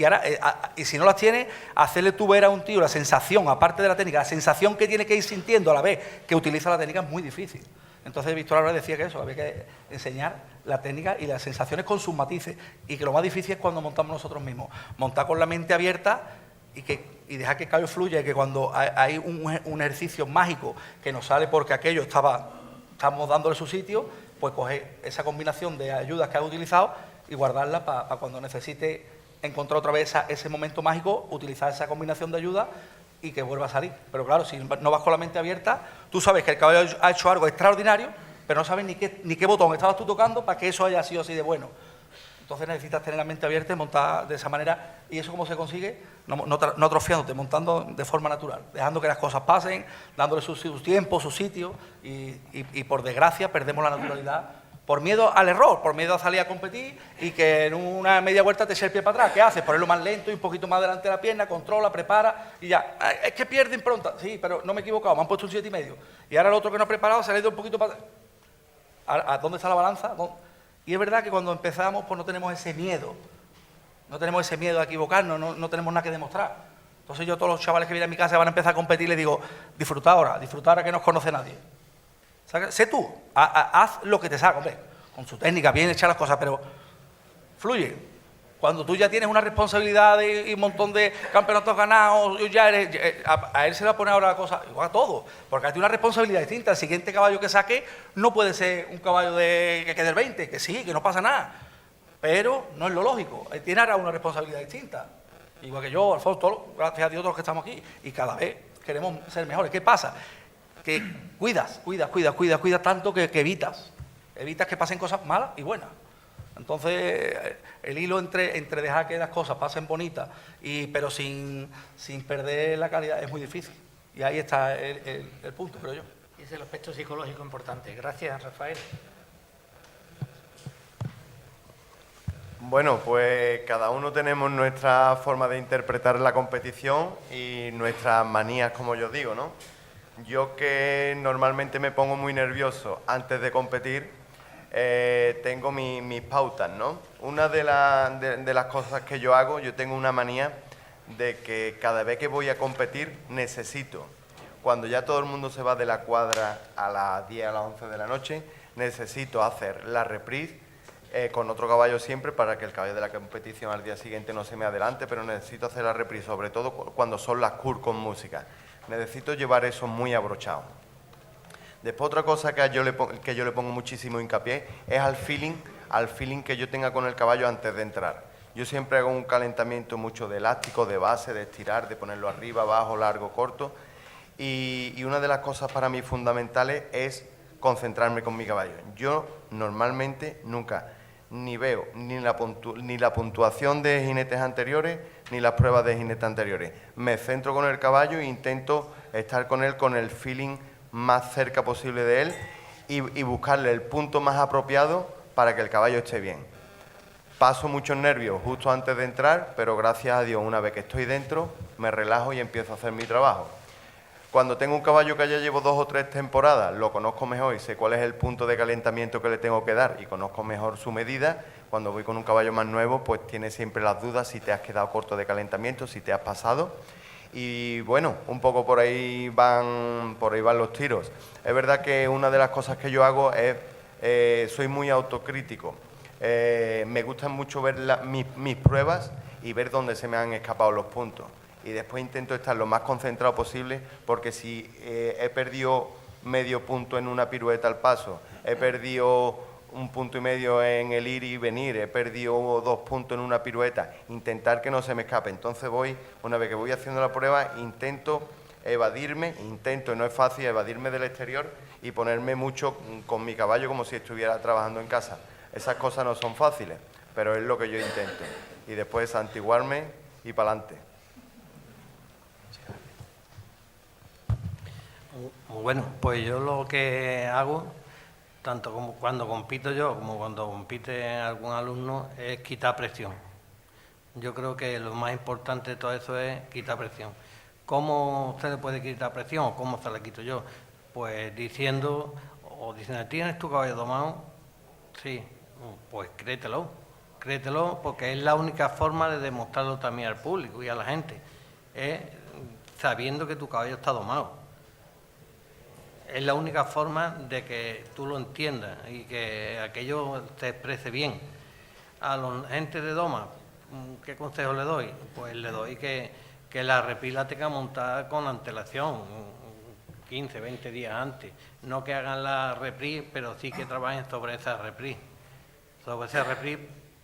y si no las tienes, hacerle tú ver a un tío la sensación, aparte de la técnica, la sensación que tiene que ir sintiendo a la vez que utiliza la técnica es muy difícil. Entonces Víctor Álvarez decía que eso, había que enseñar la técnica y las sensaciones con sus matices, y que lo más difícil es cuando montamos nosotros mismos. Montar con la mente abierta y dejar que el caballo fluya, y que cuando hay un ejercicio mágico que nos sale porque aquello estamos dándole su sitio, pues coger esa combinación de ayudas que has utilizado y guardarla para cuando necesite encontrar otra vez ese momento mágico, utilizar esa combinación de ayudas y que vuelva a salir. Pero claro, si no vas con la mente abierta, tú sabes que el caballo ha hecho algo extraordinario, pero no sabes ni qué botón estabas tú tocando para que eso haya sido así de bueno. Entonces necesitas tener la mente abierta y montar de esa manera. ¿Y eso cómo se consigue? No atrofiándote, montando de forma natural, dejando que las cosas pasen, dándole sus tiempos, sus sitios, y por desgracia perdemos la naturalidad por miedo al error, por miedo a salir a competir y que en una media vuelta te eche el pie para atrás. ¿Qué haces? Ponerlo más lento y un poquito más delante de la pierna, controla, prepara y ya. Es que pierde impronta. Sí, pero no me he equivocado, me han puesto un 7,5. Y ahora el otro que no ha preparado se ha ido un poquito para atrás. ¿A dónde está la balanza? Y es verdad que cuando empezamos pues no tenemos ese miedo. No tenemos ese miedo a equivocarnos, no tenemos nada que demostrar. Entonces yo, todos los chavales que vienen a mi casa van a empezar a competir, les digo, disfruta ahora que no os conoce nadie. Sé tú, haz lo que te salga, hombre, con su técnica, bien echar las cosas, pero fluye. Cuando tú ya tienes una responsabilidad y un montón de campeonatos ganados, a él se le va a poner ahora la cosa, igual a todo, porque tiene una responsabilidad distinta. El siguiente caballo que saque no puede ser un caballo que del 20, que sí, que no pasa nada, pero no es lo lógico. Él tiene ahora una responsabilidad distinta, igual que yo, Alfonso, gracias a Dios, todos los que estamos aquí, y cada vez queremos ser mejores. ¿Qué pasa? Que cuidas tanto que evitas que pasen cosas malas y buenas. Entonces, el hilo entre dejar que las cosas pasen bonitas, pero sin perder la calidad, es muy difícil. Y ahí está el punto, creo yo. Y ese es el aspecto psicológico importante. Gracias, Rafael. Bueno, pues cada uno tenemos nuestra forma de interpretar la competición y nuestras manías, como yo digo, ¿no? Yo, que normalmente me pongo muy nervioso antes de competir, tengo mis pautas, ¿no? Una de las cosas que yo hago, yo tengo una manía de que cada vez que voy a competir necesito, cuando ya todo el mundo se va de la cuadra a las 10, a las 11 de la noche, necesito hacer la reprise con otro caballo siempre, para que el caballo de la competición al día siguiente no se me adelante, pero necesito hacer la reprise, sobre todo cuando son las curls con música. Necesito llevar eso muy abrochado. Después, otra cosa que yo le pongo muchísimo hincapié es al feeling que yo tenga con el caballo antes de entrar. Yo siempre hago un calentamiento mucho de elástico, de base, de estirar, de ponerlo arriba, abajo, largo, corto. Y una de las cosas para mí fundamentales es concentrarme con mi caballo. Yo normalmente nunca ni veo ni la puntuación de jinetes anteriores ni las pruebas de jinetes anteriores. Me centro con el caballo e intento estar con él con el feeling más cerca posible de él y buscarle el punto más apropiado para que el caballo esté bien. Paso muchos nervios justo antes de entrar, pero gracias a Dios, una vez que estoy dentro, me relajo y empiezo a hacer mi trabajo. Cuando tengo un caballo que ya llevo 2 o 3 temporadas, lo conozco mejor y sé cuál es el punto de calentamiento que le tengo que dar y conozco mejor su medida. Cuando voy con un caballo más nuevo, pues tienes siempre las dudas si te has quedado corto de calentamiento, si te has pasado. Y bueno, un poco por ahí van los tiros. Es verdad que una de las cosas que yo hago es, soy muy autocrítico. Me gustan mucho ver mis pruebas y ver dónde se me han escapado los puntos. Y después intento estar lo más concentrado posible, porque si he perdido medio punto en una pirueta al paso, he perdido 1,5 puntos en el ir y venir, he perdido 2 puntos en una pirueta, intentar que no se me escape. Entonces una vez que voy haciendo la prueba, intento, y no es fácil, evadirme del exterior y ponerme mucho con mi caballo como si estuviera trabajando en casa. Esas cosas no son fáciles, pero es lo que yo intento. Y después santiguarme y para adelante. Bueno, pues yo lo que hago, tanto como cuando compito yo como cuando compite algún alumno, es quitar presión. Yo creo que lo más importante de todo eso es quitar presión. ¿Cómo se le puede quitar presión o cómo se la quito yo? Pues diciendo, ¿tienes tu caballo domado? Sí, pues créetelo porque es la única forma de demostrarlo también al público y a la gente, es sabiendo que tu caballo está domado. Es la única forma de que tú lo entiendas y que aquello se exprese bien. A la gente de doma, ¿qué consejo le doy? Pues le doy que la repri la tenga montada con antelación, 15, 20 días antes. No que hagan la repri, pero sí que trabajen sobre esa repri.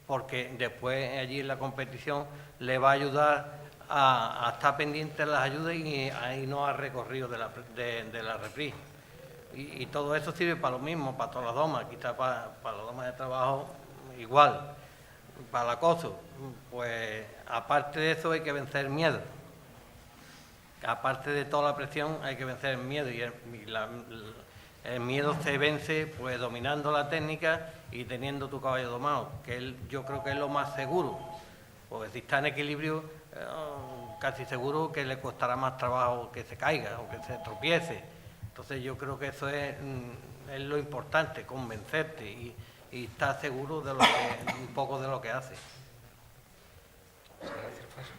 Porque después allí en la competición le va a ayudar a estar pendiente de las ayudas y ahí no ha recorrido de la repri. Y todo eso sirve para lo mismo, para todas las domas, quizás para las domas de trabajo igual, para el acoso. Pues aparte de eso hay que vencer el miedo. Aparte de toda la presión hay que vencer el miedo y el miedo se vence pues dominando la técnica y teniendo tu caballo domado, que yo creo que es lo más seguro, porque si está en equilibrio casi seguro que le costará más trabajo que se caiga o que se tropiece. Entonces yo creo que eso es lo importante, convencerte y estar seguro de un poco de lo que haces.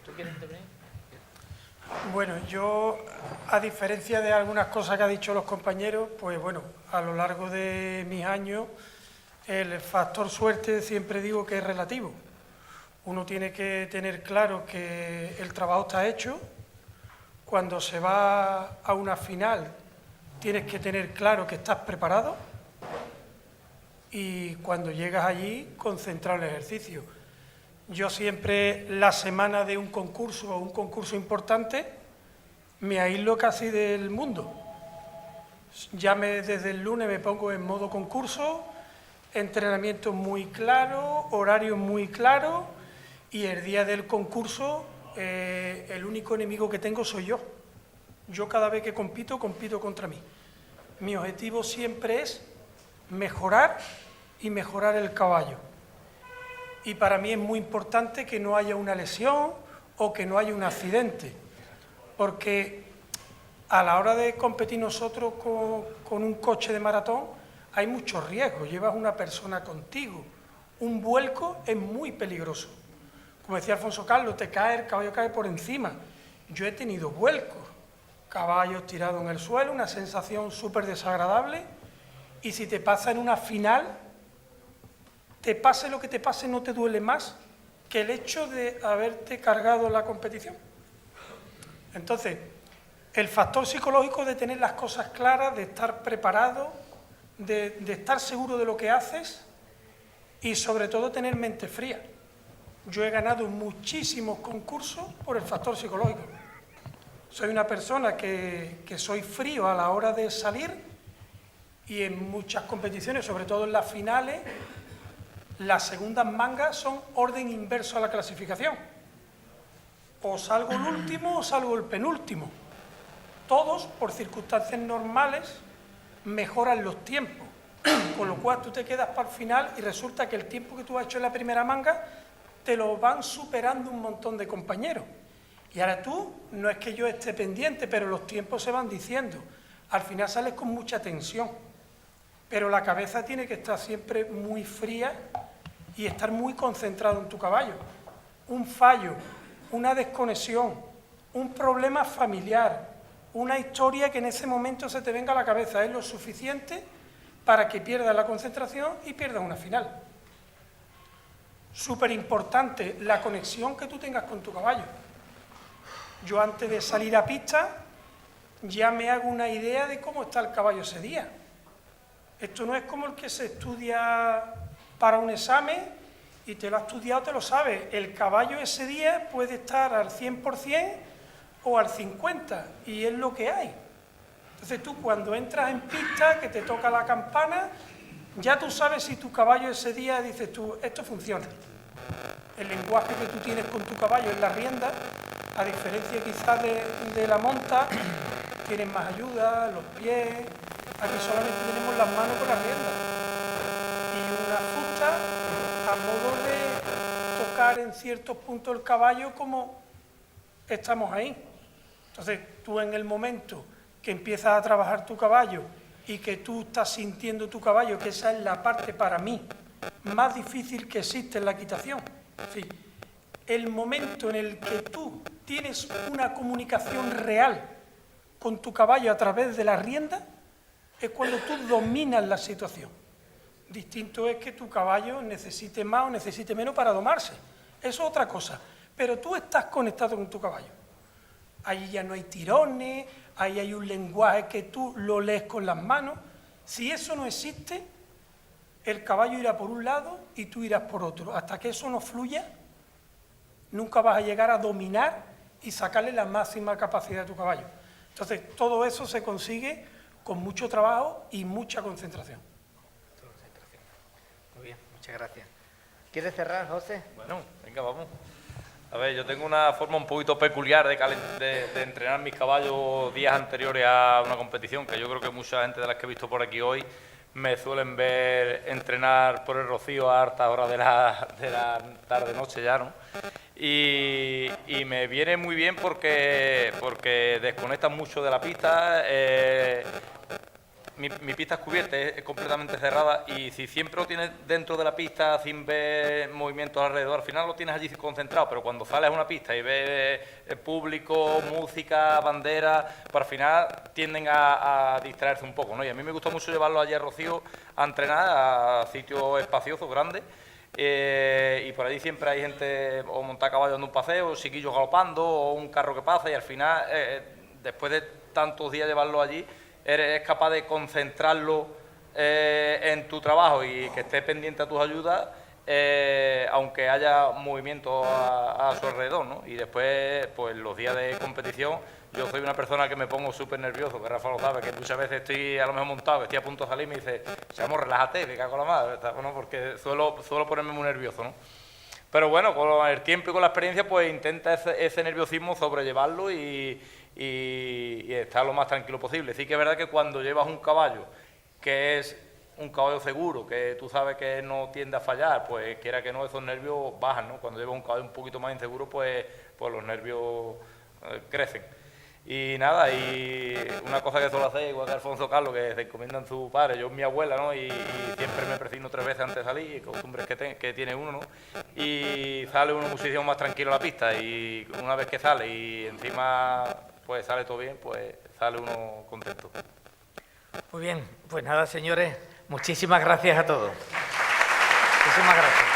¿Tú quieres intervenir? Bueno, yo, a diferencia de algunas cosas que han dicho los compañeros, pues bueno, a lo largo de mis años, el factor suerte siempre digo que es relativo. Uno tiene que tener claro que el trabajo está hecho. Cuando se va a una final, tienes que tener claro que estás preparado. Y cuando llegas allí, concentrar el ejercicio. Yo siempre, la semana de un concurso o un concurso importante, me aíslo casi del mundo. Ya desde el lunes me pongo en modo concurso, entrenamiento muy claro, horario muy claro, y el día del concurso el único enemigo que tengo soy yo. Yo cada vez que compito contra mí. Mi objetivo siempre es mejorar y mejorar el caballo. Y para mí es muy importante que no haya una lesión o que no haya un accidente, porque a la hora de competir nosotros con un coche de maratón hay muchos riesgos, llevas una persona contigo, un vuelco es muy peligroso. Como decía Alfonso Carlos, te cae, el caballo cae por encima. Yo he tenido vuelcos, caballos tirados en el suelo, una sensación súper desagradable, y si te pasa en una final, te pase lo que te pase, no te duele más que el hecho de haberte cargado la competición. Entonces, el factor psicológico de tener las cosas claras, de estar preparado, de estar seguro de lo que haces y sobre todo tener mente fría. Yo he ganado muchísimos concursos por el factor psicológico. Soy una persona que soy frío a la hora de salir y en muchas competiciones, sobre todo en las finales, las segundas mangas son orden inverso a la clasificación. O salgo el último o salgo el penúltimo. Todos, por circunstancias normales, mejoran los tiempos. Con lo cual tú te quedas para el final y resulta que el tiempo que tú has hecho en la primera manga te lo van superando un montón de compañeros. Y ahora tú, no es que yo esté pendiente, pero los tiempos se van diciendo. Al final sales con mucha tensión, pero la cabeza tiene que estar siempre muy fría y estar muy concentrado en tu caballo. Un fallo, una desconexión, un problema familiar, una historia que en ese momento se te venga a la cabeza es lo suficiente para que pierdas la concentración y pierdas una final. Súper importante la conexión que tú tengas con tu caballo. Yo antes de salir a pista ya me hago una idea de cómo está el caballo ese día. Esto no es como el que se estudia para un examen y te lo has estudiado, te lo sabes. El caballo ese día puede estar al 100% o al 50% y es lo que hay. Entonces tú cuando entras en pista, que te toca la campana, ya tú sabes si tu caballo ese día, dices tú, esto funciona. El lenguaje que tú tienes con tu caballo en la rienda, a diferencia quizás de la monta, tienes más ayuda, los pies, aquí solamente tenemos las manos con la rienda. Y una fusta a modo de tocar en ciertos puntos el caballo como estamos ahí. Entonces tú en el momento que empiezas a trabajar tu caballo y que tú estás sintiendo tu caballo, que esa es la parte para mí más difícil que existe en la equitación. Sí, el momento en el que tú tienes una comunicación real con tu caballo a través de la rienda es cuando tú dominas la situación. Distinto es que tu caballo necesite más o necesite menos para domarse. Eso es otra cosa. Pero tú estás conectado con tu caballo. Ahí ya no hay tirones, ahí hay un lenguaje que tú lo lees con las manos. Si eso no existe, el caballo irá por un lado y tú irás por otro. Hasta que eso no fluya, nunca vas a llegar a dominar y sacarle la máxima capacidad a tu caballo. Entonces, todo eso se consigue con mucho trabajo y mucha concentración. Muy bien, muchas gracias. ¿Quieres cerrar, José? Bueno, venga, vamos. A ver, yo tengo una forma un poquito peculiar de entrenar mis caballos días anteriores a una competición, que yo creo que mucha gente de las que he visto por aquí hoy me suelen ver entrenar por el Rocío a hartas horas de la tarde-noche ya, ¿no? Y me viene muy bien porque desconectan mucho de la pista. Mi pista es cubierta, es completamente cerrada, y si siempre lo tienes dentro de la pista sin ver movimientos alrededor, al final lo tienes allí concentrado, pero cuando sales a una pista y ves el público, música, bandera, pues al final tienden a distraerse un poco, ¿no? Y a mí me gustó mucho llevarlo allí a Rocío a entrenar a sitios espaciosos, grandes, y por allí siempre hay gente o monta a caballo en un paseo, chiquillos galopando, o un carro que pasa, y al final, después de tantos días llevarlo allí, eres capaz de concentrarlo en tu trabajo y que estés pendiente a tus ayudas, aunque haya movimiento a su alrededor, ¿no? Y después, pues los días de competición, yo soy una persona que me pongo súper nervioso, que Rafa lo sabe, que muchas veces estoy a lo mejor montado, que estoy a punto de salir y me dice, Chamo, relájate, que cago la madre, ¿no? Porque suelo ponerme muy nervioso, ¿no? Pero bueno, con el tiempo y con la experiencia, pues intenta ese nerviosismo sobrellevarlo y estar lo más tranquilo posible. Sí que es verdad que cuando llevas un caballo que es un caballo seguro, que tú sabes que no tiende a fallar, pues quiera que no, esos nervios bajan, ¿no? Cuando llevas un caballo un poquito más inseguro, pues los nervios crecen. Y nada, y una cosa que suelo hacer, igual que Alfonso Carlos, que se encomiendan su padre, yo mi abuela, ¿no? Y siempre me presino 3 veces antes de salir, costumbres que tiene uno, ¿no? Y sale uno muchísimo más tranquilo a la pista, y una vez que sale y encima pues sale todo bien, pues sale uno contento. Muy bien, pues nada, señores, muchísimas gracias a todos. Muchísimas gracias.